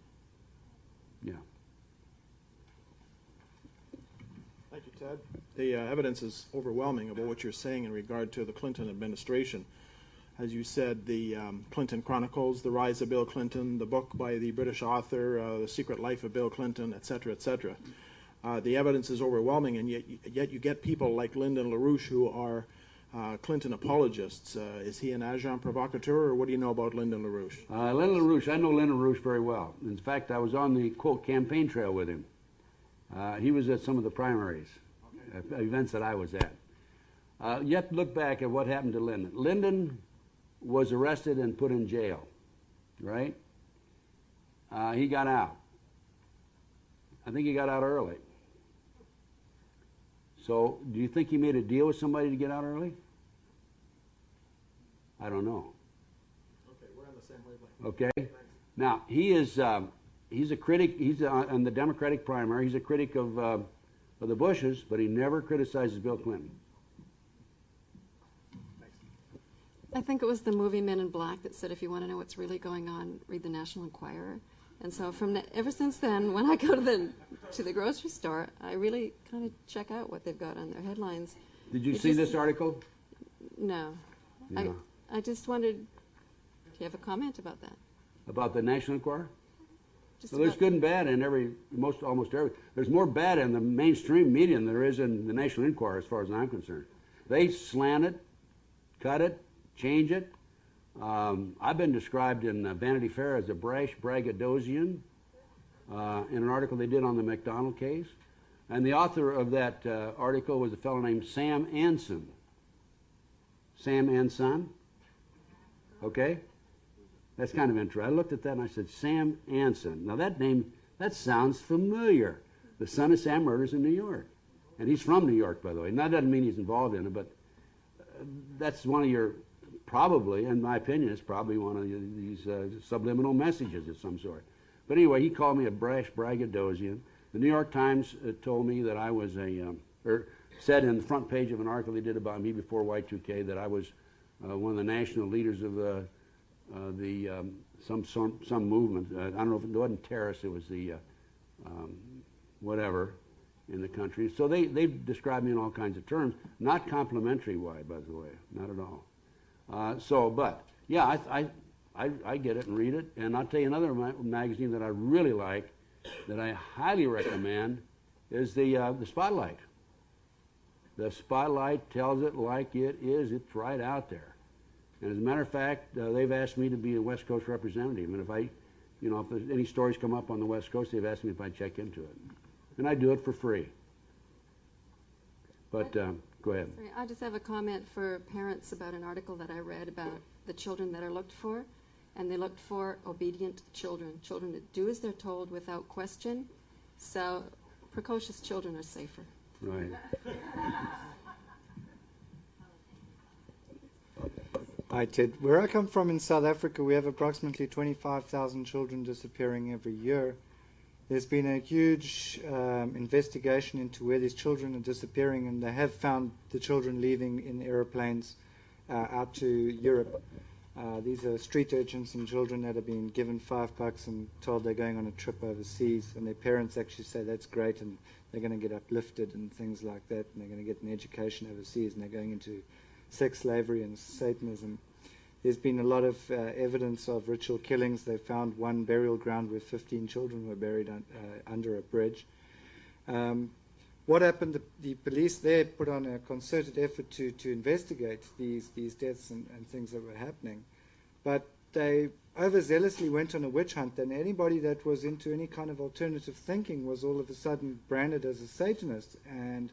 Yeah. Thank you, Ted. The evidence is overwhelming about what you're saying in regard to the Clinton administration. As you said, the Clinton Chronicles, The Rise of Bill Clinton, the book by the British author, The Secret Life of Bill Clinton, etc., etc. The evidence is overwhelming, and yet you get people like Lyndon LaRouche who are Clinton apologists. Is he an agent provocateur, or what do you know about Lyndon LaRouche? Lyndon LaRouche, I know Lyndon LaRouche very well. In fact, I was on the, quote, campaign trail with him. He was at some of the primaries, events that I was at. You have to look back at what happened to Lyndon. Lyndon was arrested and put in jail, right? He got out. I think he got out early. So, do you think he made a deal with somebody to get out early? I don't know. Okay, we're on the same wavelength. Okay. Now he's a critic. He's on the Democratic primary. He's a critic of the Bushes, but he never criticizes Bill Clinton. I think it was the movie Men in Black that said, if you want to know what's really going on, read the National Enquirer. And so ever since then, when I go to the grocery store, I really kind of check out what they've got on their headlines. Did you see this article? No. Yeah. I just wondered, do you have a comment about that? About the National Enquirer? Just Well, there's about- good and bad in almost every. There's more bad in the mainstream media than there is in the National Enquirer, as far as I'm concerned. They slant it, cut it, change it. I've been described in Vanity Fair as a brash braggadocian in an article they did on the McDonald case. And the author of that article was a fellow named Sam Anson. Sam Anson. Okay? That's kind of interesting. I looked at that and I said, Sam Anson. Now that name, that sounds familiar. The son of Sam murders in New York. And he's from New York, by the way. And that doesn't mean he's involved in it, but that's one of your, probably, in my opinion, it's probably one of these subliminal messages of some sort. But anyway, he called me a brash braggadocian. The New York Times told me that I was or said in the front page of an article they did about me before Y2K that I was one of the national leaders of some movement. I don't know if it wasn't terrorist, it was the whatever in the country. So they described me in all kinds of terms, not complimentary, by the way, not at all. But yeah, I get it and read it. And I'll tell you another magazine that I really like, that I highly recommend, is the Spotlight. The Spotlight tells it like it is. It's right out there. And as a matter of fact, they've asked me to be a West Coast representative. And if there's any stories come up on the West Coast, they've asked me if I'd check into it. And I do it for free. But go ahead. Sorry, I just have a comment for parents about an article that I read about the children that are looked for. And they looked for obedient children, children that do as they're told without question. So precocious children are safer. Right. Hi, Ted. Where I come from in South Africa, we have approximately 25,000 children disappearing every year. There's been a huge investigation into where these children are disappearing, and they have found the children leaving in aeroplanes out to Europe. These are street urchins and children that have been given $5 and told they're going on a trip overseas, and their parents actually say that's great and they're going to get uplifted and things like that, and they're going to get an education overseas, and they're going into sex slavery and Satanism. There's been a lot of evidence of ritual killings. They found one burial ground where 15 children were buried under a bridge. What happened? The police there put on a concerted effort to investigate these deaths and things that were happening, but they overzealously went on a witch hunt, and anybody that was into any kind of alternative thinking was all of a sudden branded as a Satanist. And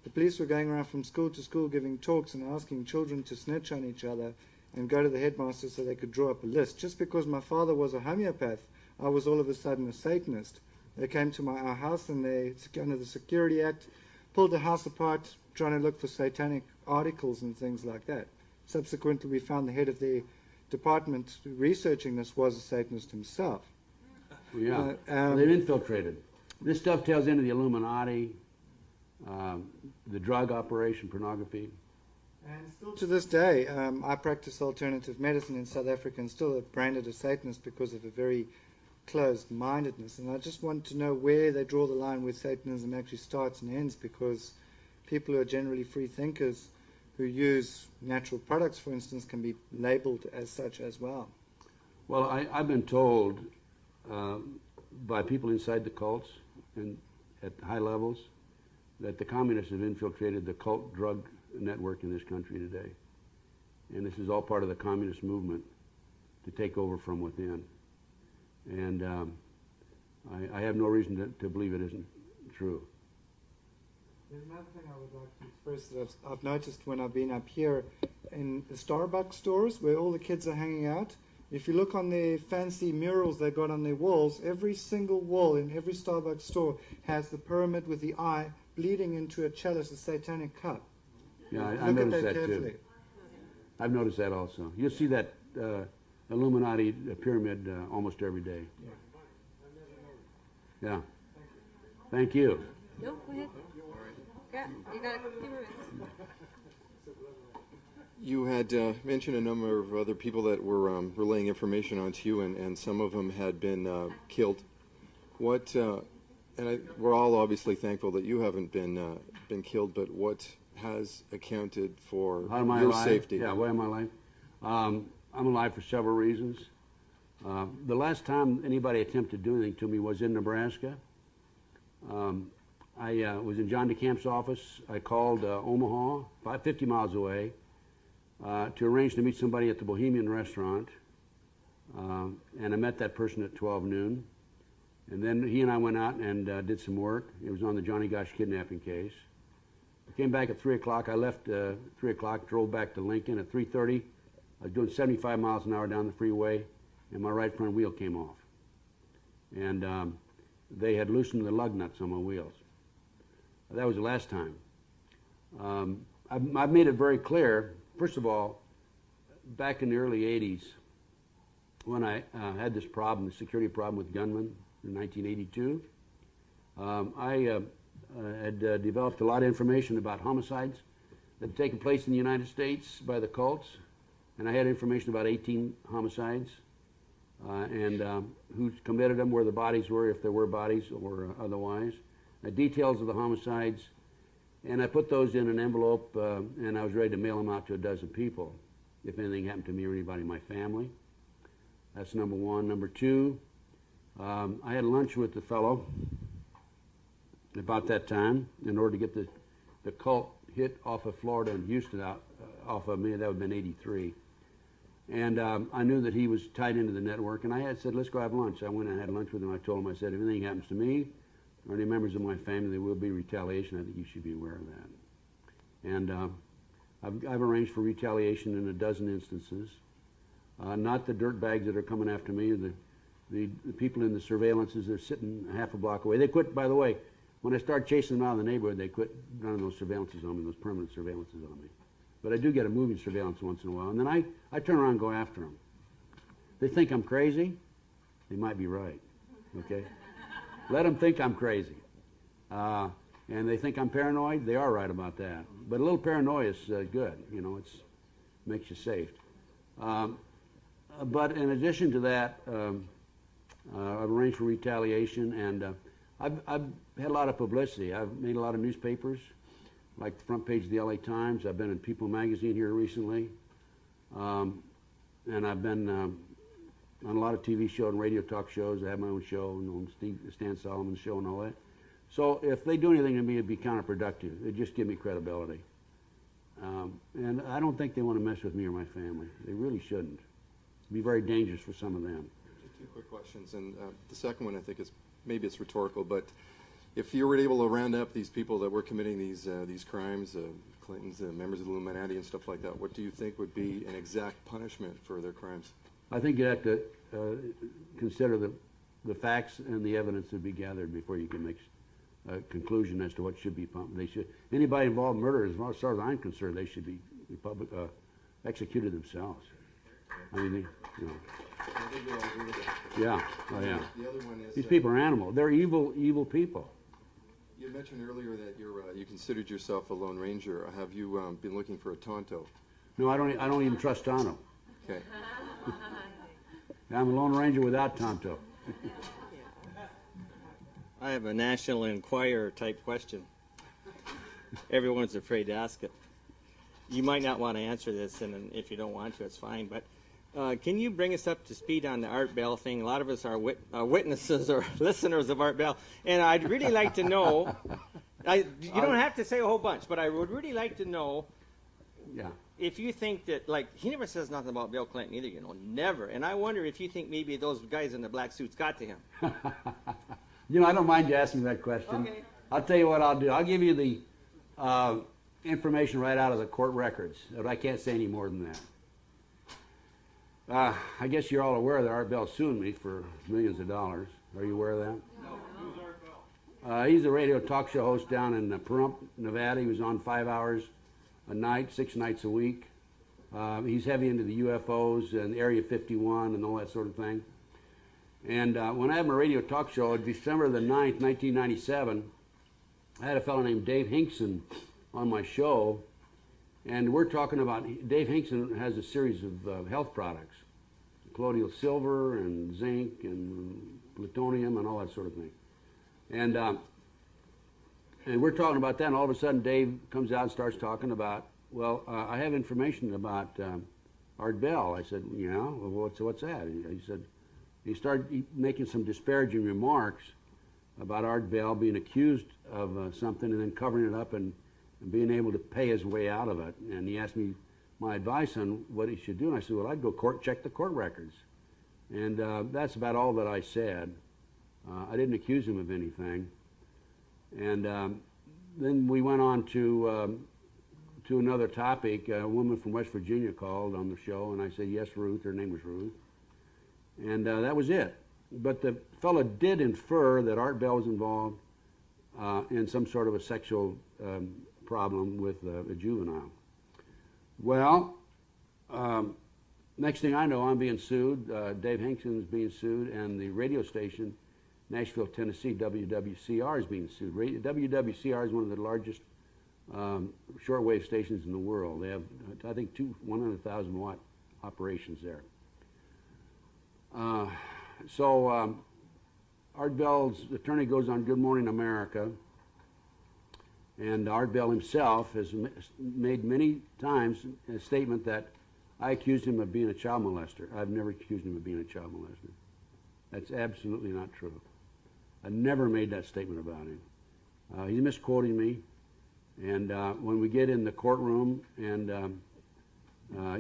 the police were going around from school to school giving talks and asking children to snitch on each other and go to the headmaster so they could draw up a list. Just because my father was a homeopath, I was all of a sudden a Satanist. They came to our house and they, under the Security Act, pulled the house apart trying to look for satanic articles and things like that. Subsequently, we found the head of the department researching this was a Satanist himself. Yeah, they've infiltrated. This stuff tails into the Illuminati, the drug operation, pornography. And still to this day, I practice alternative medicine in South Africa and still branded as Satanist because of a very closed-mindedness. And I just want to know where they draw the line where Satanism actually starts and ends, because people who are generally free thinkers who use natural products, for instance, can be labeled as such as well. Well, I've been told by people inside the cults and at high levels that the communists have infiltrated the cult drug network in this country today. And this is all part of the communist movement to take over from within. And I have no reason to believe it isn't true. There's another thing I would like to express that I've noticed when I've been up here in the Starbucks stores where all the kids are hanging out. If you look on their fancy murals they got on their walls, every single wall in every Starbucks store has the pyramid with the eye bleeding into a chalice, a satanic cup. Yeah, I Look at noticed that that carefully. too. I've noticed that also. You'll see that Illuminati pyramid almost every day. Yeah. Thank you. No, go ahead. Yeah, you got a few minutes. You had mentioned a number of other people that were relaying information onto you, and some of them had been killed. What? We're all obviously thankful that you haven't been killed. But what has accounted for How am I your alive? safety? Yeah, why am I alive? I'm alive for several reasons. The last time anybody attempted to do anything to me was in Nebraska. I was in John DeCamp's office. I called Omaha, 50 miles away, to arrange to meet somebody at the Bohemian restaurant. And I met that person at 12 noon. And then he and I went out and did some work. It was on the Johnny Gosh kidnapping case. I came back at 3 o'clock. I left 3 o'clock, drove back to Lincoln. At 3:30, I was doing 75 miles an hour down the freeway, and my right front wheel came off. And they had loosened the lug nuts on my wheels. That was the last time. I've made it very clear, first of all, back in the early 80s, when I had this problem, the security problem with gunmen in 1982, I had developed a lot of information about homicides that had taken place in the United States by the cults, and I had information about 18 homicides and who committed them, where the bodies were, if there were bodies or otherwise, details of the homicides, and I put those in an envelope and I was ready to mail them out to a dozen people if anything happened to me or anybody in my family. That's number one. Number two, I had lunch with the fellow about that time in order to get the cult hit off of Florida and Houston out off of me. That would have been 83. And I knew that he was tied into the network, and I had said, let's go have lunch. I went and had lunch with him. I told him, I said, if anything happens to me or any members of my family, there will be retaliation. I think you should be aware of that. And I've arranged for retaliation in a dozen instances. Not the dirt bags that are coming after me, the people in the surveillances that are sitting half a block away. They quit, by the way, when I started chasing them out of the neighborhood, they quit running those surveillances on me, those permanent surveillances on me. But I do get a moving surveillance once in a while, and then I turn around and go after them. They think I'm crazy. They might be right, okay? Let them think I'm crazy. And they think I'm paranoid. They are right about that. But a little paranoia is good. You know, it makes you safe. But in addition to that, I've arranged for retaliation, and I've had a lot of publicity. I've made a lot of newspapers, like the front page of the LA Times. I've been in People magazine here recently. And I've been on a lot of TV shows and radio talk shows. I have my own show, on Stan Solomon's show and all that. So if they do anything to me, it'd be counterproductive. It'd just give me credibility. And I don't think they want to mess with me or my family. They really shouldn't. It'd be very dangerous for some of them. Just two quick questions, and the second one I think is maybe it's rhetorical, but if you were able to round up these people that were committing these crimes, Clintons, members of the Illuminati and stuff like that, what do you think would be an exact punishment for their crimes? I think you have to consider the facts and the evidence to be gathered before you can make a conclusion as to what should be pumped. Anybody involved in murder, as far as I'm concerned, they should be executed themselves. I mean, you know. I think we all agree with that. Yeah, oh yeah. The other one is These people are animals. They're evil people. You mentioned earlier that you considered yourself a Lone Ranger. Have you been looking for a Tonto? No, I don't even trust Tonto. Okay. I'm a Lone Ranger without Tonto. I have a National Enquirer type question. Everyone's afraid to ask it. You might not want to answer this, and if you don't want to, it's fine. But can you bring us up to speed on the Art Bell thing? A lot of us are witnesses or listeners of Art Bell, and I'd really like to know. You don't have to say a whole bunch, but I would really like to know. Yeah. If you think that, like, he never says nothing about Bill Clinton either, you know, never. And I wonder if you think maybe those guys in the black suits got to him. You know, I don't mind you asking that question. Okay. I'll tell you what I'll do. I'll give you the information right out of the court records, but I can't say any more than that. I guess you're all aware that Art Bell sued me for millions of dollars. Are you aware of that? He's a radio talk show host down in Pahrump, Nevada. He was on 5 hours a night, 6 nights a week. He's heavy into the UFOs and Area 51 and all that sort of thing. And when I had my radio talk show on December the 9th, 1997, I had a fellow named Dave Hinkson on my show. And we're talking about, Dave Hinkson has a series of health products, colloidal silver and zinc and plutonium and all that sort of thing. And we're talking about that, and all of a sudden Dave comes out and starts talking about, well, I have information about Art Bell. I said, yeah, well, what's that? He said, he started making some disparaging remarks about Art Bell being accused of something and then covering it up and being able to pay his way out of it. And he asked me my advice on what he should do, and I said, well, I'd go check the court records. And that's about all that I said. I didn't accuse him of anything. And then we went on to another topic. A woman from West Virginia called on the show, and I said, yes, Ruth. Her name was Ruth. And that was it. But the fellow did infer that Art Bell was involved in some sort of a sexual problem with a juvenile. Well, next thing I know, I'm being sued. Dave Hinkson is being sued, and the radio station, Nashville, Tennessee, WWCR, is being sued. WWCR is one of the largest shortwave stations in the world. They have, I think, 100,000 watt operations there. So Art Bell's attorney goes on Good Morning America, and Art Bell himself has made many times a statement that I accused him of being a child molester. I've never accused him of being a child molester. That's absolutely not true. I never made that statement about him. He's misquoting me, and when we get in the courtroom, and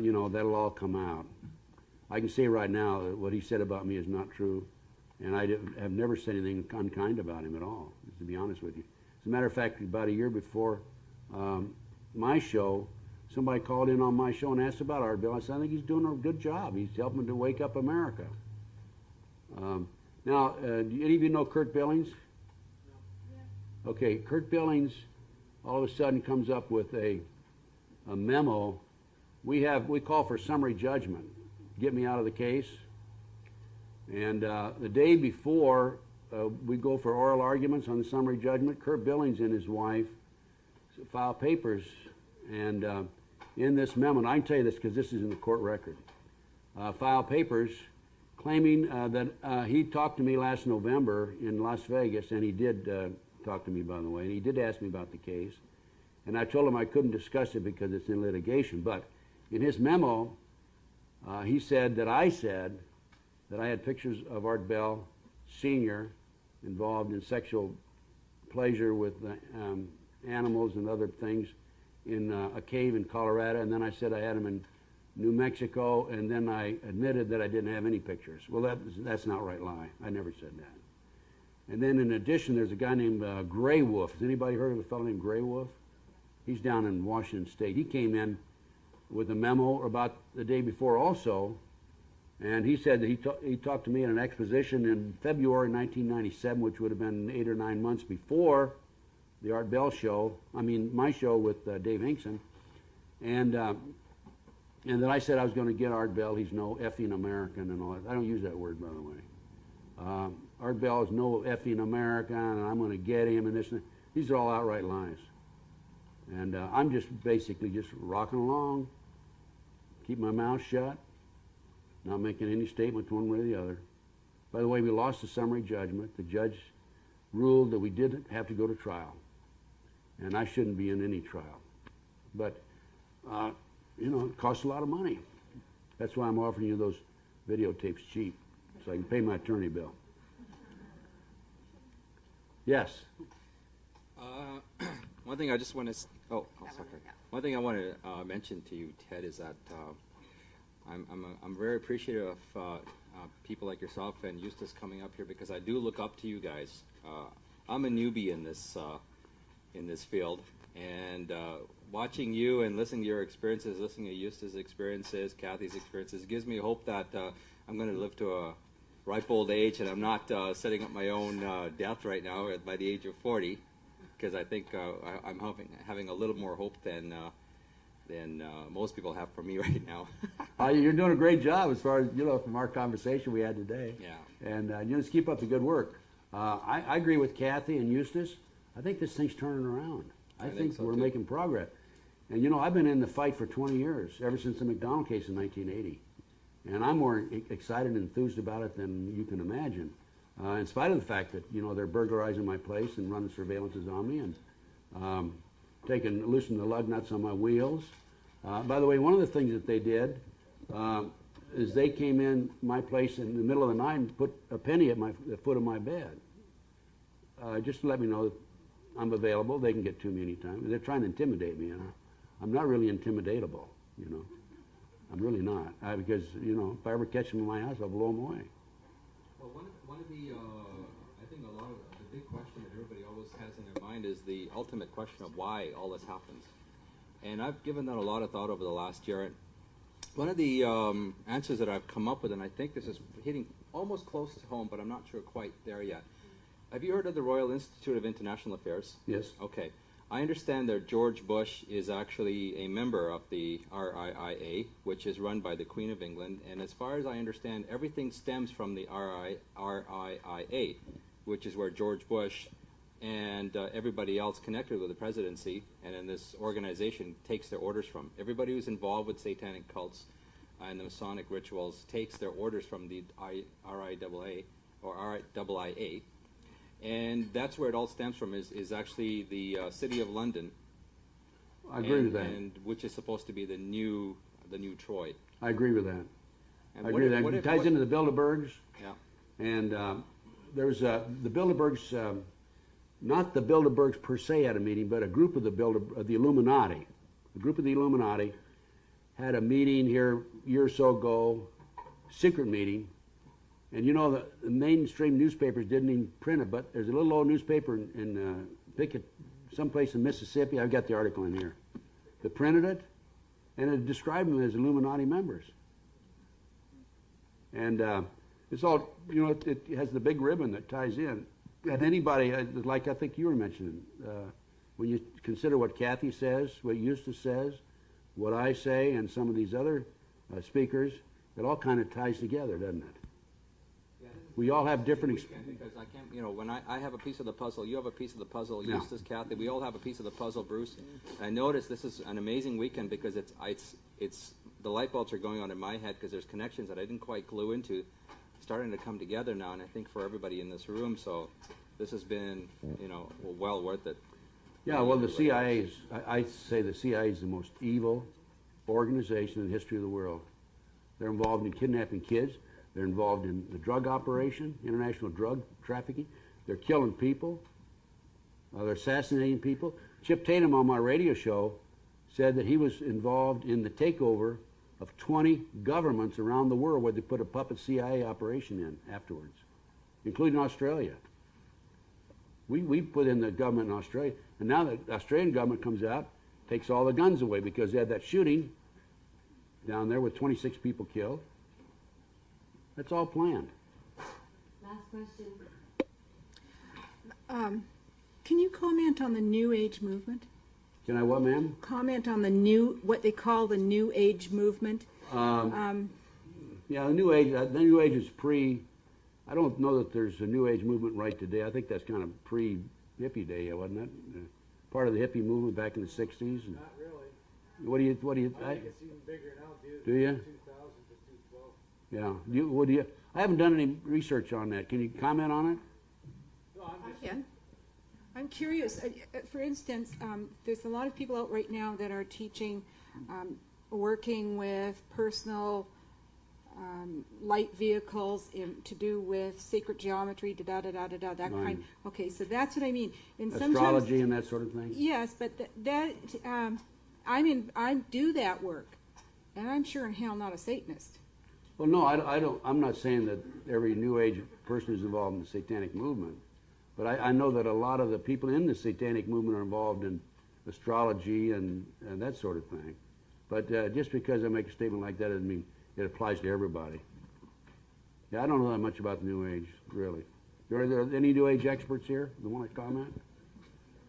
you know, that'll all come out. I can say right now that what he said about me is not true, and I have never said anything unkind about him at all, to be honest with you. As a matter of fact, about a year before my show, somebody called in on my show and asked about Art Bell. I said, I think he's doing a good job. He's helping to wake up America. Now, do any of you know Kurt Billings? No. Okay, Kurt Billings all of a sudden comes up with a memo. We call for summary judgment. Get me out of the case. And the day before we go for oral arguments on the summary judgment, Kurt Billings and his wife file papers, and in this memo, and I can tell you this because this is in the court record, file papers claiming that he talked to me last November in Las Vegas, and he did talk to me, by the way, and he did ask me about the case, and I told him I couldn't discuss it because it's in litigation. But in his memo, he said that I had pictures of Art Bell Sr. involved in sexual pleasure with animals and other things in a cave in Colorado, and then I said I had him in New Mexico, and then I admitted that I didn't have any pictures. Well, that's not right lie. I never said that. And then in addition, there's a guy named Gray Wolf. Has anybody heard of a fellow named Gray Wolf? He's down in Washington State. He came in with a memo about the day before also, and he said that he talked to me in an exposition in February 1997, which would have been 8 or 9 months before the Art Bell show, my show with Dave Hinkson, and that I said I was going to get Art Bell. He's no effing American and all that. I don't use that word, by the way. Art Bell is no effing American, and I'm going to get him, and this and that. These are all outright lies. And I'm just basically just rocking along, keep my mouth shut, not making any statement one way or the other. By the way, we lost the summary judgment. The judge ruled that we didn't have to go to trial, and I shouldn't be in any trial. But, you know, it costs a lot of money. That's why I'm offering you those videotapes cheap, so I can pay my attorney bill. Yes? One thing I just want to, one thing I want to mention to you, Ted, is that I'm very appreciative of people like yourself and Eustace coming up here, because I do look up to you guys. I'm a newbie in this field, And watching you and listening to your experiences, listening to Eustace's experiences, Kathy's experiences, gives me hope that I'm going to live to a ripe old age, and I'm not setting up my own death right now by the age of 40, because I think I'm having a little more hope than most people have for me right now. You're doing a great job as far as, from our conversation we had today. Yeah. And just keep up the good work. I agree with Kathy and Eustace. I think this thing's turning around. I think so we're too. making progress. And, I've been in the fight for 20 years, ever since the McDonald case in 1980. And I'm more excited and enthused about it than you can imagine. In spite of the fact that, they're burglarizing my place and running surveillances on me and loosening the lug nuts on my wheels. By the way, one of the things that they did is they came in my place in the middle of the night and put a penny at the foot of my bed. Just to let me know that I'm available. They can get to me anytime. They're trying to intimidate me. I'm not really intimidatable, I'm really not. Because, if I ever catch them in my house, I'll blow them away. Well, one of the, I think a lot of the big question that everybody always has in their mind is the ultimate question of why all this happens. And I've given that a lot of thought over the last year. And one of the answers that I've come up with, and I think this is hitting almost close to home, but I'm not sure quite there yet. Have you heard of the Royal Institute of International Affairs? Yes. Okay. I understand that George Bush is actually a member of the RIIA, which is run by the Queen of England. And as far as I understand, everything stems from the RIIA, which is where George Bush and everybody else connected with the presidency and in this organization takes their orders from. Everybody who's involved with satanic cults and the Masonic rituals takes their orders from the RIAA or RIIA. And that's where it all stems from, is actually the City of London. I agree with that. And which is supposed to be the new Troy. I agree with that. And I agree with that. It ties into the Bilderbergs. Yeah. And there's the Bilderbergs, not the Bilderbergs per se had a meeting, but a group of the Illuminati. A group of the Illuminati had a meeting here a year or so ago, secret meeting. And the mainstream newspapers didn't even print it, but there's a little old newspaper in someplace in Mississippi. I've got the article in here. That printed it, and it described them as Illuminati members. And it's all, it has the big ribbon that ties in. And anybody, like I think you were mentioning, when you consider what Kathy says, what Eustace says, what I say, and some of these other speakers, it all kind of ties together, doesn't it? We all have different experiences. Because I can't, when I have a piece of the puzzle, you have a piece of the puzzle, Yeah. Eustace, Kathy, we all have a piece of the puzzle, Bruce. And I noticed this is an amazing weekend because it's the light bulbs are going on in my head because there's connections that I didn't quite glue into starting to come together now, and I think for everybody in this room, so this has been, well worth it. Yeah, well, the CIA is, I say the CIA is the most evil organization in the history of the world. They're involved in kidnapping kids. They're involved in the drug operation, international drug trafficking. They're killing people. They're assassinating people. Chip Tatum on my radio show said that he was involved in the takeover of 20 governments around the world where they put a puppet CIA operation in afterwards, including Australia. We put in the government in Australia, and now the Australian government comes out, takes all the guns away because they had that shooting down there with 26 people killed. That's all planned. Last question. Can you comment on the New Age movement? Can I what, ma'am? Comment on what they call the New Age movement. Yeah, the New Age. The New Age is pre. I don't know that there's a New Age movement right today. I think that's kind of pre-hippie day, wasn't it? Part of the hippie movement back in the '60s. And Not really. what do you? I think it's even bigger now, dude. Do you? 2000 to 212. Yeah. I haven't done any research on that. Can you comment on it? I can. I'm curious. For instance, there's a lot of people out right now that are teaching, working with personal light vehicles to do with sacred geometry, that Right. kind. Okay, so that's what I mean. And Astrology and that sort of thing. Yes, but I do that work, and I'm sure in hell not a Satanist. Well, no, I don't. I'm not saying that every New Age person is involved in the Satanic movement, but I know that a lot of the people in the Satanic movement are involved in astrology and that sort of thing. But just because I make a statement like that doesn't mean it applies to everybody. Yeah, I don't know that much about the New Age, really. Are there any New Age experts here that want to comment?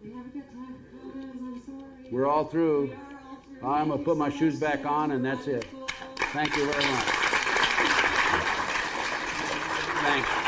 We haven't got time for comments, I'm sorry. We're all through. We are all through. I'm going Thank to put you my so shoes much, back Ted. on, and You're that's it. wonderful. Thank you very much. Thanks.